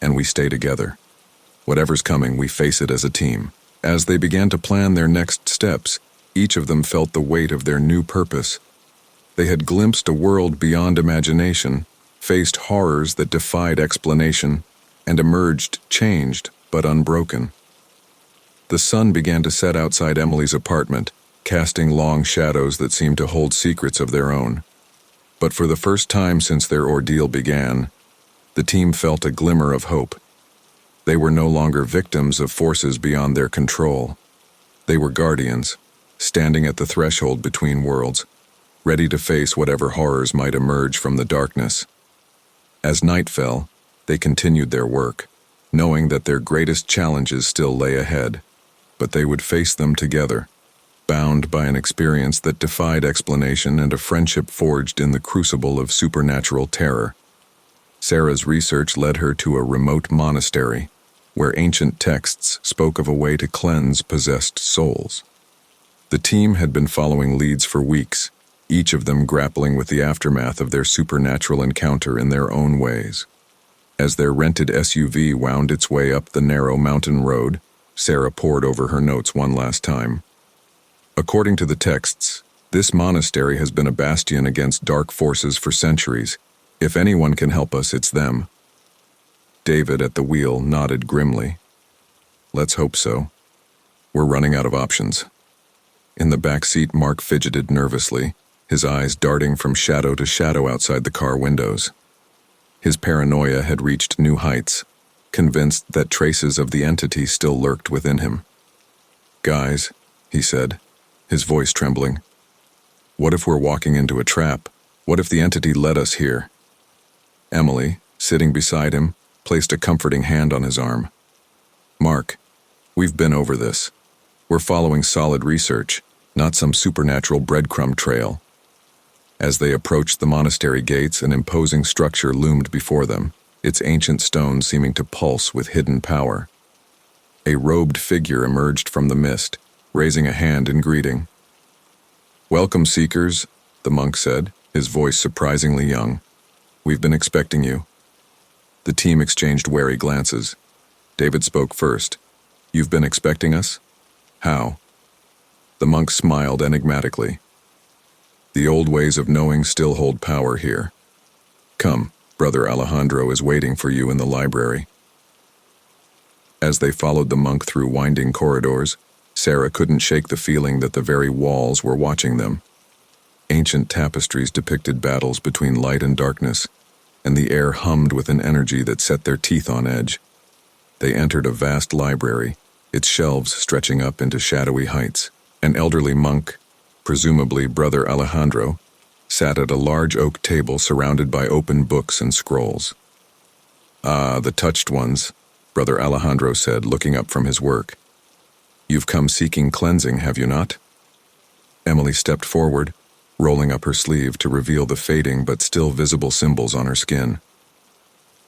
and we stay together. Whatever's coming, we face it as a team." As they began to plan their next steps, each of them felt the weight of their new purpose. They had glimpsed a world beyond imagination, faced horrors that defied explanation, and emerged changed but unbroken. The sun began to set outside Emily's apartment, casting long shadows that seemed to hold secrets of their own. But for the first time since their ordeal began, the team felt a glimmer of hope. They were no longer victims of forces beyond their control. They were guardians, standing at the threshold between worlds, ready to face whatever horrors might emerge from the darkness. As night fell, they continued their work, knowing that their greatest challenges still lay ahead, but they would face them together, bound by an experience that defied explanation and a friendship forged in the crucible of supernatural terror. Sarah's research led her to a remote monastery, where ancient texts spoke of a way to cleanse possessed souls. The team had been following leads for weeks, each of them grappling with the aftermath of their supernatural encounter in their own ways. As their rented SUV wound its way up the narrow mountain road, Sarah pored over her notes one last time. According to the texts, this monastery has been a bastion against dark forces for centuries. If anyone can help us, it's them. David, at the wheel, nodded grimly. "Let's hope so. We're running out of options." In the back seat, Mark fidgeted nervously, his eyes darting from shadow to shadow outside the car windows. His paranoia had reached new heights, convinced that traces of the entity still lurked within him. "Guys," he said, his voice trembling. "What if we're walking into a trap? What if the entity led us here?" Emily, sitting beside him, placed a comforting hand on his arm. "Mark, we've been over this. We're following solid research, not some supernatural breadcrumb trail." As they approached the monastery gates, an imposing structure loomed before them, its ancient stones seeming to pulse with hidden power. A robed figure emerged from the mist, raising a hand in greeting. "Welcome, seekers," the monk said, his voice surprisingly young. "We've been expecting you." The team exchanged wary glances. David spoke first. "You've been expecting us? How?" The monk smiled enigmatically. "The old ways of knowing still hold power here. Come, Brother Alejandro is waiting for you in the library." As they followed the monk through winding corridors, Sarah couldn't shake the feeling that the very walls were watching them. Ancient tapestries depicted battles between light and darkness, and the air hummed with an energy that set their teeth on edge. They entered a vast library, its shelves stretching up into shadowy heights. An elderly monk, presumably Brother Alejandro, sat at a large oak table surrounded by open books and scrolls. "Ah, the touched ones," Brother Alejandro said, looking up from his work. "You've come seeking cleansing, have you not?" Emily stepped forward, rolling up her sleeve to reveal the fading but still visible symbols on her skin.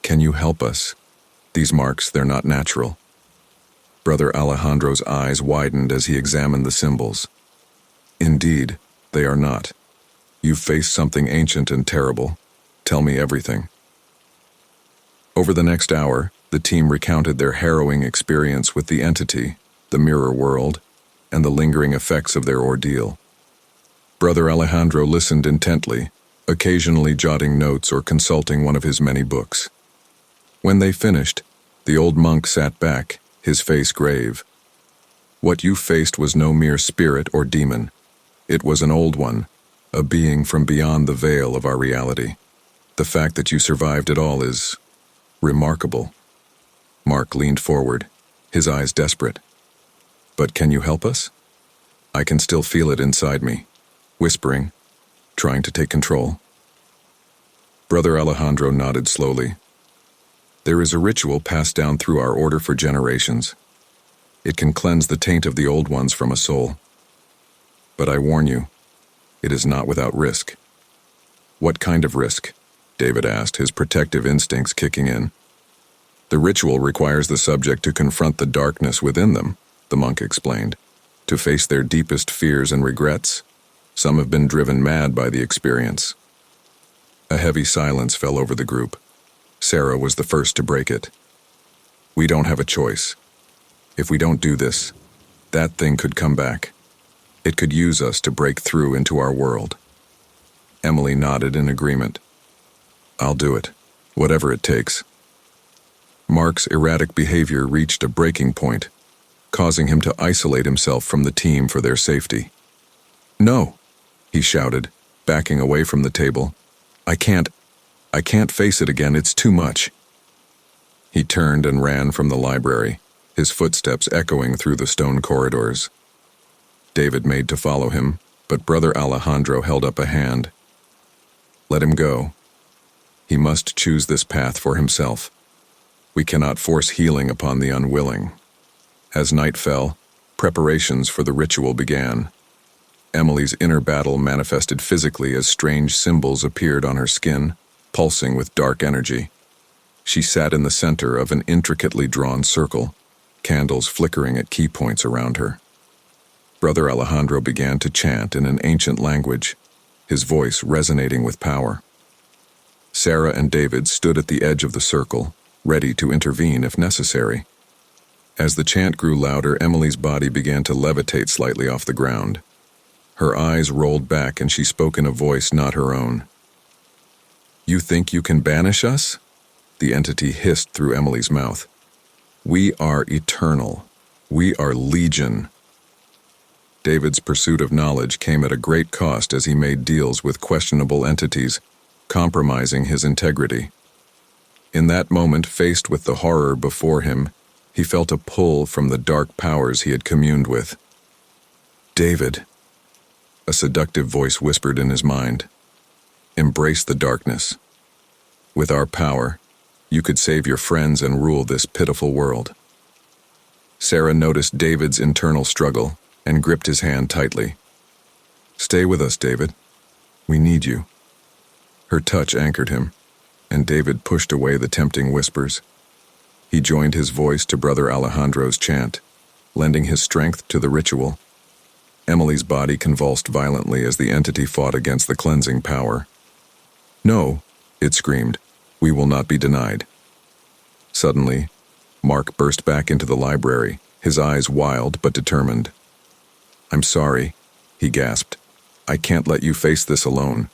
"Can you help us? These marks, they're not natural." Brother Alejandro's eyes widened as he examined the symbols. "Indeed, they are not. You've faced something ancient and terrible. Tell me everything." Over the next hour, the team recounted their harrowing experience with the entity, the mirror world, and the lingering effects of their ordeal. Brother Alejandro listened intently, occasionally jotting notes or consulting one of his many books. When they finished, the old monk sat back, his face grave. "What you faced was no mere spirit or demon. It was an old one, a being from beyond the veil of our reality. The fact that you survived it all is remarkable." Mark leaned forward, his eyes desperate. "But can you help us?" "I can still feel it inside me, whispering, trying to take control." Brother Alejandro nodded slowly. "There is a ritual passed down through our order for generations. It can cleanse the taint of the old ones from a soul. But I warn you, it is not without risk." "What kind of risk?" David asked, his protective instincts kicking in. "The ritual requires the subject to confront the darkness within them," the monk explained, "to face their deepest fears and regrets. Some have been driven mad by the experience." A heavy silence fell over the group. Sarah was the first to break it. "We don't have a choice. If we don't do this, that thing could come back. It could use us to break through into our world." Emily nodded in agreement. "I'll do it, whatever it takes." Mark's erratic behavior reached a breaking point, causing him to isolate himself from the team for their safety. "No," he shouted, backing away from the table. I can't face it again, it's too much." He turned and ran from the library, his footsteps echoing through the stone corridors. David made to follow him, but Brother Alejandro held up a hand. "Let him go. He must choose this path for himself. We cannot force healing upon the unwilling." As night fell, preparations for the ritual began. Emily's inner battle manifested physically as strange symbols appeared on her skin, pulsing with dark energy. She sat in the center of an intricately drawn circle, candles flickering at key points around her. Brother Alejandro began to chant in an ancient language, his voice resonating with power. Sarah and David stood at the edge of the circle, ready to intervene if necessary. As the chant grew louder, Emily's body began to levitate slightly off the ground. Her eyes rolled back and she spoke in a voice not her own. "You think you can banish us?" the entity hissed through Emily's mouth. "We are eternal. We are legion." David's pursuit of knowledge came at a great cost as he made deals with questionable entities, compromising his integrity. In that moment, faced with the horror before him, he felt a pull from the dark powers he had communed with. "David," a seductive voice whispered in his mind, "embrace the darkness. With our power, you could save your friends and rule this pitiful world." Sarah noticed David's internal struggle and gripped his hand tightly. "Stay with us, David. We need you." Her touch anchored him, and David pushed away the tempting whispers. He joined his voice to Brother Alejandro's chant, lending his strength to the ritual. Emily's body convulsed violently as the entity fought against the cleansing power. "No," it screamed, "we will not be denied." Suddenly, Mark burst back into the library, his eyes wild but determined. "I'm sorry," he gasped. "I can't let you face this alone."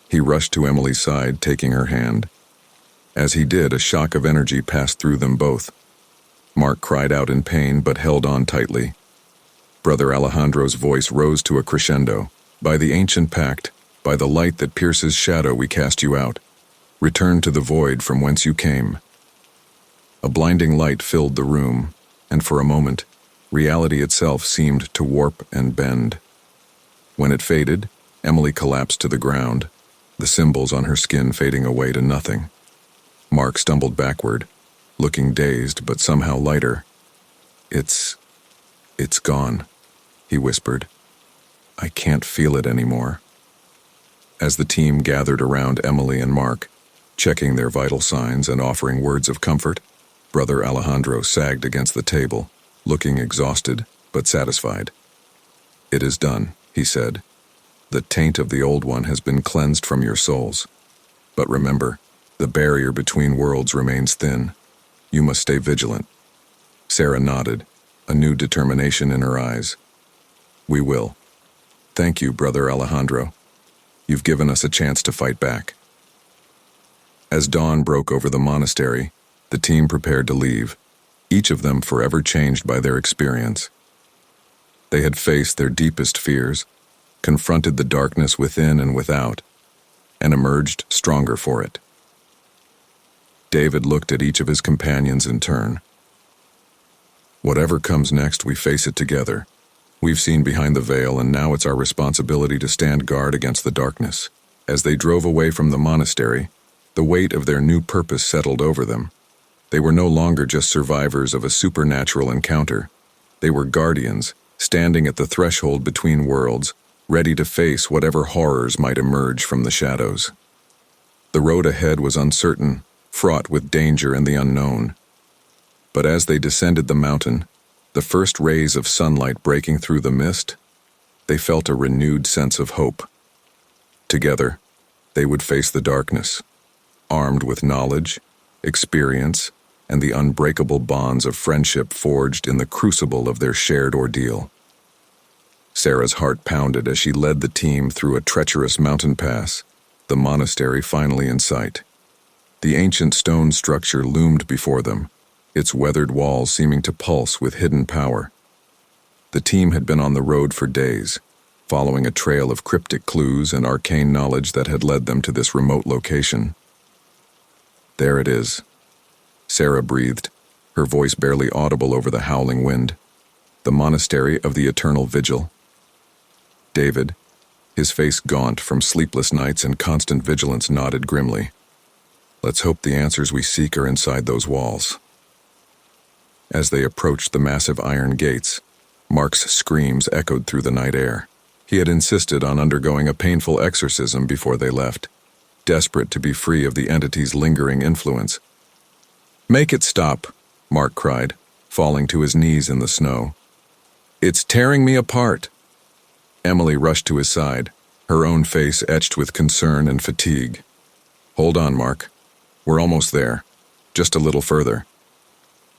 He rushed to Emily's side, taking her hand. As he did, a shock of energy passed through them both. Mark cried out in pain but held on tightly. Brother Alejandro's voice rose to a crescendo. "By the ancient pact, by the light that pierces shadow, we cast you out. Return to the void from whence you came." A blinding light filled the room, and for a moment, Reality itself seemed to warp and bend. When it faded, Emily collapsed to the ground, the symbols on her skin fading away to nothing. Mark stumbled backward, looking dazed but somehow lighter. It's gone," he whispered. "I can't feel it anymore." As the team gathered around Emily and Mark, checking their vital signs and offering words of comfort, Brother Alejandro sagged against the table, looking exhausted but satisfied. "It is done," he said. "The taint of the old one has been cleansed from your souls. But remember, the barrier between worlds remains thin. You must stay vigilant." Sarah nodded, a new determination in her eyes. "We will. Thank you, Brother Alejandro. You've given us a chance to fight back." As dawn broke over the monastery, the team prepared to leave, each of them forever changed by their experience. They had faced their deepest fears, confronted the darkness within and without, and emerged stronger for it. David looked at each of his companions in turn. "Whatever comes next, we face it together. We've seen behind the veil, and now it's our responsibility to stand guard against the darkness." As they drove away from the monastery, the weight of their new purpose settled over them. They were no longer just survivors of a supernatural encounter. They were guardians, standing at the threshold between worlds, ready to face whatever horrors might emerge from the shadows. The road ahead was uncertain, fraught with danger and the unknown. But as they descended the mountain, the first rays of sunlight breaking through the mist, they felt a renewed sense of hope. Together, they would face the darkness, armed with knowledge, experience, and the unbreakable bonds of friendship forged in the crucible of their shared ordeal. Sarah's heart pounded as she led the team through a treacherous mountain pass, the monastery finally in sight. The ancient stone structure loomed before them, its weathered walls seeming to pulse with hidden power. The team had been on the road for days, following a trail of cryptic clues and arcane knowledge that had led them to this remote location. "There it is," Sarah breathed, her voice barely audible over the howling wind. "The Monastery of the Eternal Vigil." David, his face gaunt from sleepless nights and constant vigilance, nodded grimly. "Let's hope the answers we seek are inside those walls." As they approached the massive iron gates, Mark's screams echoed through the night air. He had insisted on undergoing a painful exorcism before they left, desperate to be free of the entity's lingering influence. "Make it stop," Mark cried, falling to his knees in the snow. "It's tearing me apart." Emily rushed to his side, her own face etched with concern and fatigue. "Hold on, Mark. We're almost there. Just a little further."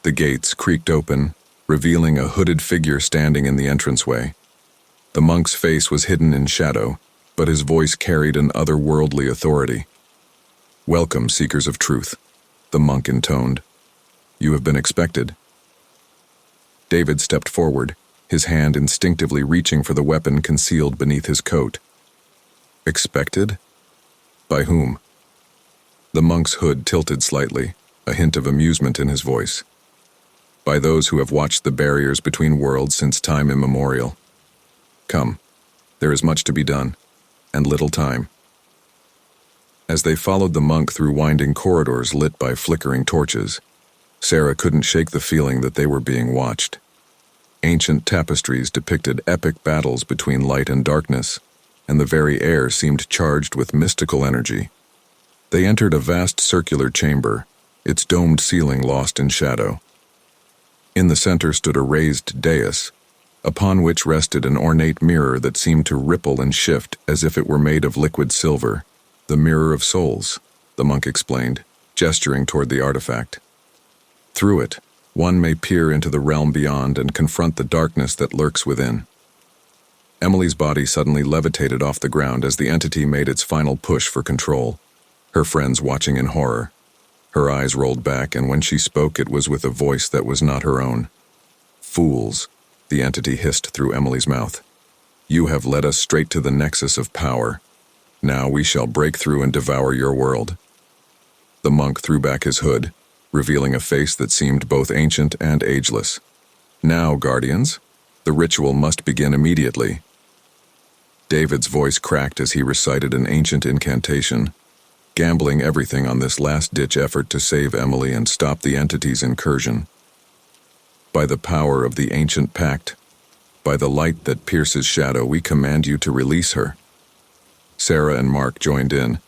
The gates creaked open, revealing a hooded figure standing in the entranceway. The monk's face was hidden in shadow, but his voice carried an otherworldly authority. "Welcome, seekers of truth," the monk intoned. "You have been expected." David stepped forward, his hand instinctively reaching for the weapon concealed beneath his coat. "Expected? By whom?" The monk's hood tilted slightly, a hint of amusement in his voice. "By those who have watched the barriers between worlds since time immemorial. Come, there is much to be done, and little time." As they followed the monk through winding corridors lit by flickering torches, Sarah couldn't shake the feeling that they were being watched. Ancient tapestries depicted epic battles between light and darkness, and the very air seemed charged with mystical energy. They entered a vast circular chamber, its domed ceiling lost in shadow. In the center stood a raised dais, upon which rested an ornate mirror that seemed to ripple and shift as if it were made of liquid silver. "The Mirror of Souls," the monk explained, gesturing toward the artifact. "Through it, one may peer into the realm beyond and confront the darkness that lurks within." Emily's body suddenly levitated off the ground as the entity made its final push for control, her friends watching in horror. Her eyes rolled back, and when she spoke, it was with a voice that was not her own. "Fools," the entity hissed through Emily's mouth. "You have led us straight to the nexus of power. Now we shall break through and devour your world." The monk threw back his hood, revealing a face that seemed both ancient and ageless. Now, Guardians, the ritual must begin immediately. David's voice cracked as he recited an ancient incantation, gambling everything on this last-ditch effort to save Emily and stop the entity's incursion. By the power of the ancient pact, by the light that pierces shadow, we command you to release her. Sarah and Mark joined in,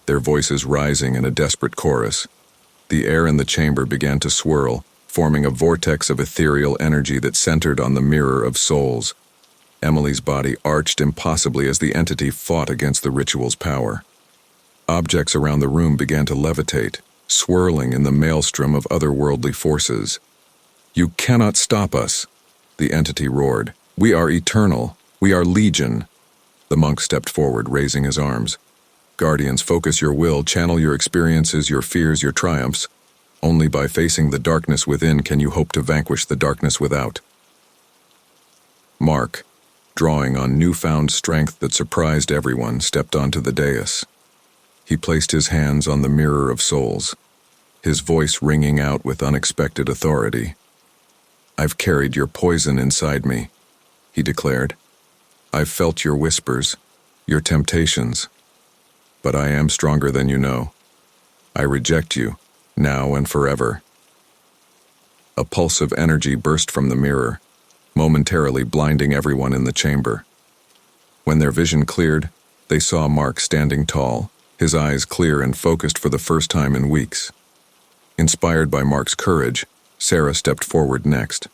their voices rising in a desperate chorus. The air in the chamber began to swirl, forming a vortex of ethereal energy that centered on the Mirror of Souls. Emily's body arched impossibly as the entity fought against the ritual's power. Objects around the room began to levitate, swirling in the maelstrom of otherworldly forces. "You cannot stop us," the entity roared. "We are eternal. We are legion." The monk stepped forward, raising his arms. "Guardians, focus your will, channel your experiences, your fears, your triumphs. Only by facing the darkness within can you hope to vanquish the darkness without." Mark, drawing on newfound strength that surprised everyone, stepped onto the dais. He placed his hands on the Mirror of Souls, his voice ringing out with unexpected authority. "I've carried your poison inside me," he declared. "I've felt your whispers, your temptations. But I am stronger than you know. I reject you, now and forever." A pulse of energy burst from the mirror, momentarily blinding everyone in the chamber. When their vision cleared, they saw Mark standing tall, his eyes clear and focused for the first time in weeks. Inspired by Mark's courage, Sarah stepped forward next.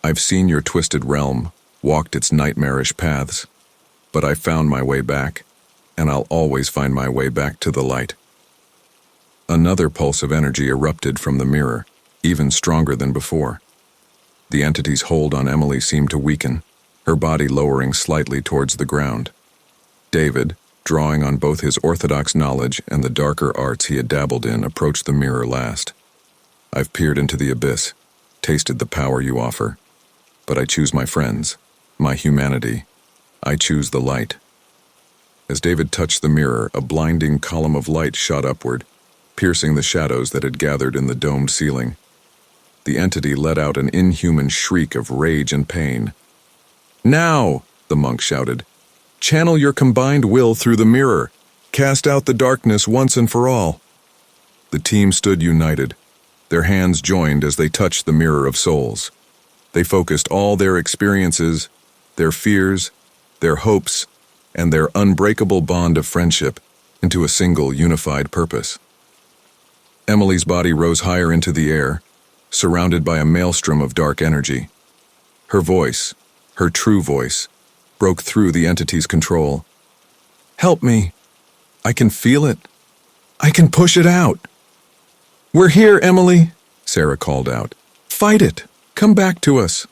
"I've seen your twisted realm, walked its nightmarish paths, but I found my way back, and I'll always find my way back to the light." Another pulse of energy erupted from the mirror, even stronger than before. The entity's hold on Emily seemed to weaken, her body lowering slightly towards the ground. David, drawing on both his orthodox knowledge and the darker arts he had dabbled in, approached the mirror last. "I've peered into the abyss, tasted the power you offer, but I choose my friends, my humanity. I choose the light." As David touched the mirror, a blinding column of light shot upward, piercing the shadows that had gathered in the domed ceiling. The entity let out an inhuman shriek of rage and pain. "Now!" the monk shouted. "Channel your combined will through the mirror. Cast out the darkness once and for all." The team stood united, their hands joined as they touched the Mirror of Souls. They focused all their experiences, their fears, their hopes, and their unbreakable bond of friendship into a single unified purpose. Emily's body rose higher into the air, surrounded by a maelstrom of dark energy. Her voice, her true voice, broke through the entity's control. "Help me! I can feel it. I can push it out." "We're here, Emily," Sarah called out. "Fight it! Come back to us!"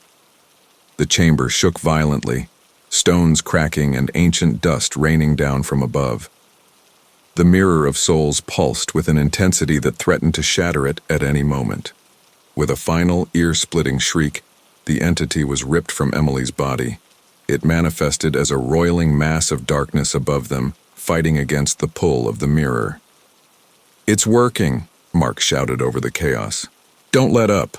The chamber shook violently, stones cracking and ancient dust raining down from above. The Mirror of Souls pulsed with an intensity that threatened to shatter it at any moment. With a final, ear-splitting shriek, the entity was ripped from Emily's body. It manifested as a roiling mass of darkness above them, fighting against the pull of the mirror. "It's working," Mark shouted over the chaos. "Don't let up."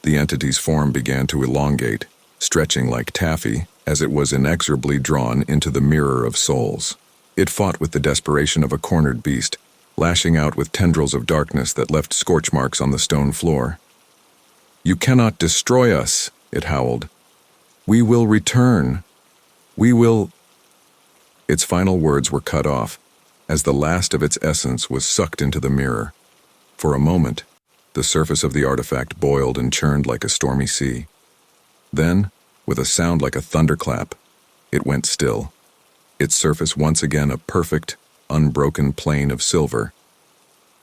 The entity's form began to elongate, stretching like taffy as it was inexorably drawn into the Mirror of Souls. It fought with the desperation of a cornered beast, lashing out with tendrils of darkness that left scorch marks on the stone floor. "You cannot destroy us," it howled. "We will return. We will—" Its final words were cut off, as the last of its essence was sucked into the mirror. For a moment, the surface of the artifact boiled and churned like a stormy sea. Then, with a sound like a thunderclap, it went still, its surface once again a perfect, unbroken plane of silver.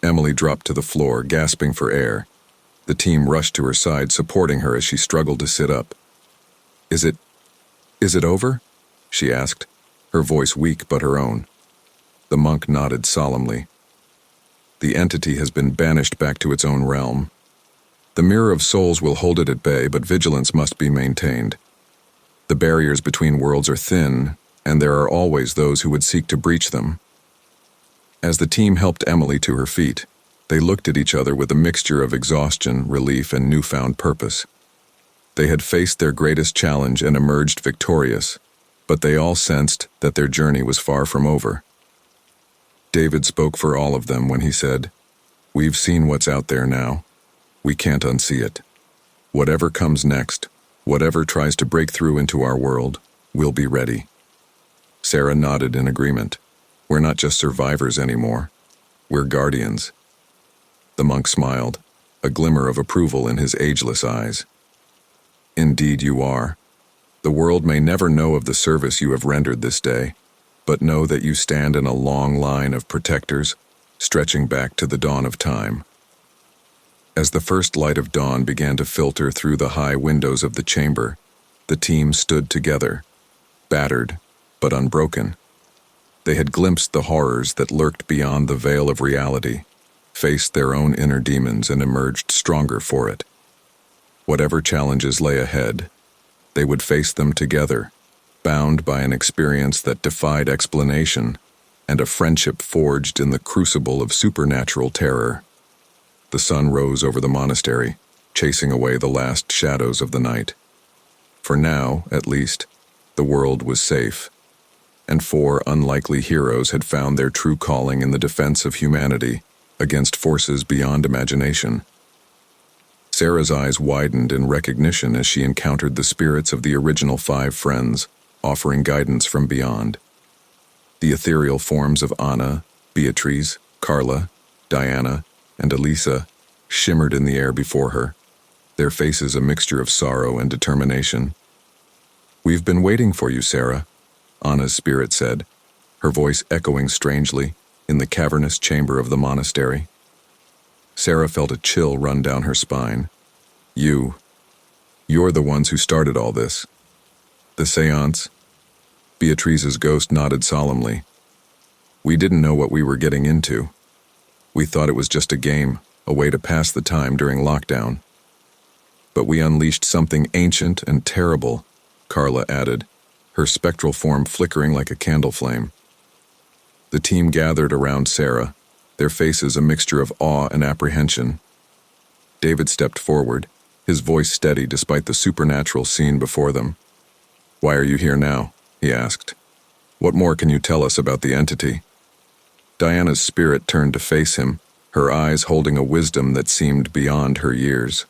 Emily dropped to the floor, gasping for air. The team rushed to her side, supporting her as she struggled to sit up. Is it over?" she asked, her voice weak but her own. The monk nodded solemnly. "The entity has been banished back to its own realm. The Mirror of Souls will hold it at bay, but vigilance must be maintained. The barriers between worlds are thin, and there are always those who would seek to breach them." As the team helped Emily to her feet, they looked at each other with a mixture of exhaustion, relief, and newfound purpose. They had faced their greatest challenge and emerged victorious, but they all sensed that their journey was far from over. David spoke for all of them when he said, "We've seen what's out there now. We can't unsee it. Whatever comes next, whatever tries to break through into our world, we'll be ready." Sarah nodded in agreement. "We're not just survivors anymore. We're guardians." The monk smiled, a glimmer of approval in his ageless eyes. "Indeed you are. The world may never know of the service you have rendered this day, but know that you stand in a long line of protectors, stretching back to the dawn of time." As the first light of dawn began to filter through the high windows of the chamber, the team stood together, battered but unbroken. They had glimpsed the horrors that lurked beyond the veil of reality, faced their own inner demons, and emerged stronger for it. Whatever challenges lay ahead, they would face them together, bound by an experience that defied explanation and a friendship forged in the crucible of supernatural terror. The sun rose over the monastery, chasing away the last shadows of the night. For now, at least, the world was safe, and 4 unlikely heroes had found their true calling in the defense of humanity against forces beyond imagination. Sarah's eyes widened in recognition as she encountered the spirits of the original 5 friends, offering guidance from beyond. The ethereal forms of Anna, Beatrice, Carla, Diana, and Elisa shimmered in the air before her, their faces a mixture of sorrow and determination. "We've been waiting for you, Sarah," Anna's spirit said, her voice echoing strangely in the cavernous chamber of the monastery. Sarah felt a chill run down her spine. You're the ones who started all this." "The seance?" Beatrice's ghost nodded solemnly. "We didn't know what we were getting into. We thought it was just a game, a way to pass the time during lockdown. But we unleashed something ancient and terrible," Carla added, her spectral form flickering like a candle flame. The team gathered around Sarah, their faces a mixture of awe and apprehension. David stepped forward, his voice steady despite the supernatural scene before them. "Why are you here now?" he asked. "What more can you tell us about the entity?" Diana's spirit turned to face him, her eyes holding a wisdom that seemed beyond her years.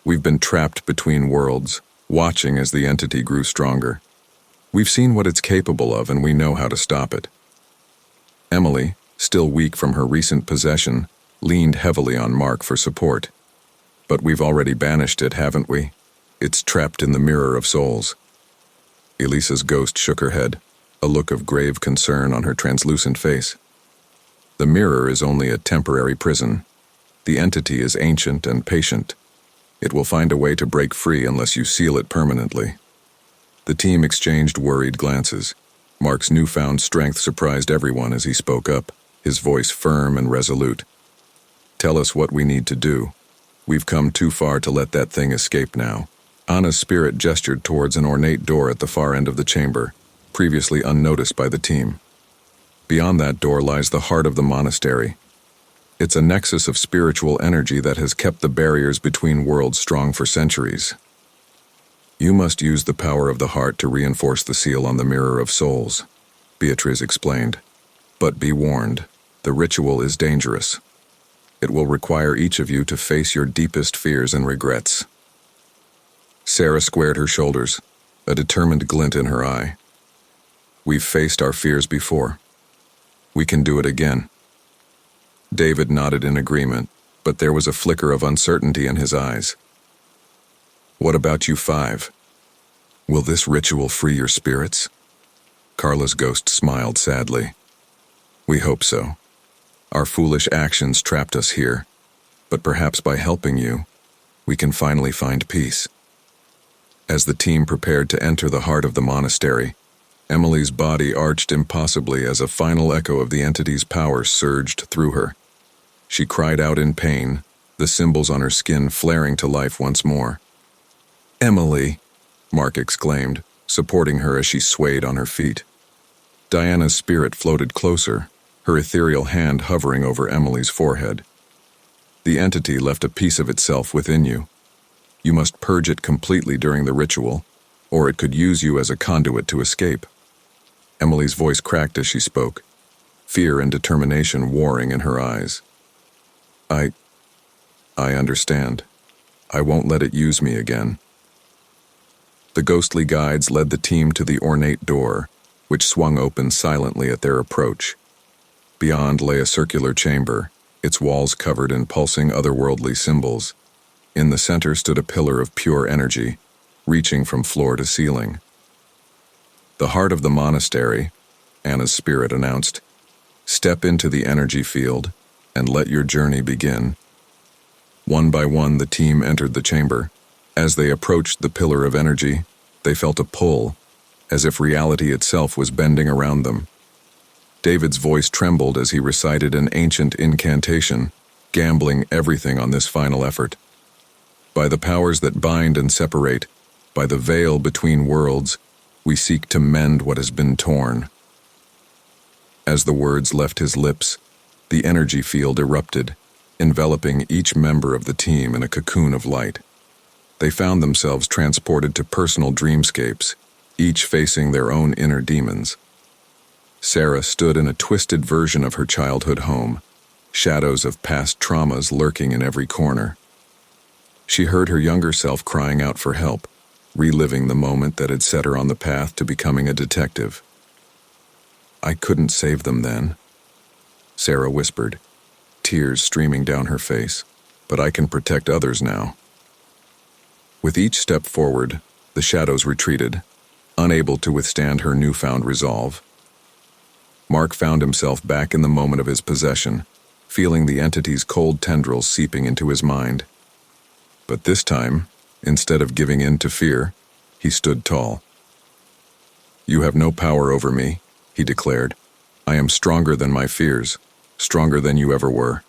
"We've been trapped between worlds, watching as the entity grew stronger. We've seen what it's capable of, and we know how to stop it." Emily, still weak from her recent possession, leaned heavily on Mark for support. "But we've already banished it, haven't we? It's trapped in the mirror of souls." Elisa's ghost shook her head, a look of grave concern on her translucent face. "The mirror is only a temporary prison. The entity is ancient and patient. It will find a way to break free unless you seal it permanently." The team exchanged worried glances. Mark's newfound strength surprised everyone as he spoke up, his voice firm and resolute. "Tell us what we need to do. We've come too far to let that thing escape now." Anna's spirit gestured towards an ornate door at the far end of the chamber, previously unnoticed by the team. Beyond that door lies the heart of the monastery. It's a nexus of spiritual energy that has kept the barriers between worlds strong for centuries. "You must use the power of the heart to reinforce the seal on the mirror of souls," Beatrice explained. "But be warned, the ritual is dangerous. It will require each of you to face your deepest fears and regrets." Sarah squared her shoulders, a determined glint in her eye. "We've faced our fears before. We can do it again." David nodded in agreement, but there was a flicker of uncertainty in his eyes. "What about you 5? Will this ritual free your spirits?" Carla's ghost smiled sadly. "We hope so. Our foolish actions trapped us here, but perhaps by helping you, we can finally find peace." As the team prepared to enter the heart of the monastery, Emily's body arched impossibly as a final echo of the entity's power surged through her. She cried out in pain, the symbols on her skin flaring to life once more. "Emily!" Mark exclaimed, supporting her as she swayed on her feet. Diana's spirit floated closer, her ethereal hand hovering over Emily's forehead. "The entity left a piece of itself within you. You must purge it completely during the ritual, or it could use you as a conduit to escape. Emily's voice cracked as she spoke, fear and determination warring in her eyes. I understand. I won't let it use me again. The ghostly guides led the team to the ornate door, which swung open silently at their approach. Beyond lay a circular chamber, its walls covered in pulsing otherworldly symbols. In the center stood a pillar of pure energy, reaching from floor to ceiling. The heart of the monastery, Anna's spirit announced. Step into the energy field and let your journey begin. One by one, the team entered the chamber. As they approached the pillar of energy, they felt a pull, as if reality itself was bending around them. David's voice trembled as he recited an ancient incantation, gambling everything on this final effort. By the powers that bind and separate, by the veil between worlds, we seek to mend what has been torn. As the words left his lips, the energy field erupted, enveloping each member of the team in a cocoon of light. They found themselves transported to personal dreamscapes, each facing their own inner demons. Sarah stood in a twisted version of her childhood home, shadows of past traumas lurking in every corner. She heard her younger self crying out for help, reliving the moment that had set her on the path to becoming a detective. I couldn't save them then, Sarah whispered, tears streaming down her face, but I can protect others now. With each step forward, the shadows retreated, unable to withstand her newfound resolve. Mark found himself back in the moment of his possession, feeling the entity's cold tendrils seeping into his mind. But this time, instead of giving in to fear, he stood tall. You have no power over me, he declared. I am stronger than my fears, stronger than you ever were.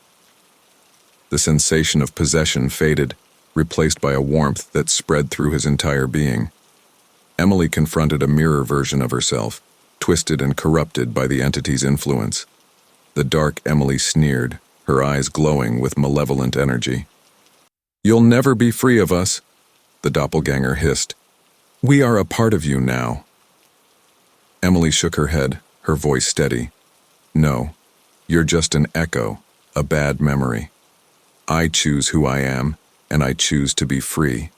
The sensation of possession faded, replaced by a warmth that spread through his entire being. Emily confronted a mirror version of herself, twisted and corrupted by the entity's influence. The dark Emily sneered, her eyes glowing with malevolent energy. You'll never be free of us, the doppelganger hissed. We are a part of you now. Emily shook her head, her voice steady. No, you're just an echo, a bad memory. I choose who I am, and I choose to be free.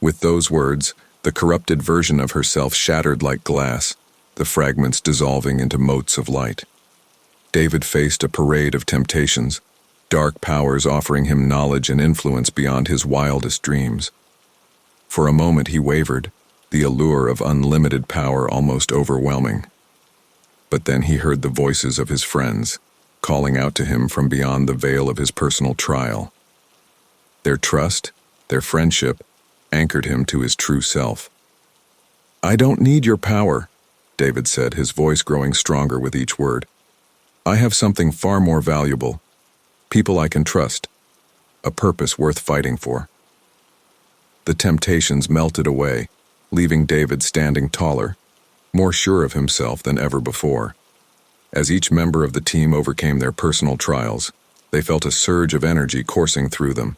With those words, the corrupted version of herself shattered like glass, the fragments dissolving into motes of light. David faced a parade of temptations, dark powers offering him knowledge and influence beyond his wildest dreams. For a moment he wavered, the allure of unlimited power almost overwhelming. But then he heard the voices of his friends, calling out to him from beyond the veil of his personal trial. Their trust, their friendship, anchored him to his true self. I don't need your power, David said, his voice growing stronger with each word. I have something far more valuable. People I can trust. A purpose worth fighting for. The temptations melted away, leaving David standing taller, more sure of himself than ever before. As each member of the team overcame their personal trials, they felt a surge of energy coursing through them.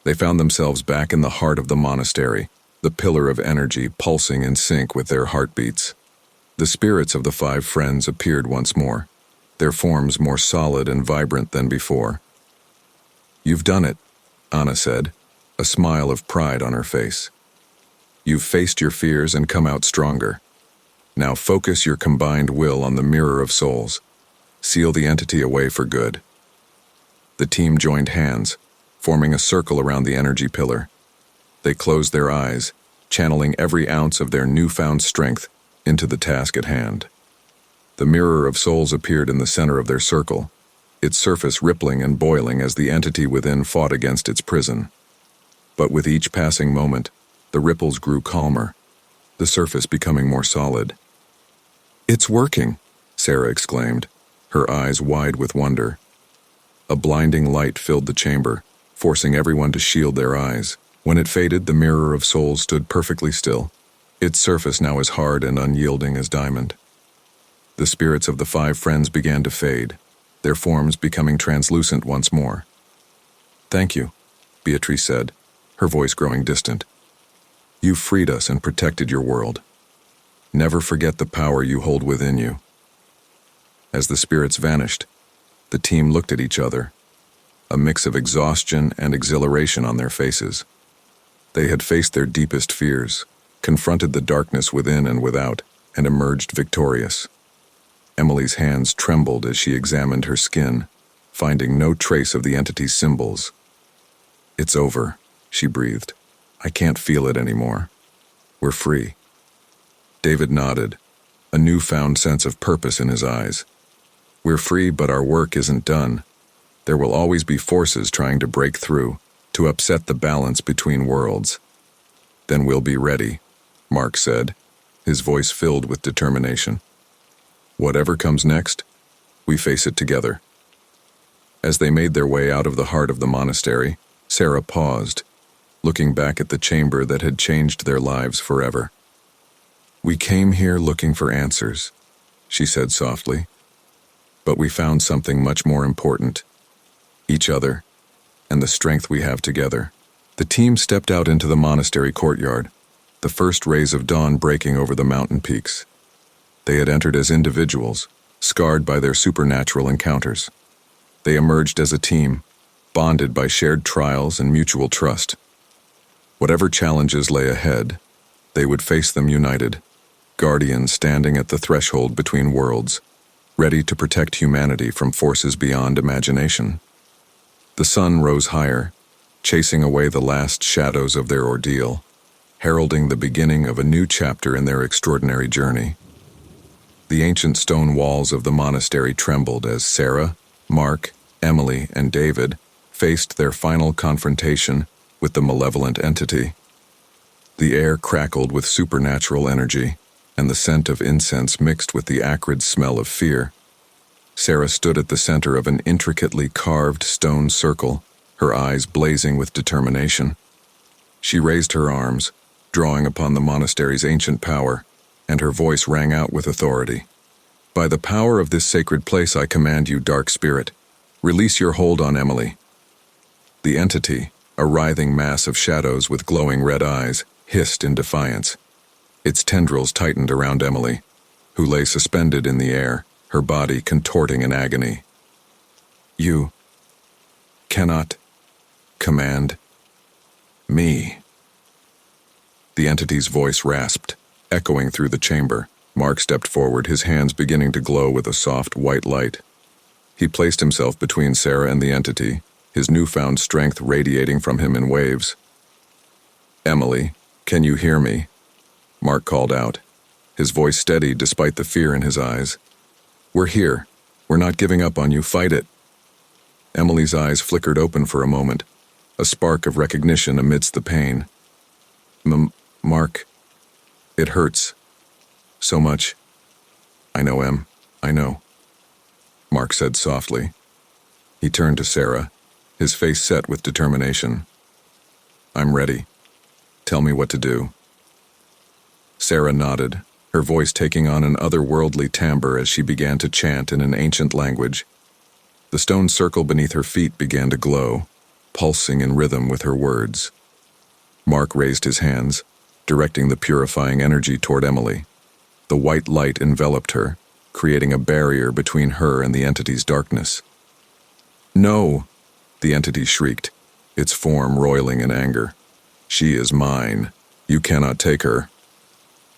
They found themselves back in the heart of the monastery, the pillar of energy pulsing in sync with their heartbeats. The spirits of the 5 friends appeared once more, their forms more solid and vibrant than before. You've done it, Anna said, a smile of pride on her face. You've faced your fears and come out stronger. Now focus your combined will on the mirror of souls. Seal the entity away for good. The team joined hands, forming a circle around the energy pillar. They closed their eyes, channeling every ounce of their newfound strength into the task at hand. The mirror of souls appeared in the center of their circle, its surface rippling and boiling as the entity within fought against its prison. But with each passing moment, the ripples grew calmer, the surface becoming more solid. It's working, Sarah exclaimed, her eyes wide with wonder. A blinding light filled the chamber, forcing everyone to shield their eyes. When it faded, the mirror of souls stood perfectly still, its surface now as hard and unyielding as diamond. The spirits of the 5 friends began to fade, their forms becoming translucent once more. Thank you, Beatrice said, her voice growing distant. You freed us and protected your world. Never forget the power you hold within you. As the spirits vanished, the team looked at each other, a mix of exhaustion and exhilaration on their faces. They had faced their deepest fears, confronted the darkness within and without, and emerged victorious. Emily's hands trembled as she examined her skin, finding no trace of the entity's symbols. It's over, she breathed. I can't feel it anymore. We're free. David nodded, a newfound sense of purpose in his eyes. We're free, but our work isn't done. There will always be forces trying to break through, to upset the balance between worlds. Then we'll be ready, Mark said, his voice filled with determination. Whatever comes next, we face it together. As they made their way out of the heart of the monastery, Sarah paused, looking back at the chamber that had changed their lives forever. We came here looking for answers, she said softly. But we found something much more important. Each other, and the strength we have together. The team stepped out into the monastery courtyard, the first rays of dawn breaking over the mountain peaks. They had entered as individuals, scarred by their supernatural encounters. They emerged as a team, bonded by shared trials and mutual trust. Whatever challenges lay ahead, they would face them united, guardians standing at the threshold between worlds, ready to protect humanity from forces beyond imagination. The sun rose higher, chasing away the last shadows of their ordeal, heralding the beginning of a new chapter in their extraordinary journey. The ancient stone walls of the monastery trembled as Sarah, Mark, Emily, and David faced their final confrontation with the malevolent entity. The air crackled with supernatural energy, and the scent of incense mixed with the acrid smell of fear. Sarah stood at the center of an intricately carved stone circle, her eyes blazing with determination. She raised her arms, drawing upon the monastery's ancient power, and her voice rang out with authority. By the power of this sacred place I command you, dark spirit, release your hold on Emily. The entity, a writhing mass of shadows with glowing red eyes, hissed in defiance. Its tendrils tightened around Emily, who lay suspended in the air, her body contorting in agony. You cannot command me. The entity's voice rasped, echoing through the chamber. Mark stepped forward, his hands beginning to glow with a soft white light. He placed himself between Sarah and the entity, his newfound strength radiating from him in waves. Emily, can you hear me? Mark called out, his voice steady despite the fear in his eyes. We're here. We're not giving up on you. Fight it. Emily's eyes flickered open for a moment, a spark of recognition amidst the pain. Mark, it hurts. So much. I know, Em. I know. Mark said softly. He turned to Sarah, his face set with determination. I'm ready. Tell me what to do. Sarah nodded, her voice taking on an otherworldly timbre as she began to chant in an ancient language. The stone circle beneath her feet began to glow, pulsing in rhythm with her words. Mark raised his hands, directing the purifying energy toward Emily. The white light enveloped her, creating a barrier between her and the entity's darkness. No, the entity shrieked, its form roiling in anger. She is mine. You cannot take her.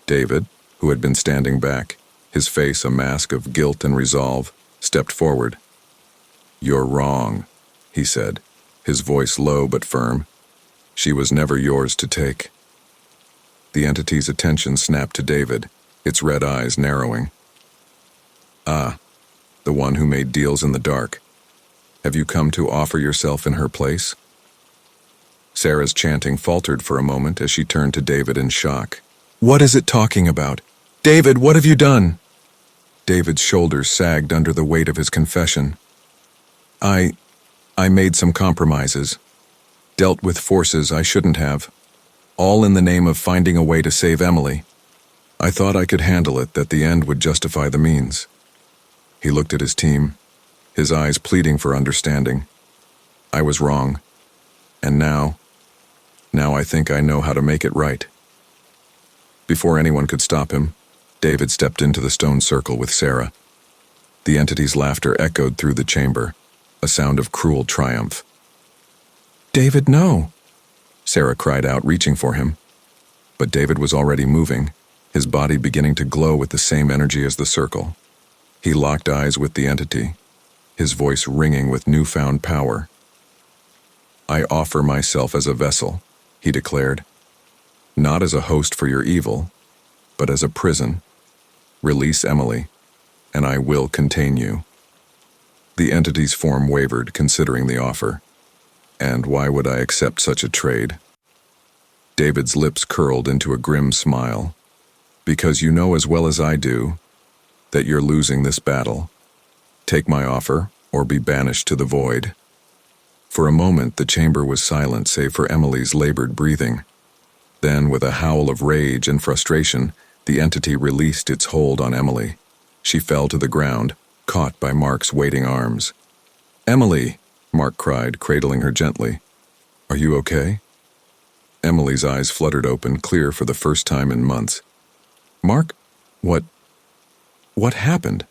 David, who had been standing back, his face a mask of guilt and resolve, stepped forward. You're wrong, he said, his voice low but firm. She was never yours to take. The entity's attention snapped to David, its red eyes narrowing. Ah, the one who made deals in the dark. Have you come to offer yourself in her place? Sarah's chanting faltered for a moment as she turned to David in shock. What is it talking about? David, what have you done? David's shoulders sagged under the weight of his confession. I made some compromises. Dealt with forces I shouldn't have. All in the name of finding a way to save Emily. I thought I could handle it, that the end would justify the means. He looked at his team, his eyes pleading for understanding. I was wrong. And now, Now I think I know how to make it right." Before anyone could stop him, David stepped into the stone circle with Sarah. The entity's laughter echoed through the chamber, a sound of cruel triumph. "David, no!" Sarah cried out, reaching for him. But David was already moving, his body beginning to glow with the same energy as the circle. He locked eyes with the entity, his voice ringing with newfound power. "I offer myself as a vessel," he declared. "Not as a host for your evil, but as a prison. Release Emily, and I will contain you." The entity's form wavered, considering the offer. And why would I accept such a trade? David's lips curled into a grim smile. "Because you know as well as I do that you're losing this battle. Take my offer, or be banished to the void." For a moment, the chamber was silent save for Emily's labored breathing. Then, with a howl of rage and frustration, the entity released its hold on Emily. She fell to the ground, caught by Mark's waiting arms. "Emily!" Mark cried, cradling her gently. "Are you okay?" Emily's eyes fluttered open, clear for the first time in months. "Mark, what happened?"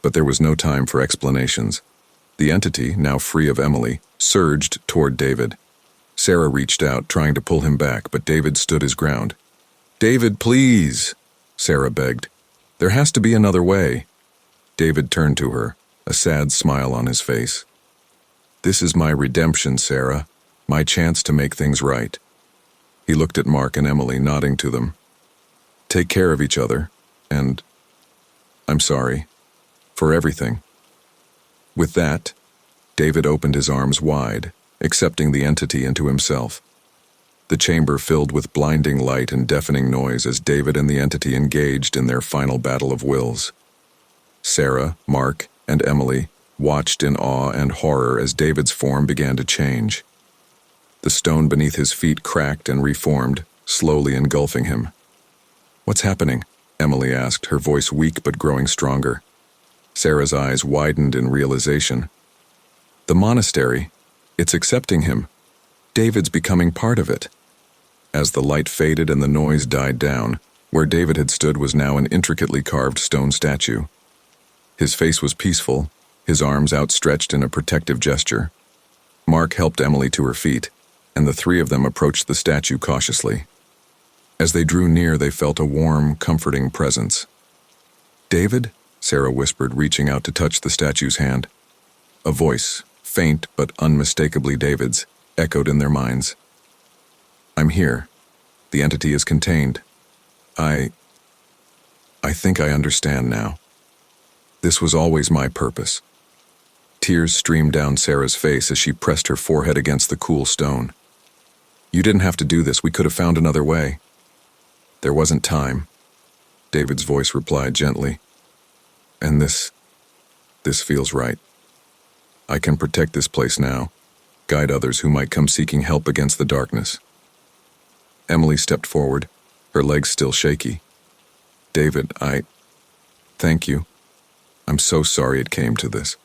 But there was no time for explanations. The entity, now free of Emily, surged toward David. Sarah reached out, trying to pull him back, but David stood his ground. "David, please!" Sarah begged. "There has to be another way." David turned to her, a sad smile on his face. "This is my redemption, Sarah, my chance to make things right." He looked at Mark and Emily, nodding to them. "Take care of each other, and I'm sorry for everything." With that, David opened his arms wide, accepting the entity into himself. The chamber filled with blinding light and deafening noise as David and the entity engaged in their final battle of wills. Sarah, Mark, and Emily watched in awe and horror as David's form began to change. The stone beneath his feet cracked and reformed, slowly engulfing him. "What's happening?" Emily asked, her voice weak but growing stronger. Sarah's eyes widened in realization. "The monastery, it's accepting him. David's becoming part of it." As the light faded and the noise died down, where David had stood was now an intricately carved stone statue. His face was peaceful, his arms outstretched in a protective gesture. Mark helped Emily to her feet, and the three of them approached the statue cautiously. As they drew near, they felt a warm, comforting presence. "David?" Sarah whispered, reaching out to touch the statue's hand. A voice, faint but unmistakably David's, echoed in their minds. "I'm here. The entity is contained. I think I understand now. This was always my purpose." Tears streamed down Sarah's face as she pressed her forehead against the cool stone. "You didn't have to do this. We could have found another way." "There wasn't time," David's voice replied gently. "And this feels right. I can protect this place now, guide others who might come seeking help against the darkness." Emily stepped forward, her legs still shaky. "David, thank you. I'm so sorry it came to this."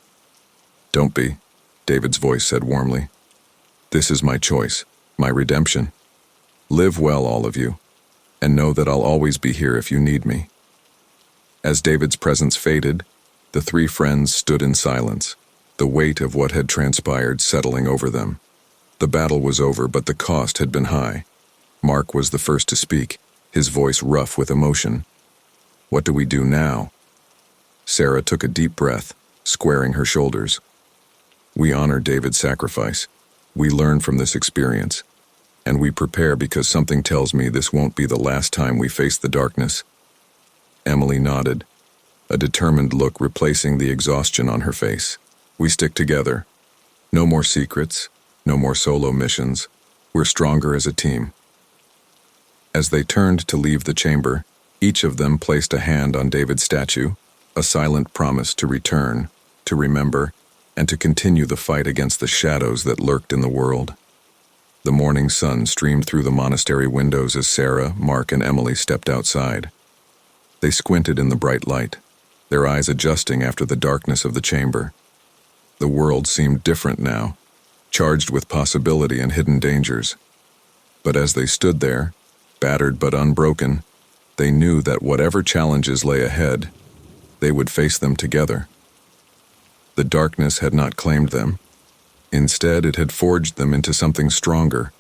"Don't be," David's voice said warmly. "This is my choice, my redemption. Live well, all of you, and know that I'll always be here if you need me." As David's presence faded, the three friends stood in silence, the weight of what had transpired settling over them. The battle was over, but the cost had been high. Mark was the first to speak, his voice rough with emotion. "What do we do now?" Sarah took a deep breath, squaring her shoulders. "We honor David's sacrifice. We learn from this experience. And we prepare because something tells me this won't be the last time we face the darkness." Emily nodded, a determined look replacing the exhaustion on her face. "We stick together. No more secrets, no more solo missions. We're stronger as a team." As they turned to leave the chamber, each of them placed a hand on David's statue, a silent promise to return, to remember, and to continue the fight against the shadows that lurked in the world. The morning sun streamed through the monastery windows as Sarah, Mark, and Emily stepped outside. They squinted in the bright light, their eyes adjusting after the darkness of the chamber. The world seemed different now, charged with possibility and hidden dangers. But as they stood there, battered but unbroken, they knew that whatever challenges lay ahead, they would face them together. The darkness had not claimed them. Instead, it had forged them into something stronger,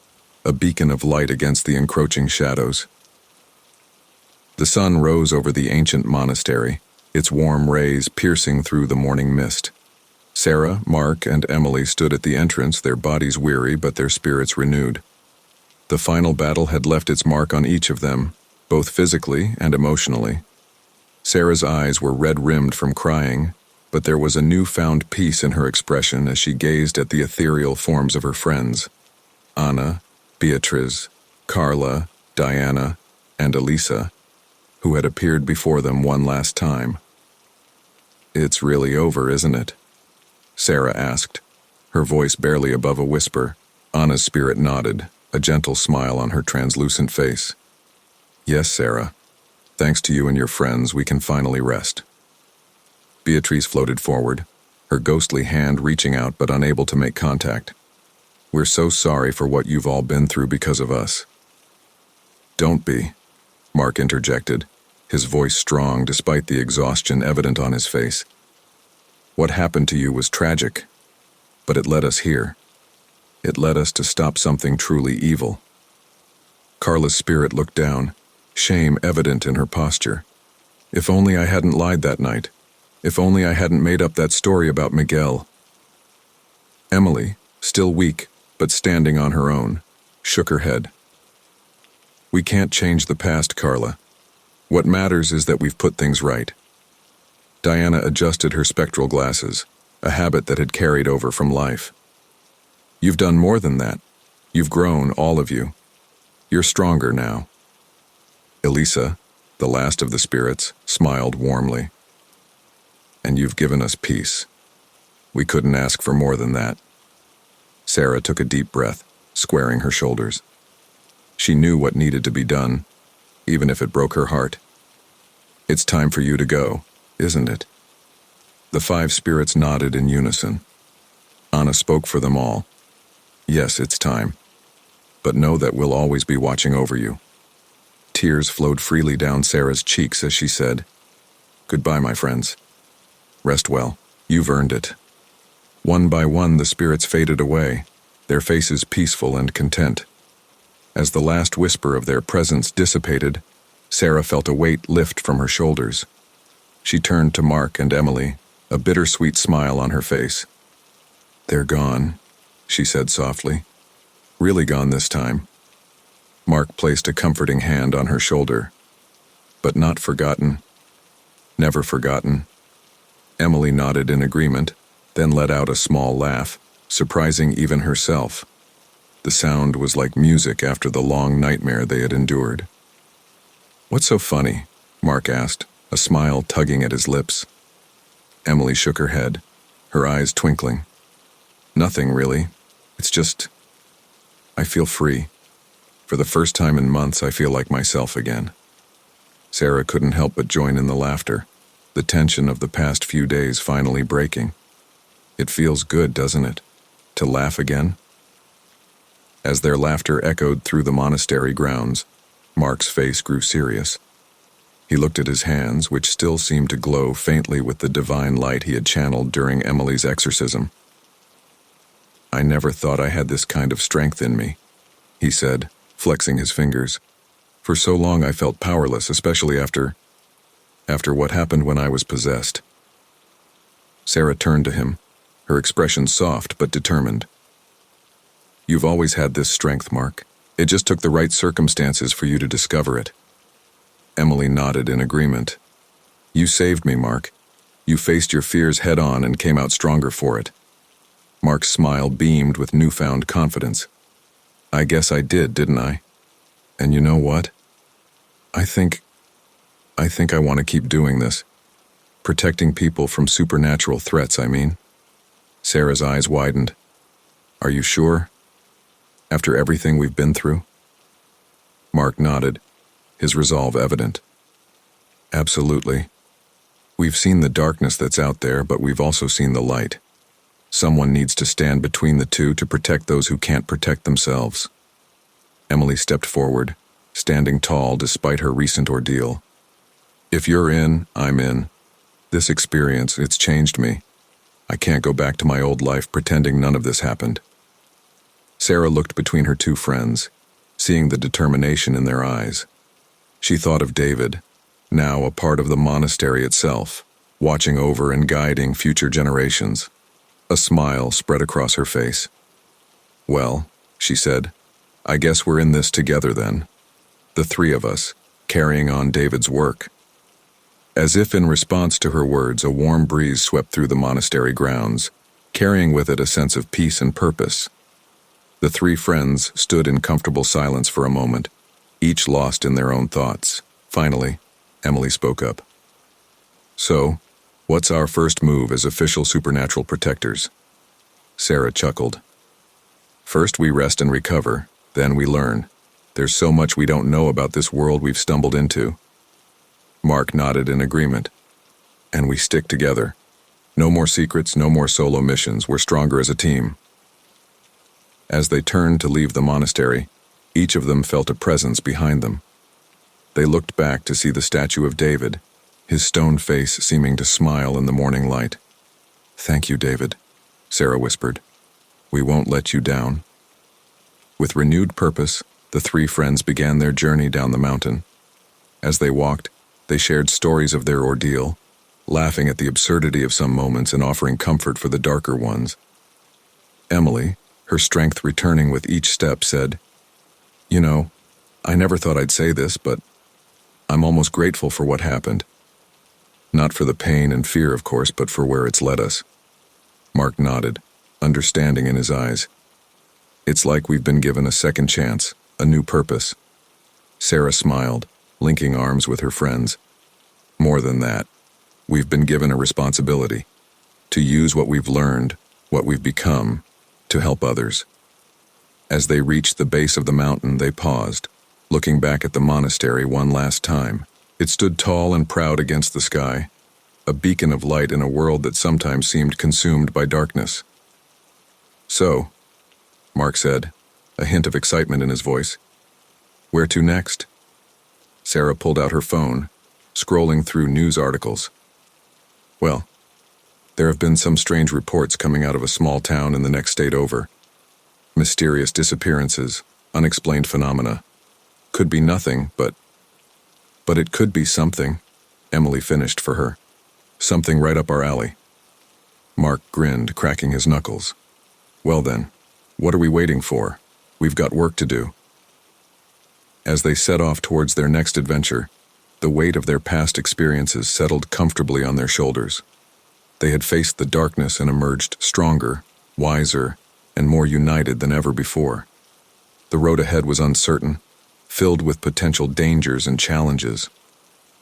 a beacon of light against the encroaching shadows. The sun rose over the ancient monastery, its warm rays piercing through the morning mist. Sarah, Mark, and Emily stood at the entrance, their bodies weary but their spirits renewed. The final battle had left its mark on each of them, both physically and emotionally. Sarah's eyes were red-rimmed from crying, but there was a newfound peace in her expression as she gazed at the ethereal forms of her friends. Anna, Beatriz, Carla, Diana, and Elisa, who had appeared before them one last time. "It's really over, isn't it?" Sarah asked, her voice barely above a whisper. Anna's spirit nodded, a gentle smile on her translucent face. "Yes, Sarah. Thanks to you and your friends, we can finally rest." Beatrice floated forward, her ghostly hand reaching out but unable to make contact. "We're so sorry for what you've all been through because of us." "Don't be," Mark interjected, his voice strong despite the exhaustion evident on his face. "What happened to you was tragic, but it led us here. It led us to stop something truly evil." Carla's spirit looked down, shame evident in her posture. "If only I hadn't lied that night. If only I hadn't made up that story about Miguel." Emily, still weak but standing on her own, shook her head. "We can't change the past, Carla. What matters is that we've put things right." Diana adjusted her spectral glasses, a habit that had carried over from life. "You've done more than that. You've grown, all of you. You're stronger now." Elisa, the last of the spirits, smiled warmly. "And you've given us peace. We couldn't ask for more than that." Sarah took a deep breath, squaring her shoulders. She knew what needed to be done, even if it broke her heart. "It's time for you to go, isn't it?" The 5 spirits nodded in unison. Anna spoke for them all. "Yes, it's time. But know that we'll always be watching over you." Tears flowed freely down Sarah's cheeks as she said, "Goodbye, my friends. Rest well. You've earned it." One by one, the spirits faded away, their faces peaceful and content. As the last whisper of their presence dissipated, Sarah felt a weight lift from her shoulders. She turned to Mark and Emily, a bittersweet smile on her face. "They're gone," she said softly. "Really gone this time." Mark placed a comforting hand on her shoulder. "But not forgotten. Never forgotten." Emily nodded in agreement, then let out a small laugh, surprising even herself. The sound was like music after the long nightmare they had endured. "What's so funny?" Mark asked, a smile tugging at his lips. Emily shook her head, her eyes twinkling. "Nothing, really. It's just, I feel free. For the first time in months, I feel like myself again." Sarah couldn't help but join in the laughter, the tension of the past few days finally breaking. "It feels good, doesn't it? To laugh again?" As their laughter echoed through the monastery grounds, Mark's face grew serious. He looked at his hands, which still seemed to glow faintly with the divine light he had channeled during Emily's exorcism. "I never thought I had this kind of strength in me," he said, flexing his fingers. "For so long I felt powerless, especially after what happened when I was possessed." Sarah turned to him, her expression soft but determined. "You've always had this strength, Mark. It just took the right circumstances for you to discover it." Emily nodded in agreement. "You saved me, Mark. You faced your fears head-on and came out stronger for it." Mark's smile beamed with newfound confidence. "I guess I didn't I? And you know what? I think I want to keep doing this. Protecting people from supernatural threats, I mean." Sarah's eyes widened. "Are you sure? After everything we've been through?" Mark nodded, his resolve evident. "Absolutely. We've seen the darkness that's out there, but we've also seen the light. Someone needs to stand between the two to protect those who can't protect themselves." Emily stepped forward, standing tall despite her recent ordeal. If you're in, I'm in. This experience, it's changed me. I can't go back to my old life pretending none of this happened. Sarah looked between her two friends, seeing the determination in their eyes. She thought of David, now a part of the monastery itself, watching over and guiding future generations. A smile spread across her face. Well, she said, I guess we're in this together then. The three of us, carrying on David's work. As if in response to her words, a warm breeze swept through the monastery grounds, carrying with it a sense of peace and purpose. The three friends stood in comfortable silence for a moment, each lost in their own thoughts. Finally, Emily spoke up. So, what's our first move as official supernatural protectors? Sarah chuckled. First we rest and recover, then we learn. There's so much we don't know about this world we've stumbled into. Mark nodded in agreement. And we stick together. No more secrets, no more solo missions. We're stronger as a team. As they turned to leave the monastery, each of them felt a presence behind them. They looked back to see the statue of David, his stone face seeming to smile in the morning light. Thank you, David, Sarah whispered. We won't let you down. With renewed purpose, the three friends began their journey down the mountain. As they walked, they shared stories of their ordeal, laughing at the absurdity of some moments and offering comfort for the darker ones. Emily, her strength returning with each step, said, You know, I never thought I'd say this, but I'm almost grateful for what happened. Not for the pain and fear, of course, but for where it's led us. Mark nodded, understanding in his eyes. It's like we've been given a second chance, a new purpose. Sarah smiled, linking arms with her friends. More than that, we've been given a responsibility to use what we've learned, what we've become, to help others. As they reached the base of the mountain, they paused, looking back at the monastery one last time. It stood tall and proud against the sky, a beacon of light in a world that sometimes seemed consumed by darkness. So, Mark said, a hint of excitement in his voice. Where to next? Sarah pulled out her phone, scrolling through news articles. Well, there have been some strange reports coming out of a small town in the next state over. Mysterious disappearances, unexplained phenomena. Could be nothing, but it could be something, Emily finished for her. Something right up our alley. Mark grinned, cracking his knuckles. Well then, what are we waiting for? We've got work to do. As they set off towards their next adventure, the weight of their past experiences settled comfortably on their shoulders. They had faced the darkness and emerged stronger, wiser, and more united than ever before. The road ahead was uncertain, filled with potential dangers and challenges.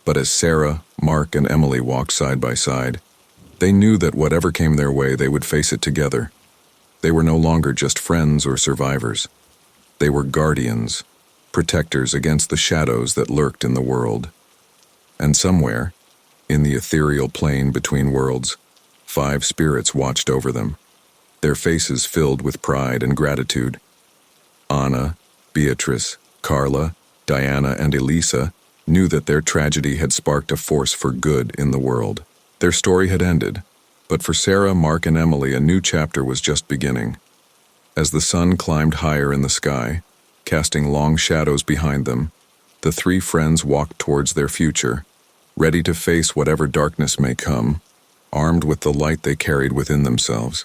But as Sarah, Mark, and Emily walked side by side, they knew that whatever came their way, they would face it together. They were no longer just friends or survivors. They were guardians, protectors against the shadows that lurked in the world. And somewhere, in the ethereal plane between worlds, 5 spirits watched over them, their faces filled with pride and gratitude. Anna, Beatrice, Carla, Diana, and Elisa knew that their tragedy had sparked a force for good in the world. Their story had ended, but for Sarah, Mark, and Emily, a new chapter was just beginning. As the sun climbed higher in the sky, casting long shadows behind them, the 3 friends walked towards their future, ready to face whatever darkness may come, armed with the light they carried within themselves.